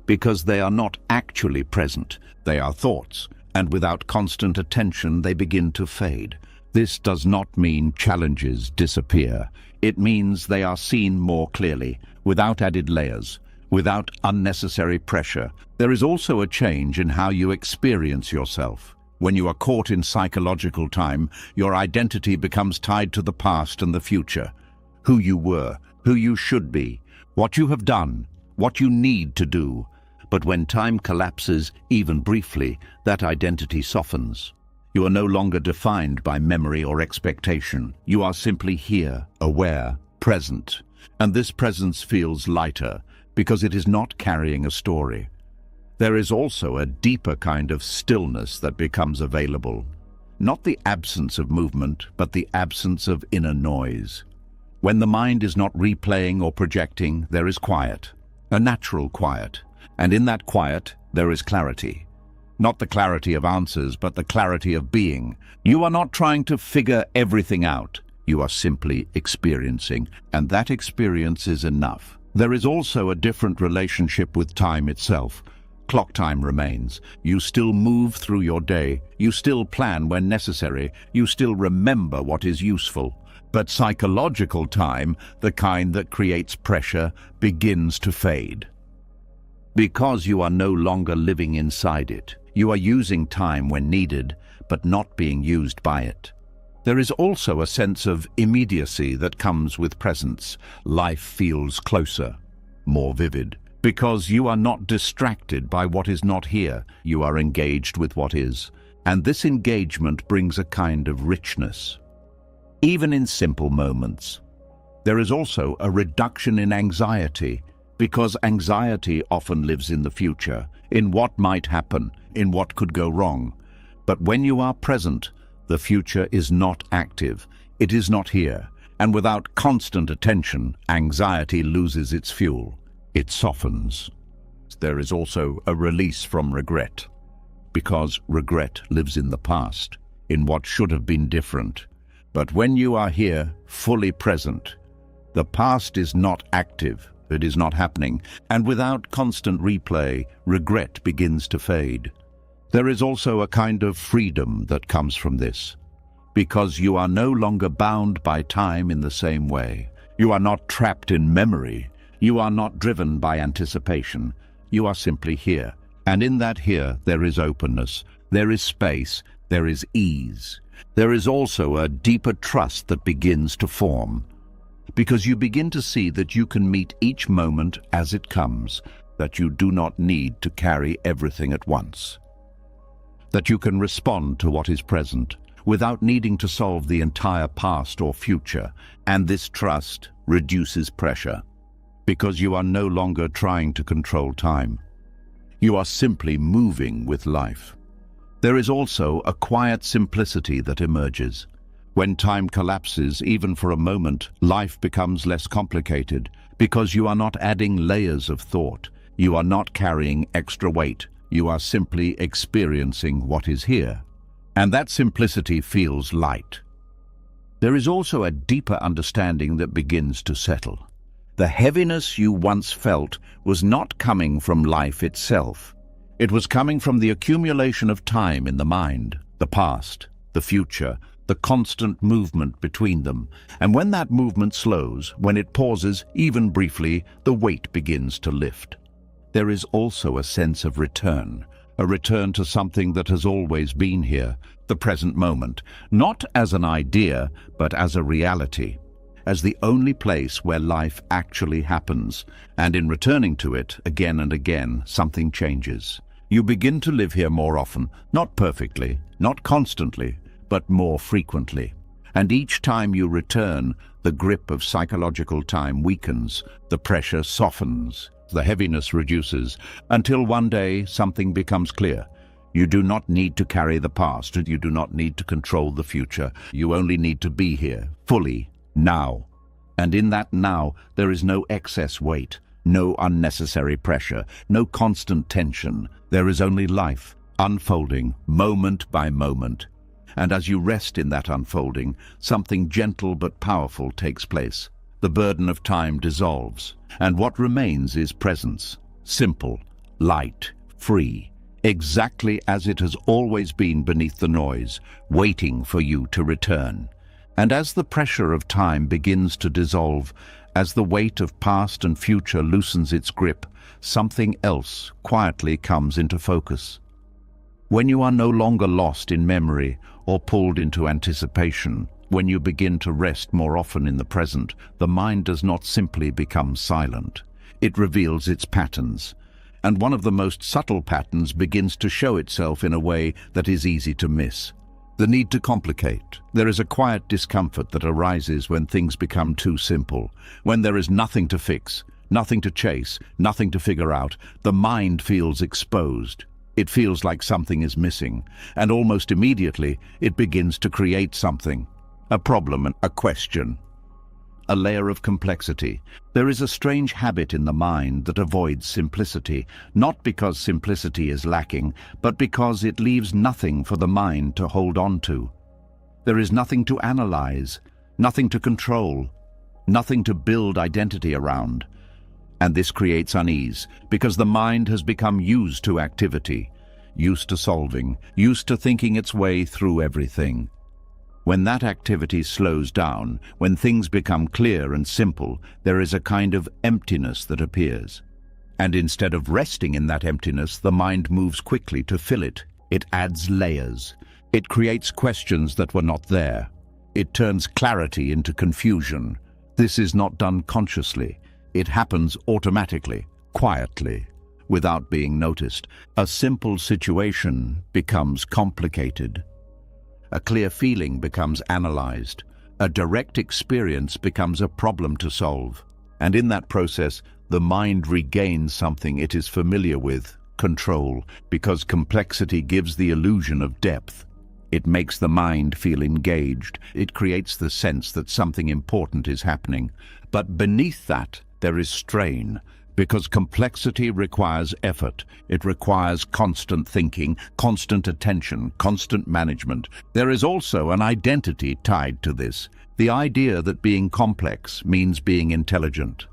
because they are not actually present. They are thoughts, and without constant attention, they begin to fade. This does not mean challenges disappear. It means they are seen more clearly, without added layers, without unnecessary pressure. There is also a change in how you experience yourself. When you are caught in psychological time, your identity becomes tied to the past and the future. Who you were, who you should be, what you have done, what you need to do. But when time collapses, even briefly, that identity softens. You are no longer defined by memory or expectation. You are simply here, aware, present. And this presence feels lighter because it is not carrying a story. There is also a deeper kind of stillness that becomes available. Not the absence of movement, but the absence of inner noise. When the mind is not replaying or projecting, there is quiet, a natural quiet. And in that quiet, there is clarity. Not the clarity of answers, but the clarity of being. You are not trying to figure everything out. You are simply experiencing, and that experience is enough. There is also a different relationship with time itself. Clock time remains. You still move through your day. You still plan when necessary. You still remember what is useful. But psychological time, the kind that creates pressure, begins to fade. Because you are no longer living inside it. You are using time when needed, but not being used by it. There is also a sense of immediacy that comes with presence. Life feels closer, more vivid. Because you are not distracted by what is not here, you are engaged with what is. And this engagement brings a kind of richness. Even in simple moments. There is also a reduction in anxiety, because anxiety often lives in the future, in what might happen, in what could go wrong. But when you are present, the future is not active, it is not here, and without constant attention, anxiety loses its fuel. It softens. There is also a release from regret, because regret lives in the past, in what should have been different. But when you are here, fully present, the past is not active, it is not happening, and without constant replay, regret begins to fade. There is also a kind of freedom that comes from this, because you are no longer bound by time in the same way. You are not trapped in memory. You are not driven by anticipation. You are simply here. And in that here, there is openness, there is space, there is ease. There is also a deeper trust that begins to form, because you begin to see that you can meet each moment as it comes, that you do not need to carry everything at once, that you can respond to what is present without needing to solve the entire past or future, and this trust reduces pressure, because you are no longer trying to control time. You are simply moving with life. There is also a quiet simplicity that emerges. When time collapses, even for a moment, life becomes less complicated, because you are not adding layers of thought. You are not carrying extra weight. You are simply experiencing what is here. And that simplicity feels light. There is also a deeper understanding that begins to settle. The heaviness you once felt was not coming from life itself. It was coming from the accumulation of time in the mind, the past, the future, the constant movement between them. And when that movement slows, when it pauses, even briefly, the weight begins to lift. There is also a sense of return, a return to something that has always been here, the present moment, not as an idea, but as a reality, as the only place where life actually happens. And in returning to it again and again, something changes. You begin to live here more often, not perfectly, not constantly, but more frequently. And each time you return, the grip of psychological time weakens, the pressure softens, the heaviness reduces, until one day something becomes clear. You do not need to carry the past, you do not need to control the future. You only need to be here, fully, now. And in that now, there is no excess weight, no unnecessary pressure, no constant tension. There is only life, unfolding, moment by moment. And as you rest in that unfolding, something gentle but powerful takes place. The burden of time dissolves, and what remains is presence, simple, light, free, exactly as it has always been beneath the noise, waiting for you to return. And as the pressure of time begins to dissolve, As the weight of past and future loosens its grip, something else quietly comes into focus. When you are no longer lost in memory or pulled into anticipation, when you begin to rest more often in the present, the mind does not simply become silent. It reveals its patterns. And one of the most subtle patterns begins to show itself in a way that is easy to miss. The need to complicate. There is a quiet discomfort that arises when things become too simple. When there is nothing to fix, nothing to chase, nothing to figure out, the mind feels exposed. It feels like something is missing, and almost immediately it begins to create something. A problem, a question, a layer of complexity. There is a strange habit in the mind that avoids simplicity, not because simplicity is lacking, but because it leaves nothing for the mind to hold on to. There is nothing to analyze, nothing to control, nothing to build identity around. And this creates unease, because the mind has become used to activity, used to solving, used to thinking its way through everything. When that activity slows down, when things become clear and simple, there is a kind of emptiness that appears. And instead of resting in that emptiness, the mind moves quickly to fill it. It adds layers. It creates questions that were not there. It turns clarity into confusion. This is not done consciously. It happens automatically, quietly, without being noticed. A simple situation becomes complicated. A clear feeling becomes analyzed. A direct experience becomes a problem to solve. And in that process, the mind regains something it is familiar with, control, because complexity gives the illusion of depth. It makes the mind feel engaged. It creates the sense that something important is happening. But beneath that, there is strain. Because complexity requires effort. It requires constant thinking, constant attention, constant management. There is also an identity tied to this. The idea that being complex means being intelligent.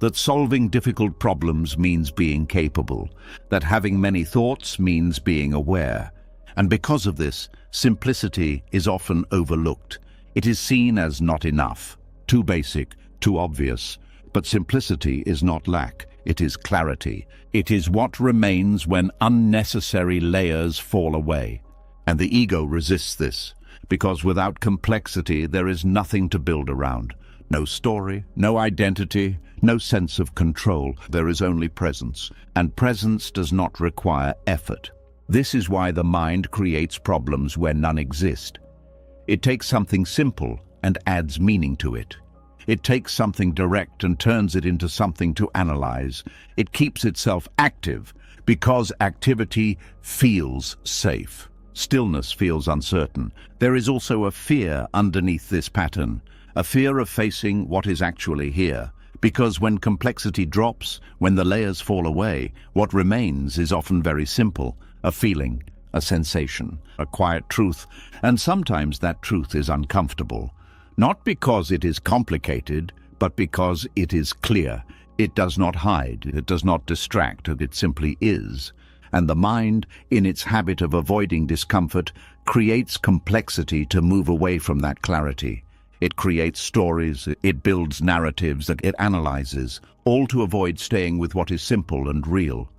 That solving difficult problems means being capable. That having many thoughts means being aware. And because of this, simplicity is often overlooked. It is seen as not enough, too basic, too obvious. But simplicity is not lack, it is clarity. It is what remains when unnecessary layers fall away. And the ego resists this, because without complexity there is nothing to build around. No story, no identity, no sense of control. There is only presence, and presence does not require effort. This is why the mind creates problems where none exist. It takes something simple and adds meaning to it. It takes something direct and turns it into something to analyze. It keeps itself active because activity feels safe. Stillness feels uncertain. There is also a fear underneath this pattern, a fear of facing what is actually here. Because when complexity drops, when the layers fall away, what remains is often very simple, a feeling, a sensation, a quiet truth, and sometimes that truth is uncomfortable. Not because it is complicated, but because it is clear. It does not hide, it does not distract, it simply is. And the mind, in its habit of avoiding discomfort, creates complexity to move away from that clarity. It creates stories, it builds narratives, it analyzes, all to avoid staying with what is simple and real.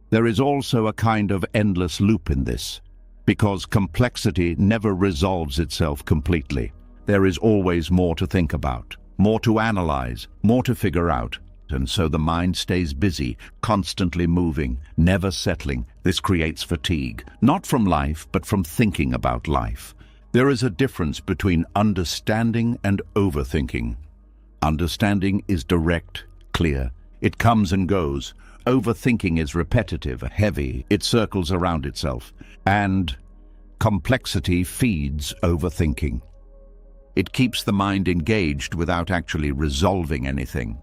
There is also a kind of endless loop in this, because complexity never resolves itself completely. There is always more to think about, more to analyze, more to figure out. And so the mind stays busy, constantly moving, never settling. This creates fatigue, not from life, but from thinking about life. There is a difference between understanding and overthinking. Understanding is direct, clear. It comes and goes. Overthinking is repetitive, heavy. It circles around itself. And complexity feeds overthinking. It keeps the mind engaged without actually resolving anything.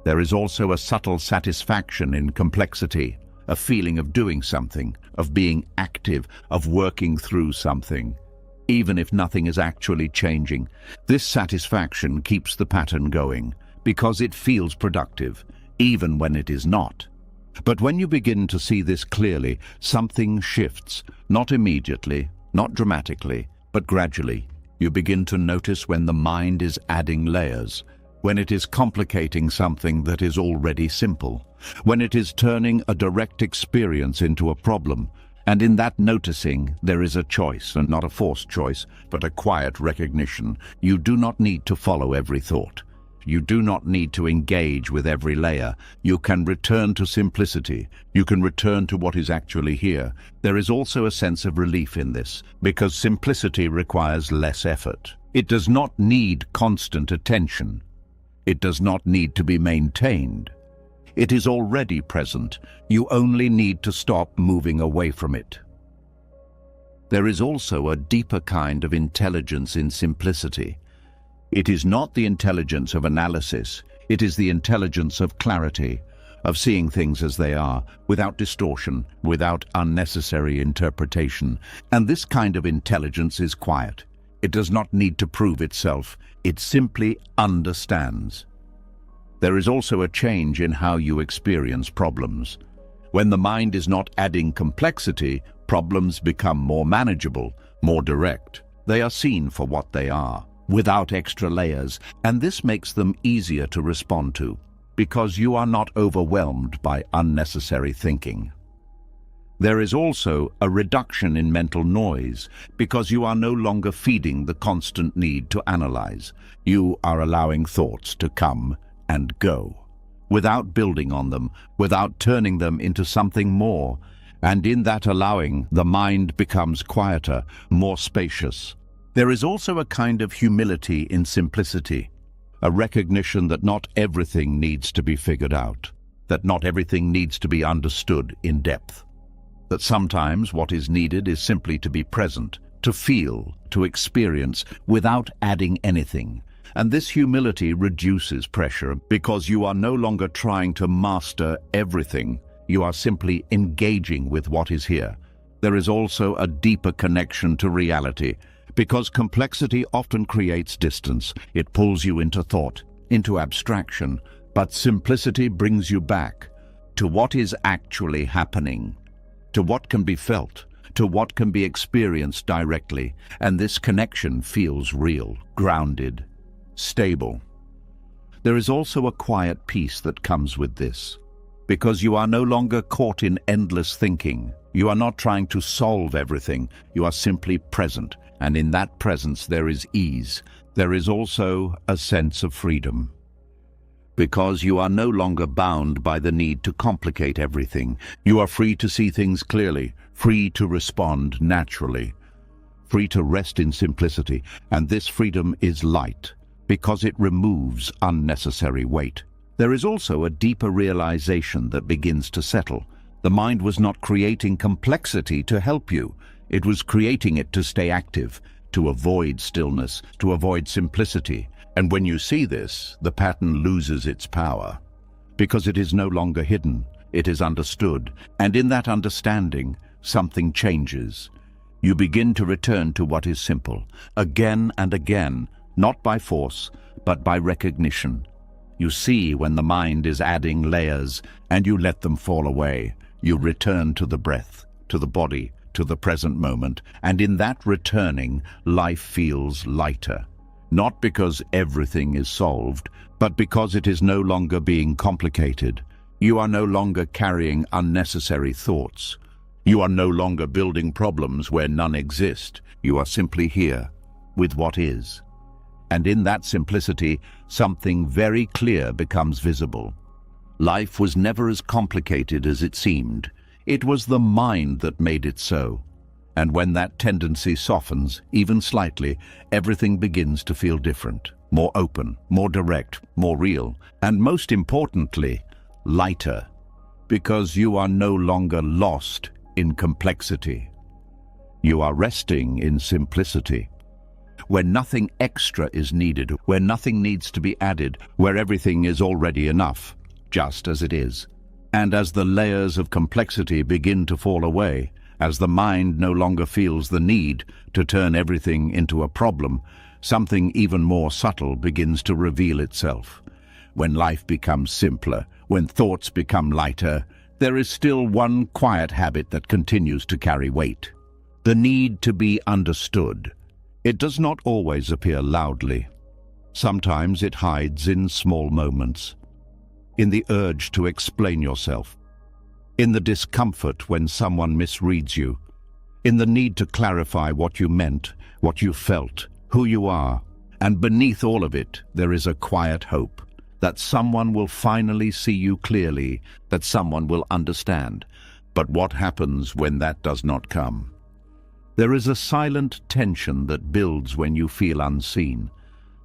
There is also a subtle satisfaction in complexity, a feeling of doing something, of being active, of working through something, even if nothing is actually changing. This satisfaction keeps the pattern going, because it feels productive, even when it is not. But when you begin to see this clearly, something shifts, not immediately, not dramatically, but gradually. You begin to notice when the mind is adding layers, when it is complicating something that is already simple, when it is turning a direct experience into a problem. And in that noticing, there is a choice, and not a forced choice, but a quiet recognition. You do not need to follow every thought. You do not need to engage with every layer. You can return to simplicity. You can return to what is actually here. There is also a sense of relief in this, because simplicity requires less effort. It does not need constant attention. It does not need to be maintained. It is already present. You only need to stop moving away from it. There is also a deeper kind of intelligence in simplicity. It is not the intelligence of analysis. It is the intelligence of clarity, of seeing things as they are, without distortion, without unnecessary interpretation. And this kind of intelligence is quiet. It does not need to prove itself. It simply understands. There is also a change in how you experience problems. When the mind is not adding complexity, problems become more manageable, more direct. They are seen for what they are, without extra layers, and this makes them easier to respond to, because you are not overwhelmed by unnecessary thinking. There is also a reduction in mental noise, because you are no longer feeding the constant need to analyze. You are allowing thoughts to come and go, without building on them, without turning them into something more. And in that allowing, the mind becomes quieter, more spacious. There is also a kind of humility in simplicity, a recognition that not everything needs to be figured out, that not everything needs to be understood in depth, that sometimes what is needed is simply to be present, to feel, to experience, without adding anything. And this humility reduces pressure, because you are no longer trying to master everything. You are simply engaging with what is here. There is also a deeper connection to reality, because complexity often creates distance. It pulls you into thought, into abstraction, but simplicity brings you back to what is actually happening, to what can be felt, to what can be experienced directly. And this connection feels real, grounded, stable. There is also a quiet peace that comes with this, because you are no longer caught in endless thinking. You are not trying to solve everything. You are simply present, and in that presence there is ease. There is also a sense of freedom, because you are no longer bound by the need to complicate everything. You are free to see things clearly, free to respond naturally, free to rest in simplicity. And this freedom is light, because it removes unnecessary weight. There is also a deeper realization that begins to settle. The mind was not creating complexity to help you. It was creating it to stay active, to avoid stillness, to avoid simplicity. And when you see this, the pattern loses its power, because it is no longer hidden, it is understood. And in that understanding, something changes. You begin to return to what is simple, again and again, not by force, but by recognition. You see when the mind is adding layers, and you let them fall away. You return to the breath, to the body, to the present moment, and in that returning, life feels lighter. Not because everything is solved, but because it is no longer being complicated. You are no longer carrying unnecessary thoughts. You are no longer building problems where none exist. You are simply here, with what is. And in that simplicity, something very clear becomes visible. Life was never as complicated as it seemed. It was the mind that made it so. And when that tendency softens, even slightly, everything begins to feel different, more open, more direct, more real, and most importantly, lighter, because you are no longer lost in complexity. You are resting in simplicity, where nothing extra is needed, where nothing needs to be added, where everything is already enough, just as it is. And as the layers of complexity begin to fall away, as the mind no longer feels the need to turn everything into a problem, something even more subtle begins to reveal itself. When life becomes simpler, when thoughts become lighter, there is still one quiet habit that continues to carry weight: the need to be understood. It does not always appear loudly. Sometimes it hides in small moments, in the urge to explain yourself, in the discomfort when someone misreads you, in the need to clarify what you meant, what you felt, who you are. And beneath all of it, there is a quiet hope that someone will finally see you clearly, that someone will understand. But what happens when that does not come? There is a silent tension that builds when you feel unseen.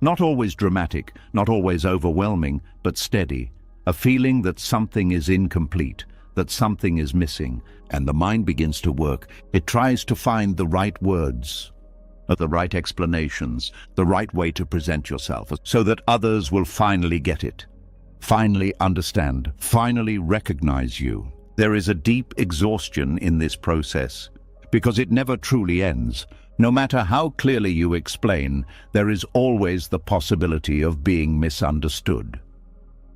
Not always dramatic, not always overwhelming, but steady. A feeling that something is incomplete, that something is missing, and the mind begins to work. It tries to find the right words, the right explanations, the right way to present yourself, so that others will finally get it, finally understand, finally recognize you. There is a deep exhaustion in this process, because it never truly ends. No matter how clearly you explain, there is always the possibility of being misunderstood.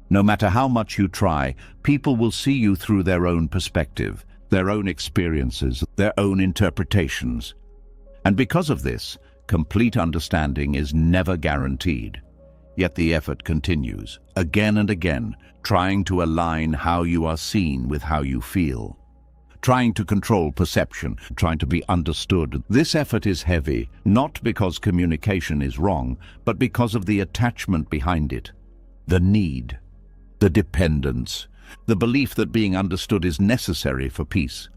No matter how much you try, people will see you through their own perspective, their own experiences, their own interpretations. And because of this, complete understanding is never guaranteed. Yet the effort continues, again and again, trying to align how you are seen with how you feel. Trying to control perception, trying to be understood. This effort is heavy, not because communication is wrong, but because of the attachment behind it. The need, the dependence, the belief that being understood is necessary for peace.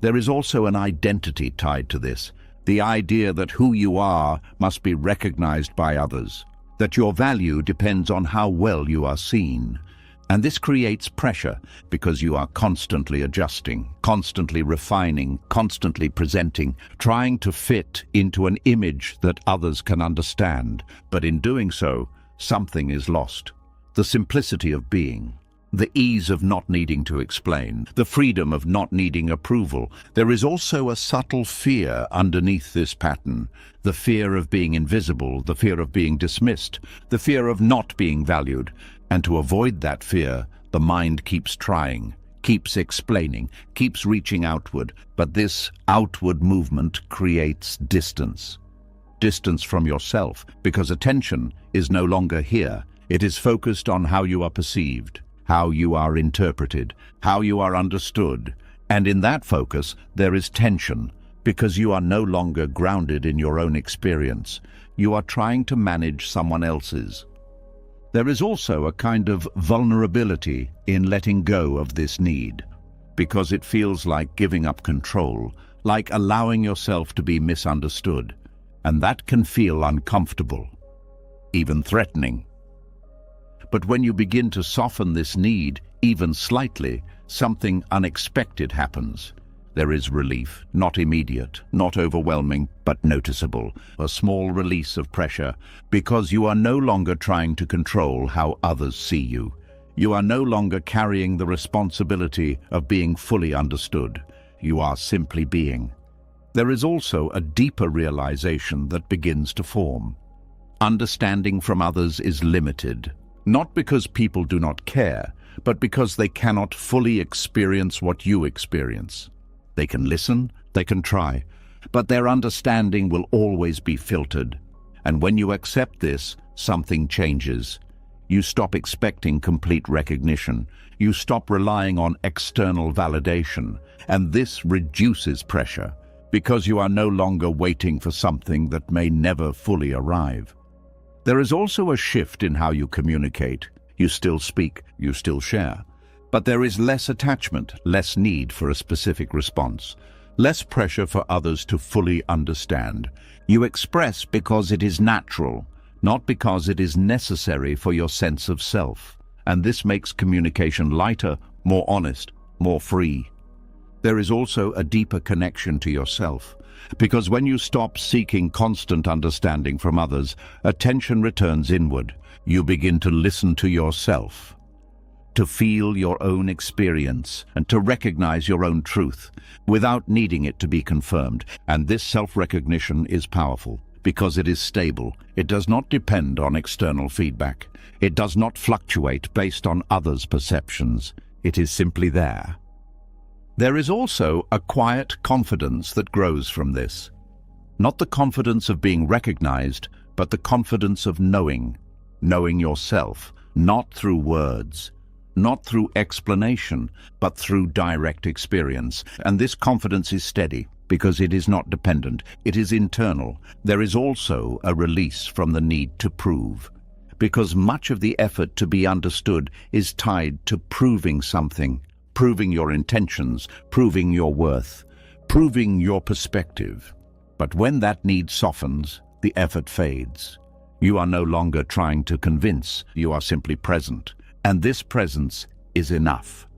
There is also an identity tied to this, the idea that who you are must be recognized by others, that your value depends on how well you are seen. And this creates pressure because you are constantly adjusting, constantly refining, constantly presenting, trying to fit into an image that others can understand. But in doing so, something is lost. The simplicity of being, the ease of not needing to explain, the freedom of not needing approval. There is also a subtle fear underneath this pattern, the fear of being invisible, the fear of being dismissed, the fear of not being valued. And to avoid that fear, the mind keeps trying, keeps explaining, keeps reaching outward. But this outward movement creates distance. Distance from yourself, because attention is no longer here. It is focused on how you are perceived, how you are interpreted, how you are understood. And in that focus, there is tension, because you are no longer grounded in your own experience. You are trying to manage someone else's. There is also a kind of vulnerability in letting go of this need, because it feels like giving up control, like allowing yourself to be misunderstood. And that can feel uncomfortable, even threatening. But when you begin to soften this need, even slightly, something unexpected happens. There is relief, not immediate, not overwhelming, but noticeable, a small release of pressure, because you are no longer trying to control how others see you. You are no longer carrying the responsibility of being fully understood. You are simply being. There is also a deeper realization that begins to form. Understanding from others is limited, not because people do not care, but because they cannot fully experience what you experience. They can listen, they can try, but their understanding will always be filtered. And when you accept this, something changes. You stop expecting complete recognition. You stop relying on external validation. And this reduces pressure, because you are no longer waiting for something that may never fully arrive. There is also a shift in how you communicate. You still speak, you still share. But there is less attachment, less need for a specific response, less pressure for others to fully understand. You express because it is natural, not because it is necessary for your sense of self. And this makes communication lighter, more honest, more free. There is also a deeper connection to yourself, because when you stop seeking constant understanding from others, attention returns inward. You begin to listen to yourself, to feel your own experience, and to recognize your own truth without needing it to be confirmed. And this self-recognition is powerful because it is stable. It does not depend on external feedback. It does not fluctuate based on others' perceptions. It is simply there. There is also a quiet confidence that grows from this. Not the confidence of being recognized, but the confidence of knowing. knowing yourself, not through words, not through explanation, but through direct experience. And this confidence is steady, because it is not dependent, it is internal. There is also a release from the need to prove, because much of the effort to be understood is tied to proving something, proving your intentions, proving your worth, proving your perspective. But when that need softens, the effort fades. You are no longer trying to convince, you are simply present. And this presence is enough.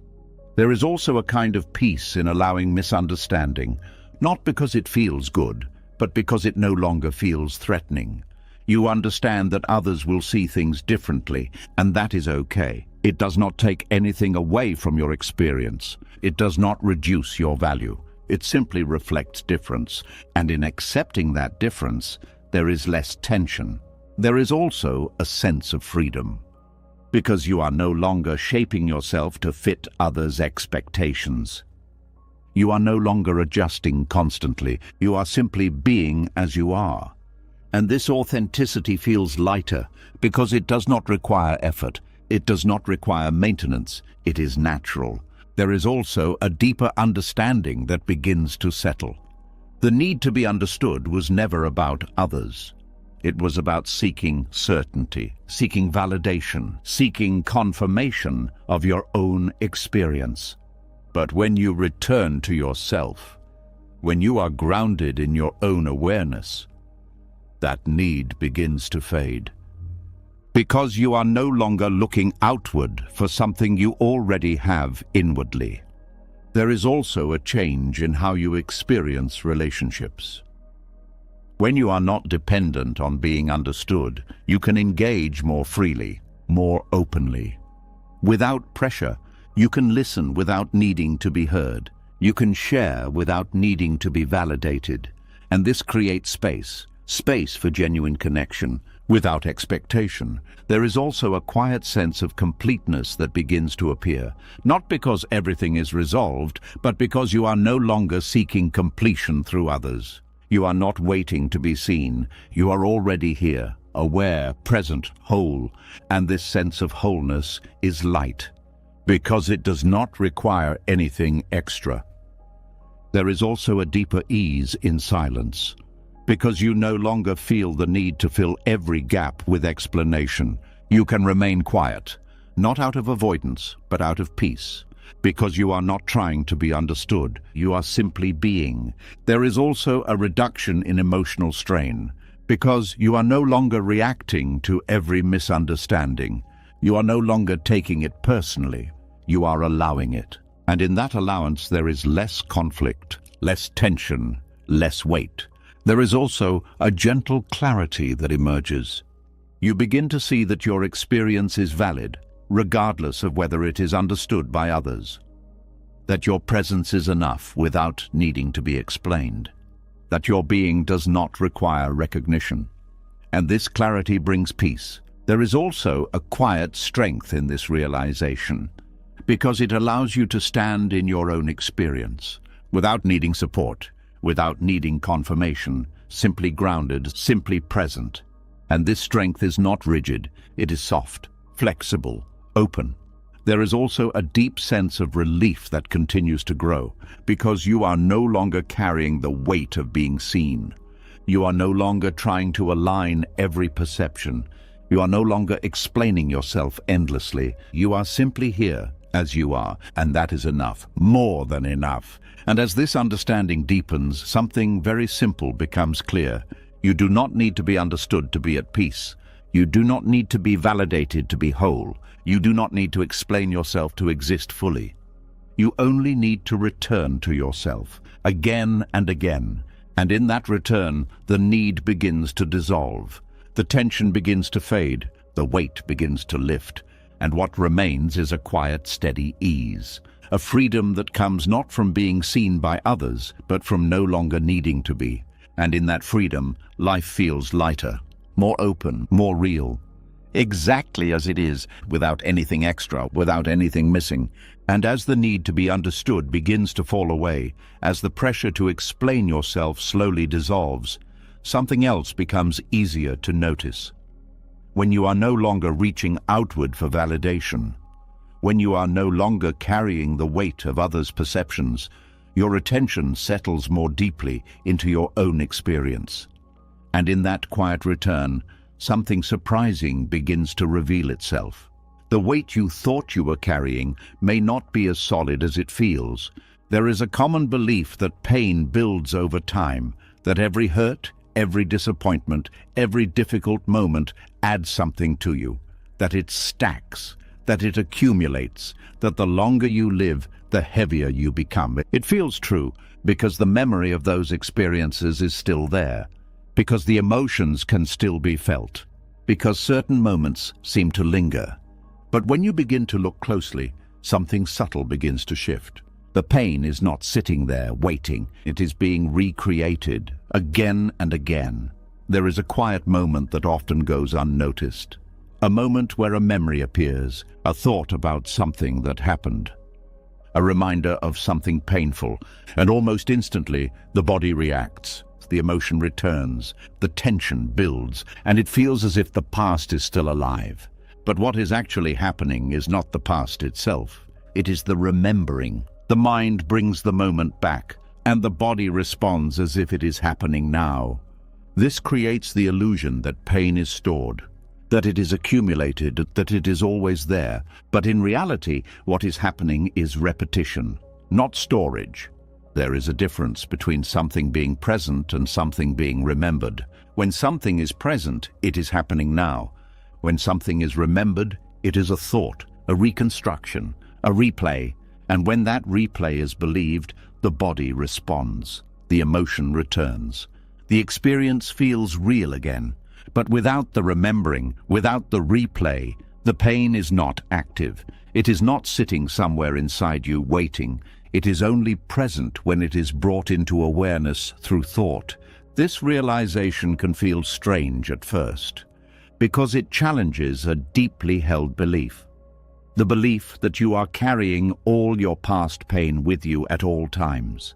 There is also a kind of peace in allowing misunderstanding, not because it feels good, but because it no longer feels threatening. You understand that others will see things differently, and that is okay. It does not take anything away from your experience. It does not reduce your value. It simply reflects difference, and in accepting that difference, there is less tension. There is also a sense of freedom, because you are no longer shaping yourself to fit others' expectations. You are no longer adjusting constantly. You are simply being as you are. And this authenticity feels lighter because it does not require effort. It does not require maintenance. It is natural. There is also a deeper understanding that begins to settle. The need to be understood was never about others. It was about seeking certainty, seeking validation, seeking confirmation of your own experience. But when you return to yourself, when you are grounded in your own awareness, that need begins to fade. Because you are no longer looking outward for something you already have inwardly. There is also a change in how you experience relationships. When you are not dependent on being understood, you can engage more freely, more openly. Without pressure, you can listen without needing to be heard. You can share without needing to be validated. And this creates space for genuine connection, without expectation. There is also a quiet sense of completeness that begins to appear, not because everything is resolved, but because you are no longer seeking completion through others. You are not waiting to be seen. You are already here, aware, present, whole, and this sense of wholeness is light, because it does not require anything extra. There is also a deeper ease in silence, because you no longer feel the need to fill every gap with explanation. You can remain quiet, not out of avoidance, but out of peace. Because you are not trying to be understood, you are simply being. There is also a reduction in emotional strain, because you are no longer reacting to every misunderstanding. You are no longer taking it personally. You are allowing it. And in that allowance there is less conflict, less tension, less weight. There is also a gentle clarity that emerges. You begin to see that your experience is valid, regardless of whether it is understood by others. That your presence is enough without needing to be explained. That your being does not require recognition. And this clarity brings peace. There is also a quiet strength in this realization, because it allows you to stand in your own experience, without needing support, without needing confirmation, simply grounded, simply present. And this strength is not rigid, it is soft, flexible, open. There is also a deep sense of relief that continues to grow, because you are no longer carrying the weight of being seen. You are no longer trying to align every perception. You are no longer explaining yourself endlessly. You are simply here, as you are, and that is enough, more than enough. And as this understanding deepens, something very simple becomes clear. You do not need to be understood to be at peace. You do not need to be validated to be whole. You do not need to explain yourself to exist fully. You only need to return to yourself, again and again. And in that return, the need begins to dissolve. The tension begins to fade. The weight begins to lift. And what remains is a quiet, steady ease. A freedom that comes not from being seen by others, but from no longer needing to be. And in that freedom, life feels lighter, more open, more real. Exactly as it is, without anything extra, without anything missing. And as the need to be understood begins to fall away, as the pressure to explain yourself slowly dissolves, something else becomes easier to notice. when you are no longer reaching outward for validation, when you are no longer carrying the weight of others' perceptions, your attention settles more deeply into your own experience. And in that quiet return, something surprising begins to reveal itself. The weight you thought you were carrying may not be as solid as it feels. There is a common belief that pain builds over time, that every hurt, every disappointment, every difficult moment adds something to you, that it stacks, that it accumulates, that the longer you live, the heavier you become. It feels true because the memory of those experiences is still there, because the emotions can still be felt, because certain moments seem to linger. But when you begin to look closely, something subtle begins to shift. The pain is not sitting there waiting. It is being recreated again and again. There is a quiet moment that often goes unnoticed. A moment where a memory appears, a thought about something that happened, a reminder of something painful, and almost instantly the body reacts. The emotion returns, the tension builds, and it feels as if the past is still alive. But what is actually happening is not the past itself. It is the remembering. The mind brings the moment back, and the body responds as if it is happening now. This creates the illusion that pain is stored, that it is accumulated, that it is always there. But in reality, what is happening is repetition, not storage. There is a difference between something being present and something being remembered. When something is present, it is happening now. When something is remembered, it is a thought, a reconstruction, a replay. And when that replay is believed, the body responds. The emotion returns. The experience feels real again. But without the remembering, without the replay, the pain is not active. It is not sitting somewhere inside you waiting. It is only present when it is brought into awareness through thought. This realization can feel strange at first, because it challenges a deeply held belief. The belief that you are carrying all your past pain with you at all times.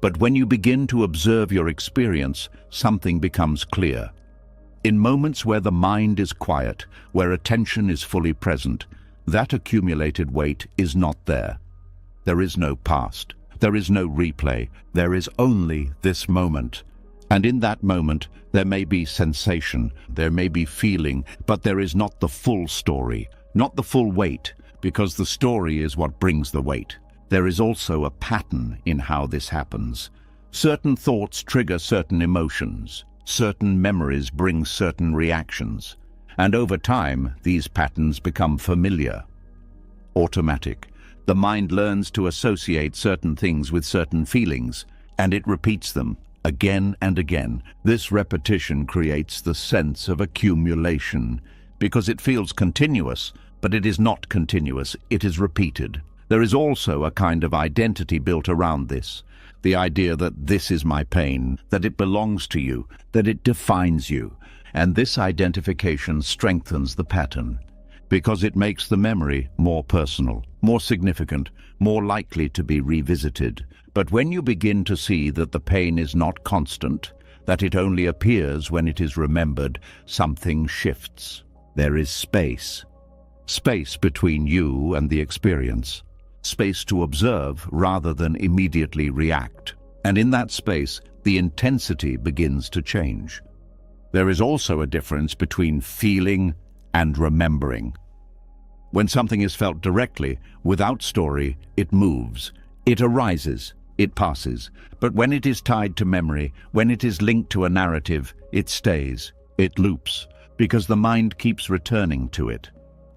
But when you begin to observe your experience, something becomes clear. In moments where the mind is quiet, where attention is fully present, that accumulated weight is not there. There is no past. There is no replay. There is only this moment. And in that moment, there may be sensation, there may be feeling, but there is not the full story, not the full weight, because the story is what brings the weight. There is also a pattern in how this happens. Certain thoughts trigger certain emotions. Certain memories bring certain reactions. And over time, these patterns become familiar, automatic. The mind learns to associate certain things with certain feelings, and it repeats them again and again. This repetition creates the sense of accumulation, because it feels continuous, but it is not continuous, it is repeated. There is also a kind of identity built around this. The idea that this is my pain, that it belongs to you, that it defines you. And this identification strengthens the pattern, because it makes the memory more personal, more significant, more likely to be revisited. But when you begin to see that the pain is not constant, that it only appears when it is remembered, something shifts. There is space. Space between you and the experience. Space to observe rather than immediately react. And in that space, the intensity begins to change. There is also a difference between feeling and remembering. When something is felt directly, without story, it moves, it arises, it passes. But when it is tied to memory, when it is linked to a narrative, it stays, it loops, because the mind keeps returning to it.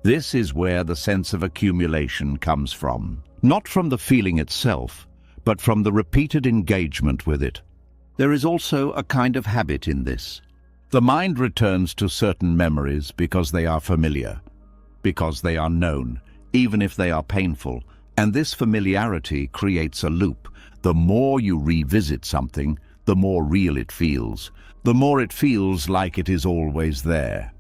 This is where the sense of accumulation comes from. Not from the feeling itself, but from the repeated engagement with it. There is also a kind of habit in this. The mind returns to certain memories because they are familiar, because they are known, even if they are painful, and this familiarity creates a loop. The more you revisit something, the more real it feels, the more it feels like it is always there.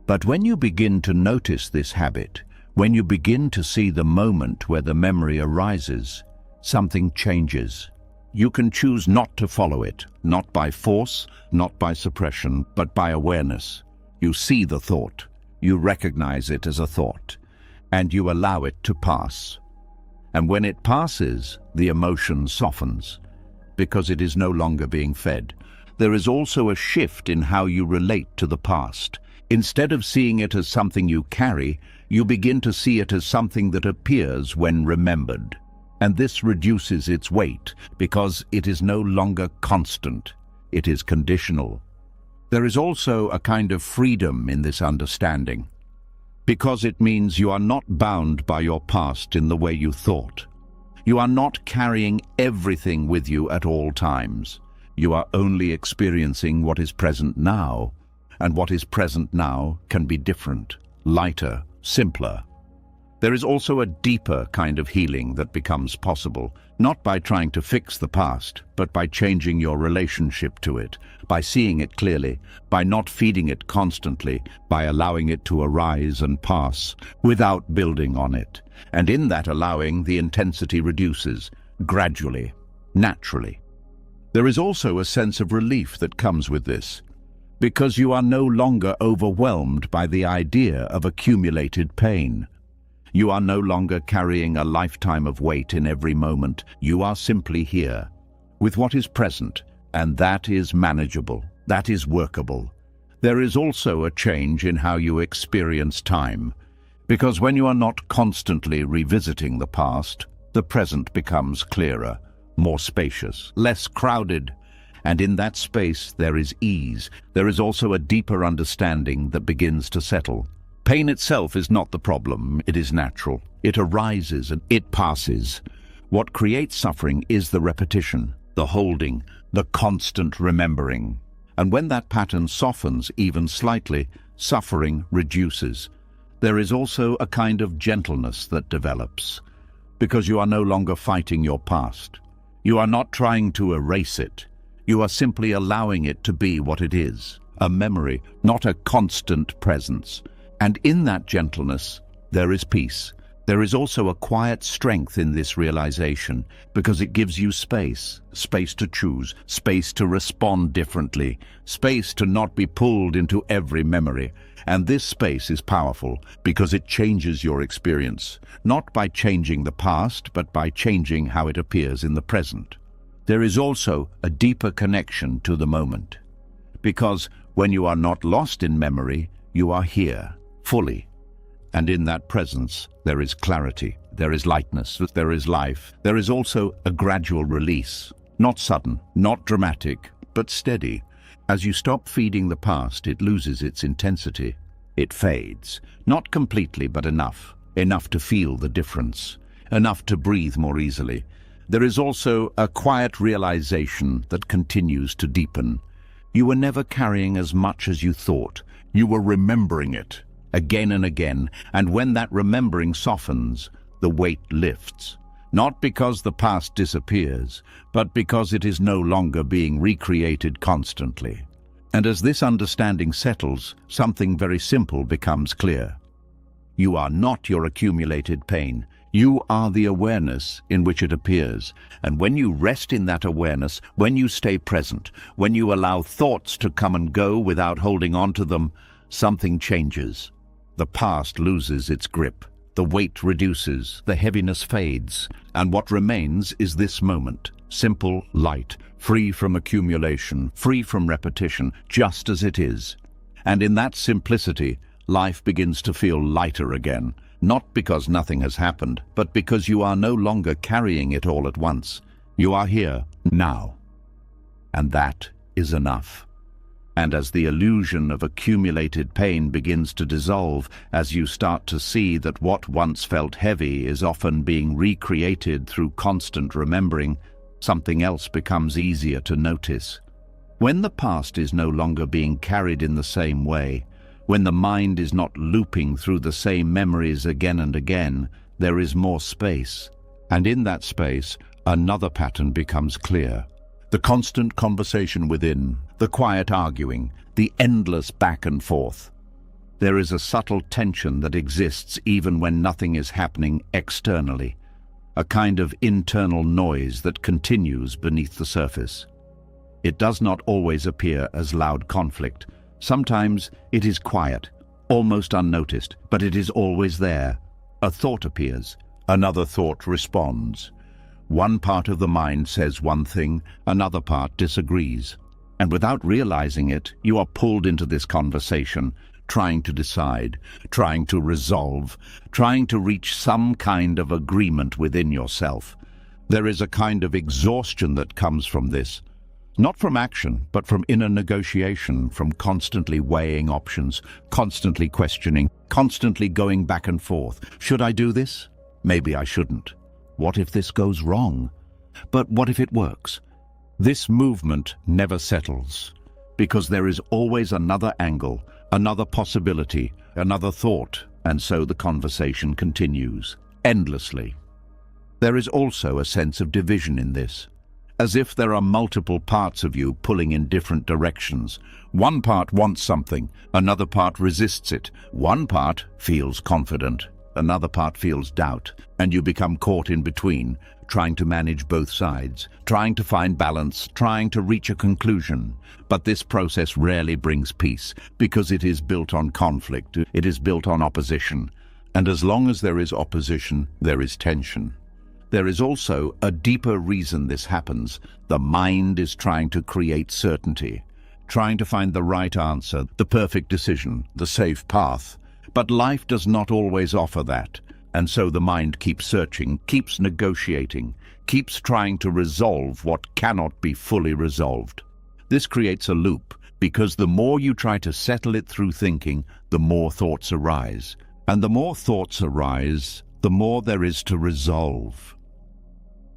But when you begin to notice this habit, when you begin to see the moment where the memory arises, something changes. You can choose not to follow it, not by force, not by suppression, but by awareness. You see the thought, you recognize it as a thought, and you allow it to pass. And when it passes, the emotion softens, because it is no longer being fed. There is also a shift in how you relate to the past. Instead of seeing it as something you carry, you begin to see it as something that appears when remembered. And this reduces its weight because it is no longer constant. It is conditional. There is also a kind of freedom in this understanding, because it means you are not bound by your past in the way you thought. You are not carrying everything with you at all times. You are only experiencing what is present now, and what is present now can be different, lighter, simpler. There is also a deeper kind of healing that becomes possible, not by trying to fix the past, but by changing your relationship to it, by seeing it clearly, by not feeding it constantly, by allowing it to arise and pass without building on it. And in that allowing, the intensity reduces, gradually, naturally. There is also a sense of relief that comes with this, because you are no longer overwhelmed by the idea of accumulated pain. You are no longer carrying a lifetime of weight in every moment. You are simply here, with what is present, and that is manageable, that is workable. There is also a change in how you experience time, because when you are not constantly revisiting the past, the present becomes clearer, more spacious, less crowded, and in that space there is ease. There is also a deeper understanding that begins to settle. Pain itself is not the problem, it is natural. It arises and it passes. What creates suffering is the repetition, the holding, the constant remembering. And when that pattern softens even slightly, suffering reduces. There is also a kind of gentleness that develops, because you are no longer fighting your past. You are not trying to erase it. You are simply allowing it to be what it is, a memory, not a constant presence. And in that gentleness, there is peace. There is also a quiet strength in this realization, because it gives you space, space to choose, space to respond differently, space to not be pulled into every memory. And this space is powerful because it changes your experience, not by changing the past, but by changing how it appears in the present. There is also a deeper connection to the moment, because when you are not lost in memory, you are here, fully. And in that presence, there is clarity, there is lightness, there is life. There is also a gradual release, not sudden, not dramatic, but steady. As you stop feeding the past, it loses its intensity. It fades, not completely, but enough to feel the difference, enough to breathe more easily. There is also a quiet realization that continues to deepen. You were never carrying as much as you thought. You were remembering it again and again, and when that remembering softens, the weight lifts. Not because the past disappears, but because it is no longer being recreated constantly. And as this understanding settles, something very simple becomes clear. You are not your accumulated pain. You are the awareness in which it appears. And when you rest in that awareness, when you stay present, when you allow thoughts to come and go without holding on to them, something changes. The past loses its grip. The weight reduces, the heaviness fades, and what remains is this moment, simple, light, free from accumulation, free from repetition, just as it is. And in that simplicity, life begins to feel lighter again, not because nothing has happened, but because you are no longer carrying it all at once. You are here, now. And that is enough. And as the illusion of accumulated pain begins to dissolve, as you start to see that what once felt heavy is often being recreated through constant remembering, something else becomes easier to notice. When the past is no longer being carried in the same way, when the mind is not looping through the same memories again and again, there is more space. And in that space, another pattern becomes clear. The constant conversation within, the quiet arguing, the endless back and forth. There is a subtle tension that exists even when nothing is happening externally, a kind of internal noise that continues beneath the surface. It does not always appear as loud conflict. Sometimes it is quiet, almost unnoticed, but it is always there. A thought appears, another thought responds. One part of the mind says one thing, another part disagrees. And without realizing it, you are pulled into this conversation, trying to decide, trying to resolve, trying to reach some kind of agreement within yourself. There is a kind of exhaustion that comes from this. Not from action, but from inner negotiation, from constantly weighing options, constantly questioning, constantly going back and forth. Should I do this? Maybe I shouldn't. What if this goes wrong? But what if it works? This movement never settles, because there is always another angle, another possibility, another thought, and so the conversation continues, endlessly. There is also a sense of division in this, as if there are multiple parts of you pulling in different directions. One part wants something, another part resists it. One part feels confident, another part feels doubt, and you become caught in between, trying to manage both sides, trying to find balance, trying to reach a conclusion. But this process rarely brings peace, because it is built on conflict, it is built on opposition. And as long as there is opposition, there is tension. There is also a deeper reason this happens. The mind is trying to create certainty, trying to find the right answer, the perfect decision, the safe path. But life does not always offer that, and so the mind keeps searching, keeps negotiating, keeps trying to resolve what cannot be fully resolved. This creates a loop, because the more you try to settle it through thinking, the more thoughts arise. And the more thoughts arise, the more there is to resolve.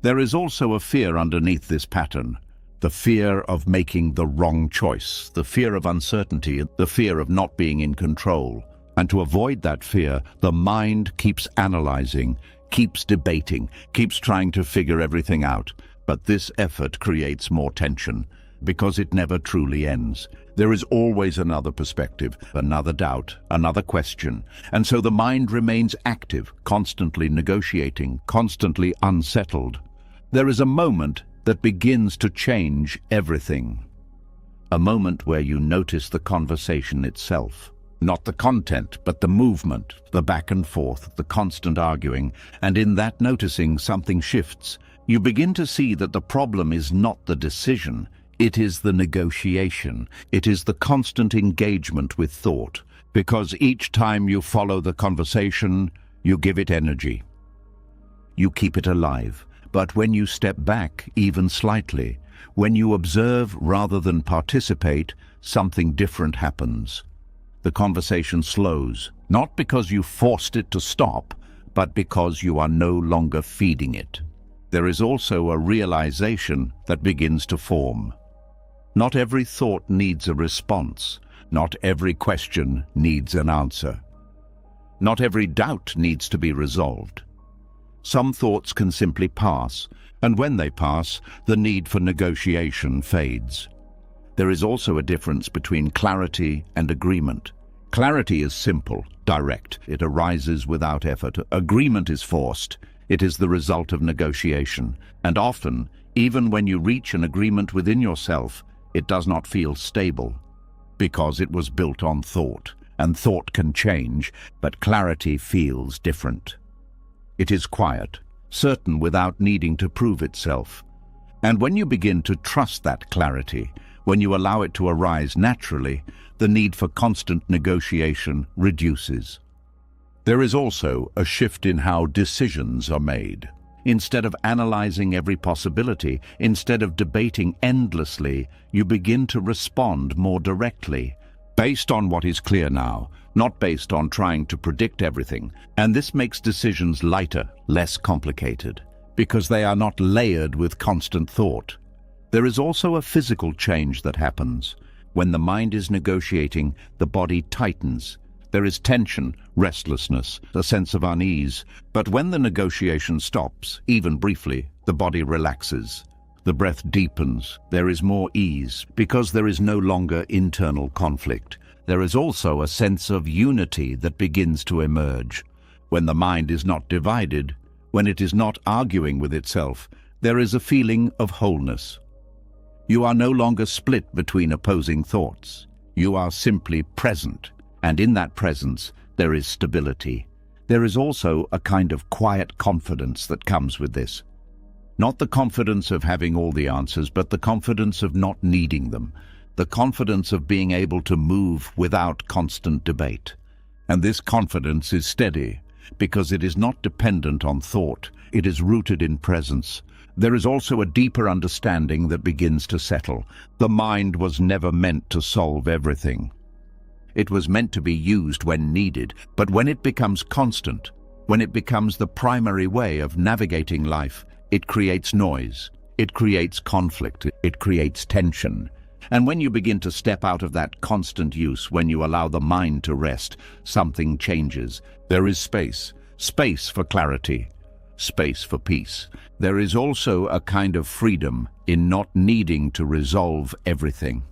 There is also a fear underneath this pattern, the fear of making the wrong choice, the fear of uncertainty, the fear of not being in control. And to avoid that fear, the mind keeps analyzing, keeps debating, keeps trying to figure everything out. But this effort creates more tension, because it never truly ends. There is always another perspective, another doubt, another question. And so the mind remains active, constantly negotiating, constantly unsettled. There is a moment that begins to change everything. A moment where you notice the conversation itself. Not the content, but the movement, the back and forth, the constant arguing. And in that noticing, something shifts. You begin to see that the problem is not the decision. It is the negotiation. It is the constant engagement with thought. Because each time you follow the conversation, you give it energy. You keep it alive. But when you step back, even slightly, when you observe rather than participate, something different happens. The conversation slows, not because you forced it to stop, but because you are no longer feeding it. There is also a realization that begins to form. Not every thought needs a response. Not every question needs an answer. Not every doubt needs to be resolved. Some thoughts can simply pass, and when they pass, the need for negotiation fades. There is also a difference between clarity and agreement. Clarity is simple, direct. It arises without effort. Agreement is forced. It is the result of negotiation. And often, even when you reach an agreement within yourself, it does not feel stable, because it was built on thought. And thought can change, but clarity feels different. It is quiet, certain without needing to prove itself. And when you begin to trust that clarity, when you allow it to arise naturally, the need for constant negotiation reduces. There is also a shift in how decisions are made. Instead of analyzing every possibility, instead of debating endlessly, you begin to respond more directly, based on what is clear now, not based on trying to predict everything. And this makes decisions lighter, less complicated, because they are not layered with constant thought. There is also a physical change that happens. When the mind is negotiating, the body tightens. There is tension, restlessness, a sense of unease. But when the negotiation stops, even briefly, the body relaxes. The breath deepens. There is more ease, because there is no longer internal conflict. There is also a sense of unity that begins to emerge. When the mind is not divided, when it is not arguing with itself, there is a feeling of wholeness. You are no longer split between opposing thoughts. You are simply present, and in that presence there is stability. There is also a kind of quiet confidence that comes with this. Not the confidence of having all the answers, but the confidence of not needing them. The confidence of being able to move without constant debate. And this confidence is steady, because it is not dependent on thought. It is rooted in presence. There is also a deeper understanding that begins to settle. The mind was never meant to solve everything. It was meant to be used when needed, but when it becomes constant, when it becomes the primary way of navigating life, it creates noise, it creates conflict, it creates tension. And when you begin to step out of that constant use, when you allow the mind to rest, something changes. There is space for clarity, space for peace. There is also a kind of freedom in not needing to resolve everything.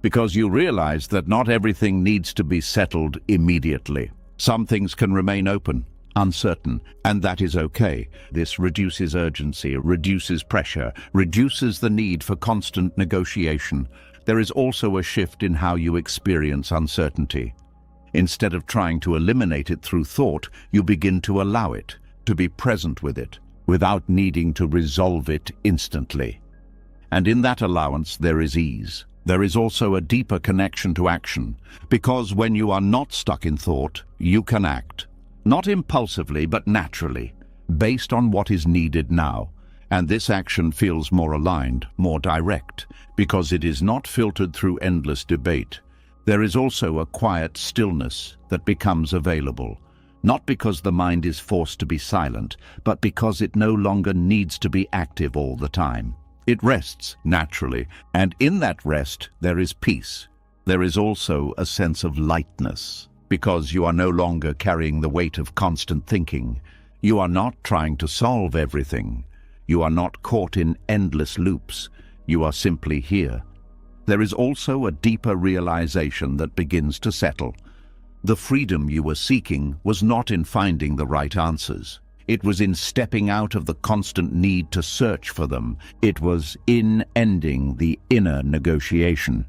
Because you realize that not everything needs to be settled immediately. Some things can remain open, uncertain, and that is okay. This reduces urgency, reduces pressure, reduces the need for constant negotiation. There is also a shift in how you experience uncertainty. Instead of trying to eliminate it through thought, you begin to allow it, to be present with it, without needing to resolve it instantly. And in that allowance there is ease. There is also a deeper connection to action, because when you are not stuck in thought, you can act. Not impulsively, but naturally, based on what is needed now. And this action feels more aligned, more direct, because it is not filtered through endless debate. There is also a quiet stillness that becomes available, not because the mind is forced to be silent, but because it no longer needs to be active all the time. It rests naturally, and in that rest there is peace. There is also a sense of lightness, because you are no longer carrying the weight of constant thinking. You are not trying to solve everything. You are not caught in endless loops. You are simply here. There is also a deeper realization that begins to settle. The freedom you were seeking was not in finding the right answers. It was in stepping out of the constant need to search for them. It was in ending the inner negotiation.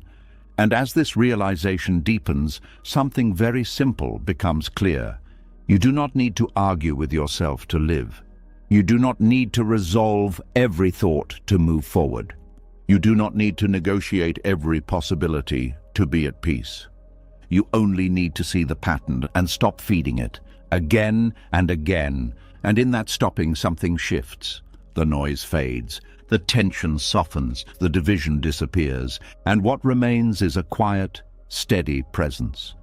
And as this realization deepens, something very simple becomes clear. You do not need to argue with yourself to live. You do not need to resolve every thought to move forward. You do not need to negotiate every possibility to be at peace. You only need to see the pattern and stop feeding it, again and again. And in that stopping, something shifts. The noise fades, the tension softens, the division disappears, and what remains is a quiet, steady presence.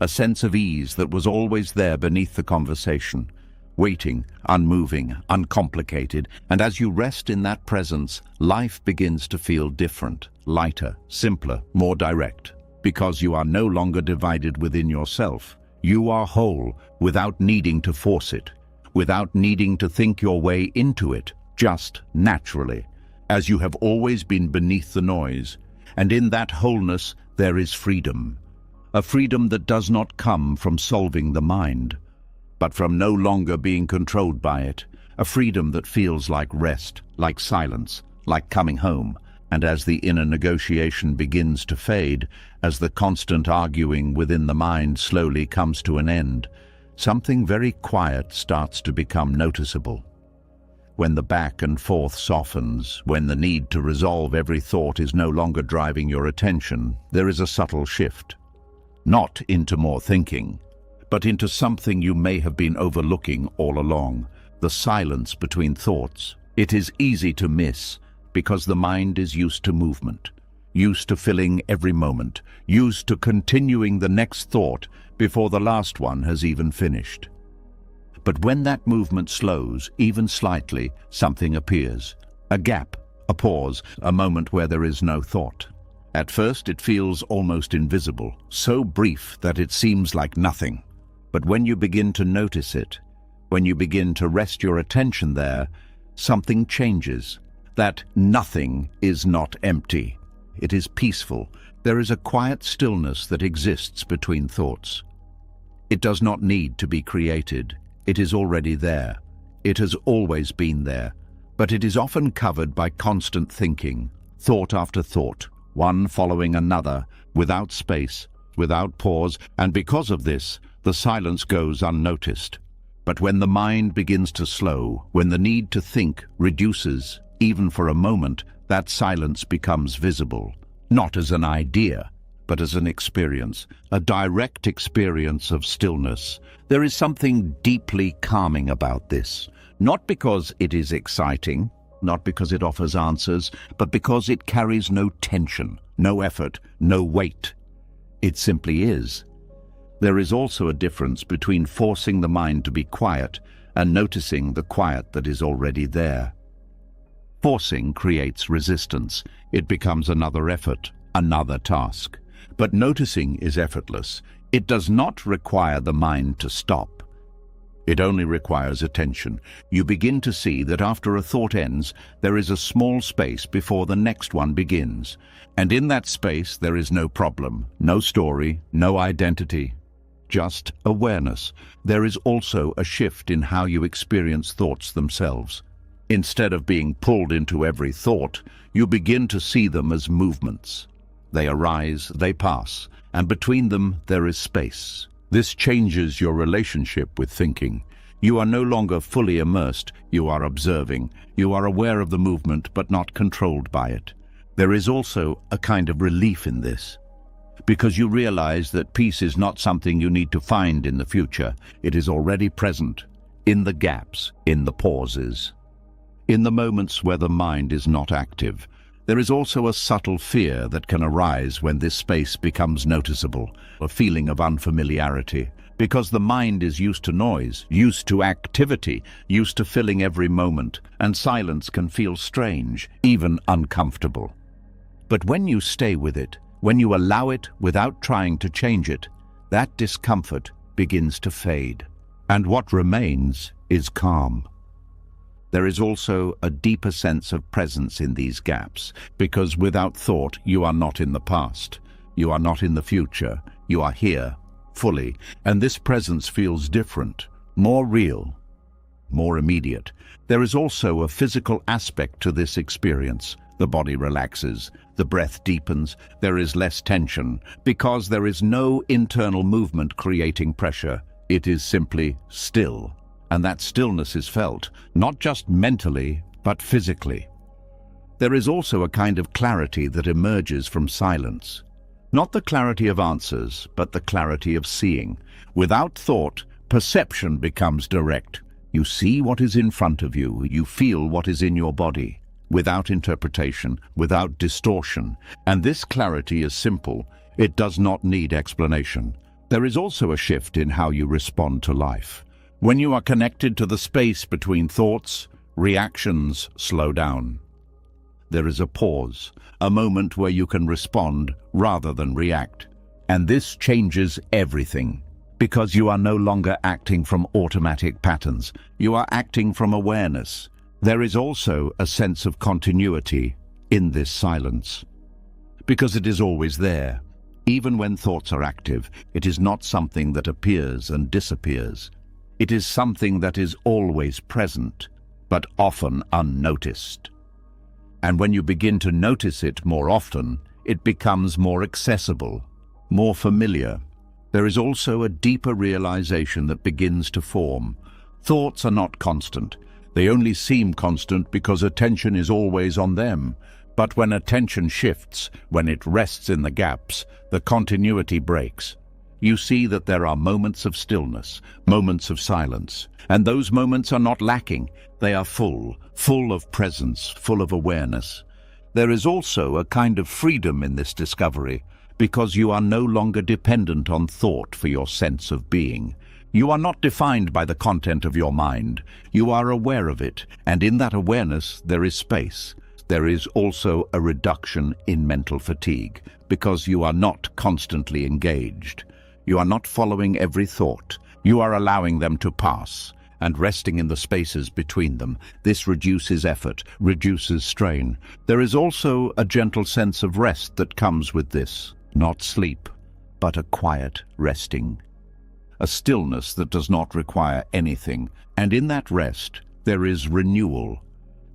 A sense of ease that was always there beneath the conversation, waiting, unmoving, uncomplicated, and as you rest in that presence, life begins to feel different, lighter, simpler, more direct. Because you are no longer divided within yourself. You are whole without needing to force it, without needing to think your way into it, just naturally, as you have always been beneath the noise. And in that wholeness there is freedom. A freedom that does not come from solving the mind, but from no longer being controlled by it. A freedom that feels like rest, like silence, like coming home. And as the inner negotiation begins to fade, as the constant arguing within the mind slowly comes to an end, something very quiet starts to become noticeable. When the back and forth softens, when the need to resolve every thought is no longer driving your attention, there is a subtle shift. Not into more thinking, but into something you may have been overlooking all along, the silence between thoughts. It is easy to miss because the mind is used to movement, used to filling every moment, used to continuing the next thought before the last one has even finished. But when that movement slows, even slightly, something appears. A gap, a pause, a moment where there is no thought. At first it feels almost invisible, so brief that it seems like nothing. But when you begin to notice it, when you begin to rest your attention there, something changes. That nothing is not empty. It is peaceful. There is a quiet stillness that exists between thoughts. It does not need to be created. It is already there. It has always been there. But it is often covered by constant thinking, thought after thought, one following another, without space, without pause, and because of this, the silence goes unnoticed. But when the mind begins to slow, when the need to think reduces, even for a moment, that silence becomes visible, not as an idea, but as an experience, a direct experience of stillness. There is something deeply calming about this, not because it is exciting, not because it offers answers, but because it carries no tension, no effort, no weight. It simply is. There is also a difference between forcing the mind to be quiet and noticing the quiet that is already there. Forcing creates resistance. It becomes another effort, another task. But noticing is effortless. It does not require the mind to stop. It only requires attention. You begin to see that after a thought ends, there is a small space before the next one begins. And in that space, there is no problem, no story, no identity, just awareness. There is also a shift in how you experience thoughts themselves. Instead of being pulled into every thought, you begin to see them as movements. They arise, they pass, and between them there is space. This changes your relationship with thinking. You are no longer fully immersed, you are observing. You are aware of the movement but not controlled by it. There is also a kind of relief in this, because you realize that peace is not something you need to find in the future. It is already present, in the gaps, in the pauses, in the moments where the mind is not active. There is also a subtle fear that can arise when this space becomes noticeable, a feeling of unfamiliarity, because the mind is used to noise, used to activity, used to filling every moment, and silence can feel strange, even uncomfortable. But when you stay with it, when you allow it without trying to change it, that discomfort begins to fade, and what remains is calm. There is also a deeper sense of presence in these gaps, because without thought, you are not in the past. You are not in the future. You are here, fully, and this presence feels different, more real, more immediate. There is also a physical aspect to this experience. The body relaxes, the breath deepens, there is less tension, because there is no internal movement creating pressure. It is simply still. And that stillness is felt, not just mentally, but physically. There is also a kind of clarity that emerges from silence. Not the clarity of answers, but the clarity of seeing. Without thought, perception becomes direct. You see what is in front of you, you feel what is in your body, without interpretation, without distortion. And this clarity is simple. It does not need explanation. There is also a shift in how you respond to life. When you are connected to the space between thoughts, reactions slow down. There is a pause, a moment where you can respond rather than react. And this changes everything, because you are no longer acting from automatic patterns. You are acting from awareness. There is also a sense of continuity in this silence, because it is always there. Even when thoughts are active, it is not something that appears and disappears. It is something that is always present, but often unnoticed. And when you begin to notice it more often, it becomes more accessible, more familiar. There is also a deeper realization that begins to form. Thoughts are not constant. They only seem constant because attention is always on them. But when attention shifts, when it rests in the gaps, the continuity breaks. You see that there are moments of stillness, moments of silence, and those moments are not lacking. They are full of presence, full of awareness. There is also a kind of freedom in this discovery, because you are no longer dependent on thought for your sense of being. You are not defined by the content of your mind. You are aware of it, and in that awareness there is space. There is also a reduction in mental fatigue, because you are not constantly engaged. You are not following every thought. You are allowing them to pass and resting in the spaces between them. This reduces effort, reduces strain. There is also a gentle sense of rest that comes with this. Not sleep, but a quiet resting. A stillness that does not require anything. And in that rest, there is renewal.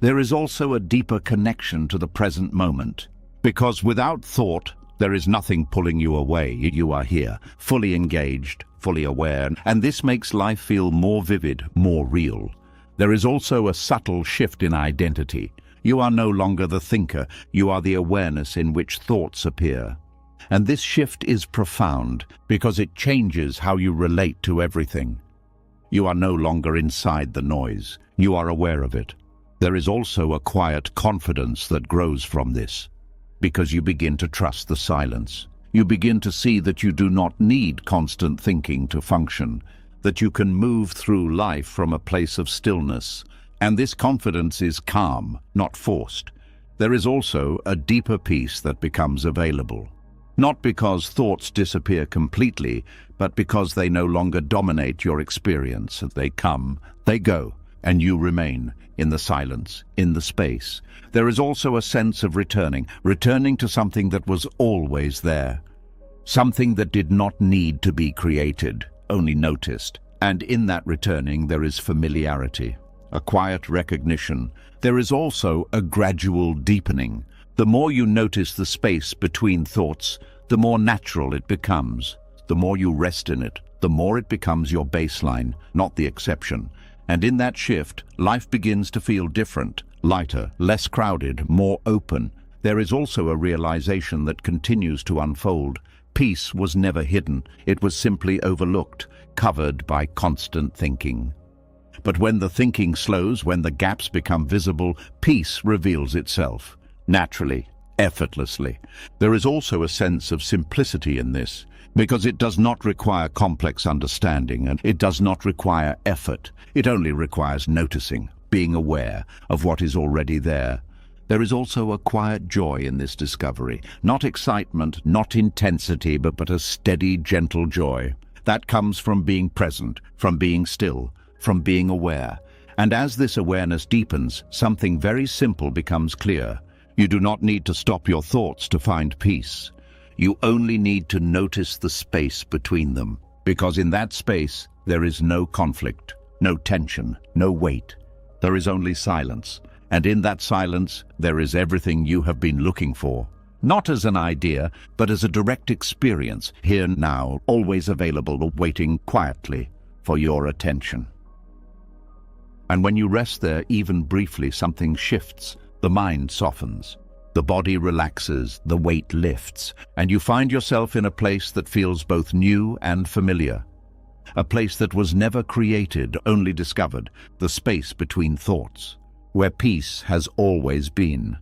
There is also a deeper connection to the present moment. Because without thought, There is nothing pulling you away. You are here, fully engaged, fully aware, and this makes life feel more vivid, more real. There is also a subtle shift in identity. You are no longer the thinker, you are the awareness in which thoughts appear. And this shift is profound because it changes how you relate to everything. You are no longer inside the noise, you are aware of it. There is also a quiet confidence that grows from this, because you begin to trust the silence. You begin to see that you do not need constant thinking to function, that you can move through life from a place of stillness. And this confidence is calm, not forced. There is also a deeper peace that becomes available. Not because thoughts disappear completely, but because they no longer dominate your experience. They come, they go, and you remain in the silence, in the space. There is also a sense of returning to something that was always there. Something that did not need to be created, only noticed. And in that returning there is familiarity, a quiet recognition. There is also a gradual deepening. The more you notice the space between thoughts, the more natural it becomes. The more you rest in it, the more it becomes your baseline, not the exception. And in that shift, life begins to feel different, lighter, less crowded, more open. There is also a realization that continues to unfold. Peace was never hidden, it was simply overlooked, covered by constant thinking. But when the thinking slows, when the gaps become visible, peace reveals itself, naturally, effortlessly. There is also a sense of simplicity in this, because it does not require complex understanding and it does not require effort. It only requires noticing, being aware of what is already there. There is also a quiet joy in this discovery, not excitement, not intensity, but a steady, gentle joy. That comes from being present, from being still, from being aware. And as this awareness deepens, something very simple becomes clear. You do not need to stop your thoughts to find peace. You only need to notice the space between them, because in that space there is no conflict, no tension, no weight. There is only silence, and in that silence there is everything you have been looking for. Not as an idea, but as a direct experience, here now, always available, waiting quietly for your attention. And when you rest there, even briefly, something shifts. The mind softens, the body relaxes, the weight lifts, and you find yourself in a place that feels both new and familiar. A place that was never created, only discovered, the space between thoughts, where peace has always been.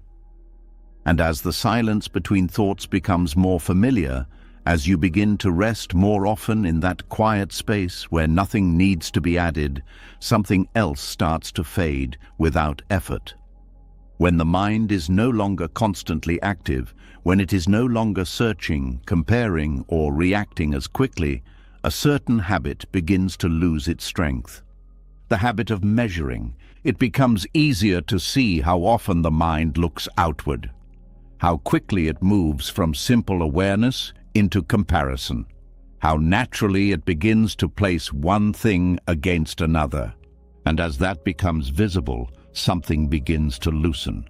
And as the silence between thoughts becomes more familiar, as you begin to rest more often in that quiet space where nothing needs to be added, something else starts to fade without effort. When the mind is no longer constantly active, when it is no longer searching, comparing, or reacting as quickly, a certain habit begins to lose its strength. The habit of measuring. It becomes easier to see how often the mind looks outward, how quickly it moves from simple awareness into comparison, how naturally it begins to place one thing against another. And as that becomes visible, something begins to loosen.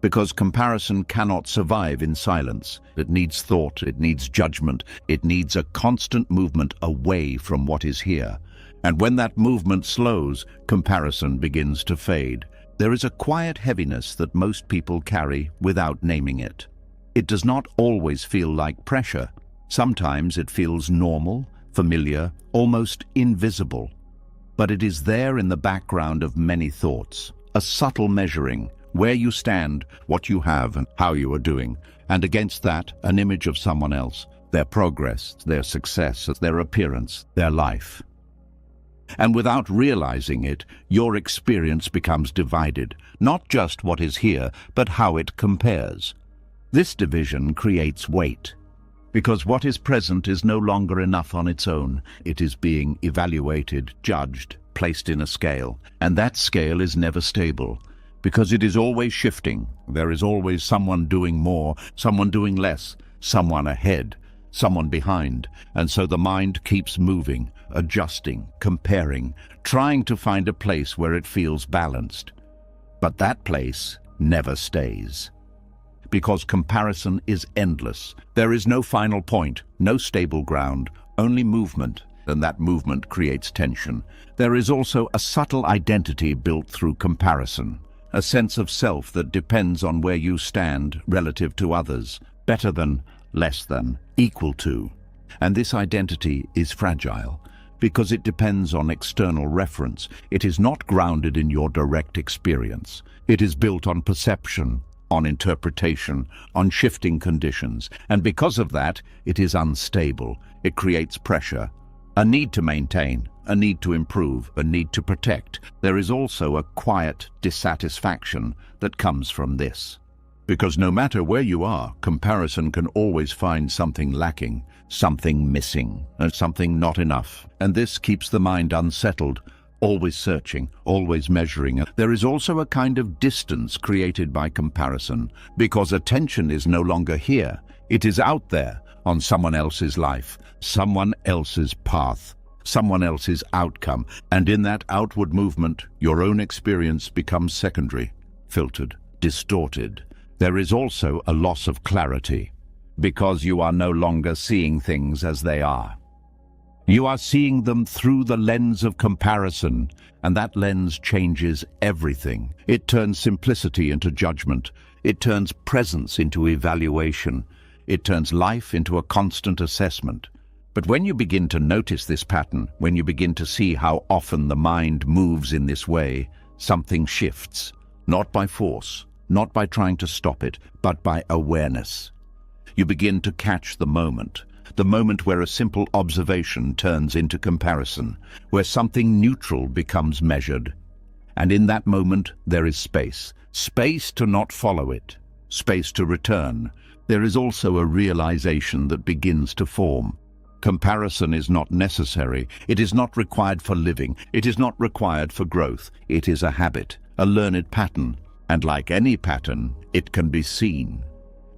Because comparison cannot survive in silence. It needs thought, it needs judgment, it needs a constant movement away from what is here. And when that movement slows, comparison begins to fade. There is a quiet heaviness that most people carry without naming it. It does not always feel like pressure. Sometimes it feels normal, familiar, almost invisible. But it is there in the background of many thoughts. A subtle measuring, where you stand, what you have, and how you are doing. And against that, an image of someone else, their progress, their success, their appearance, their life. And without realizing it, your experience becomes divided, not just what is here, but how it compares. This division creates weight, because what is present is no longer enough on its own. It is being evaluated, judged, placed in a scale, and that scale is never stable, because it is always shifting. There is always someone doing more, someone doing less, someone ahead, someone behind, and so the mind keeps moving, adjusting, comparing, trying to find a place where it feels balanced. But that place never stays. because comparison is endless. There is no final point, no stable ground, only movement, and that movement creates tension. There is also a subtle identity built through comparison, a sense of self that depends on where you stand relative to others, better than, less than, equal to. And this identity is fragile because it depends on external reference. It is not grounded in your direct experience. It is built on perception, on interpretation, on shifting conditions. And because of that, it is unstable. It creates pressure, a need to maintain, a need to improve, a need to protect. There is also a quiet dissatisfaction that comes from this. Because no matter where you are, comparison can always find something lacking, something missing, and something not enough. And this keeps the mind unsettled, always searching, always measuring. There is also a kind of distance created by comparison, because attention is no longer here. It is out there, on someone else's life, someone else's path, someone else's outcome. And in that outward movement, your own experience becomes secondary, filtered, distorted. There is also a loss of clarity, because you are no longer seeing things as they are. You are seeing them through the lens of comparison, and that lens changes everything. It turns simplicity into judgment. It turns presence into evaluation. It turns life into a constant assessment. But when you begin to notice this pattern, when you begin to see how often the mind moves in this way, something shifts, not by force, not by trying to stop it, but by awareness. You begin to catch the moment where a simple observation turns into comparison, where something neutral becomes measured. And in that moment, there is space. Space to not follow it, space to return. There is also a realization that begins to form. Comparison is not necessary. It is not required for living. It is not required for growth. It is a habit, a learned pattern. And like any pattern, it can be seen.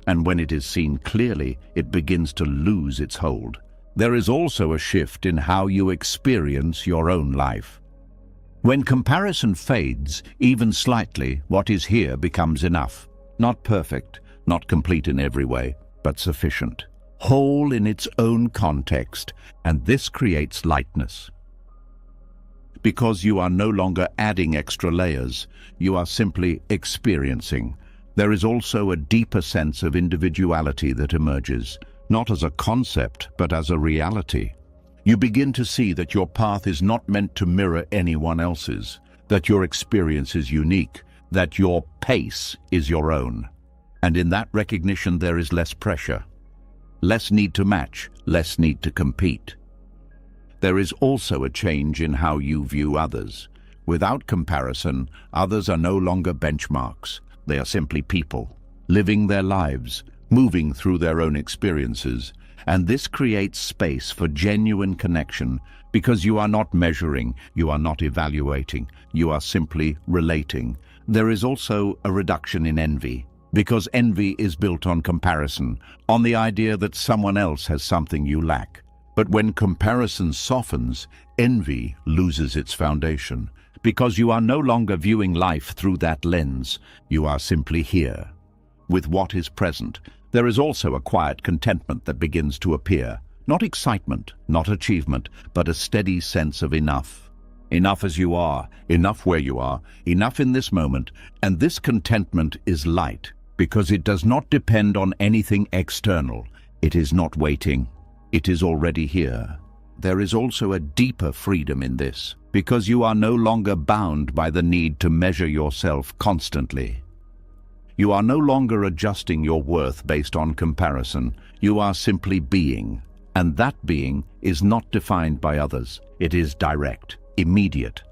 And when it is seen clearly, it begins to lose its hold. There is also a shift in how you experience your own life. When comparison fades, even slightly, what is here becomes enough. Not perfect, not complete in every way, but sufficient. Whole in its own context, and this creates lightness. Because you are no longer adding extra layers, you are simply experiencing. There is also a deeper sense of individuality that emerges, not as a concept, but as a reality. You begin to see that your path is not meant to mirror anyone else's, that your experience is unique, that your pace is your own. And in that recognition, there is less pressure, less need to match, less need to compete. There is also a change in how you view others. Without comparison, others are no longer benchmarks. They are simply people, living their lives, moving through their own experiences. And this creates space for genuine connection, because you are not measuring, you are not evaluating, you are simply relating. There is also a reduction in envy, because envy is built on comparison, on the idea that someone else has something you lack. But when comparison softens, envy loses its foundation, because you are no longer viewing life through that lens. You are simply here, with what is present. There is also a quiet contentment that begins to appear. Not excitement, not achievement, but a steady sense of enough. Enough as you are, enough where you are, enough in this moment. And this contentment is light, because it does not depend on anything external. It is not waiting. It is already here. There is also a deeper freedom in this, because you are no longer bound by the need to measure yourself constantly. You are no longer adjusting your worth based on comparison. You are simply being, and that being is not defined by others. It is direct, immediate.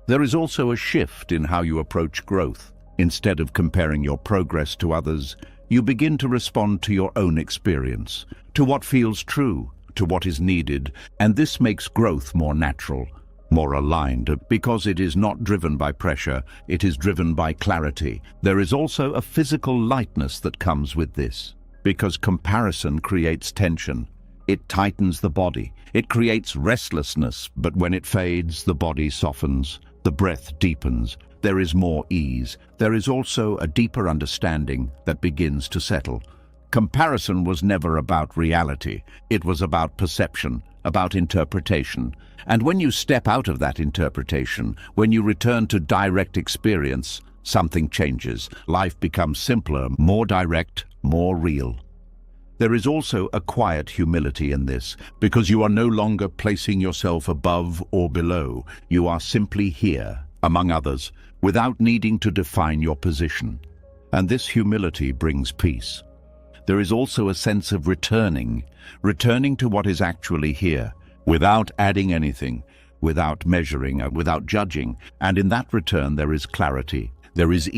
There is also a shift in how you approach growth. Instead of comparing your progress to others, you begin to respond to your own experience, to what feels true, to what is needed, and this makes growth more natural, more aligned, because it is not driven by pressure, it is driven by clarity. There is also a physical lightness that comes with this, because comparison creates tension. It tightens the body, it creates restlessness, but when it fades, the body softens, the breath deepens, there is more ease. There is also a deeper understanding that begins to settle. Comparison was never about reality. It was about perception, about interpretation. And when you step out of that interpretation, when you return to direct experience, something changes. Life becomes simpler, more direct, more real. There is also a quiet humility in this, because you are no longer placing yourself above or below. You are simply here, among others, without needing to define your position. And this humility brings peace. There is also a sense of returning to what is actually here, without adding anything, without measuring, without judging. And in that return there is clarity, there is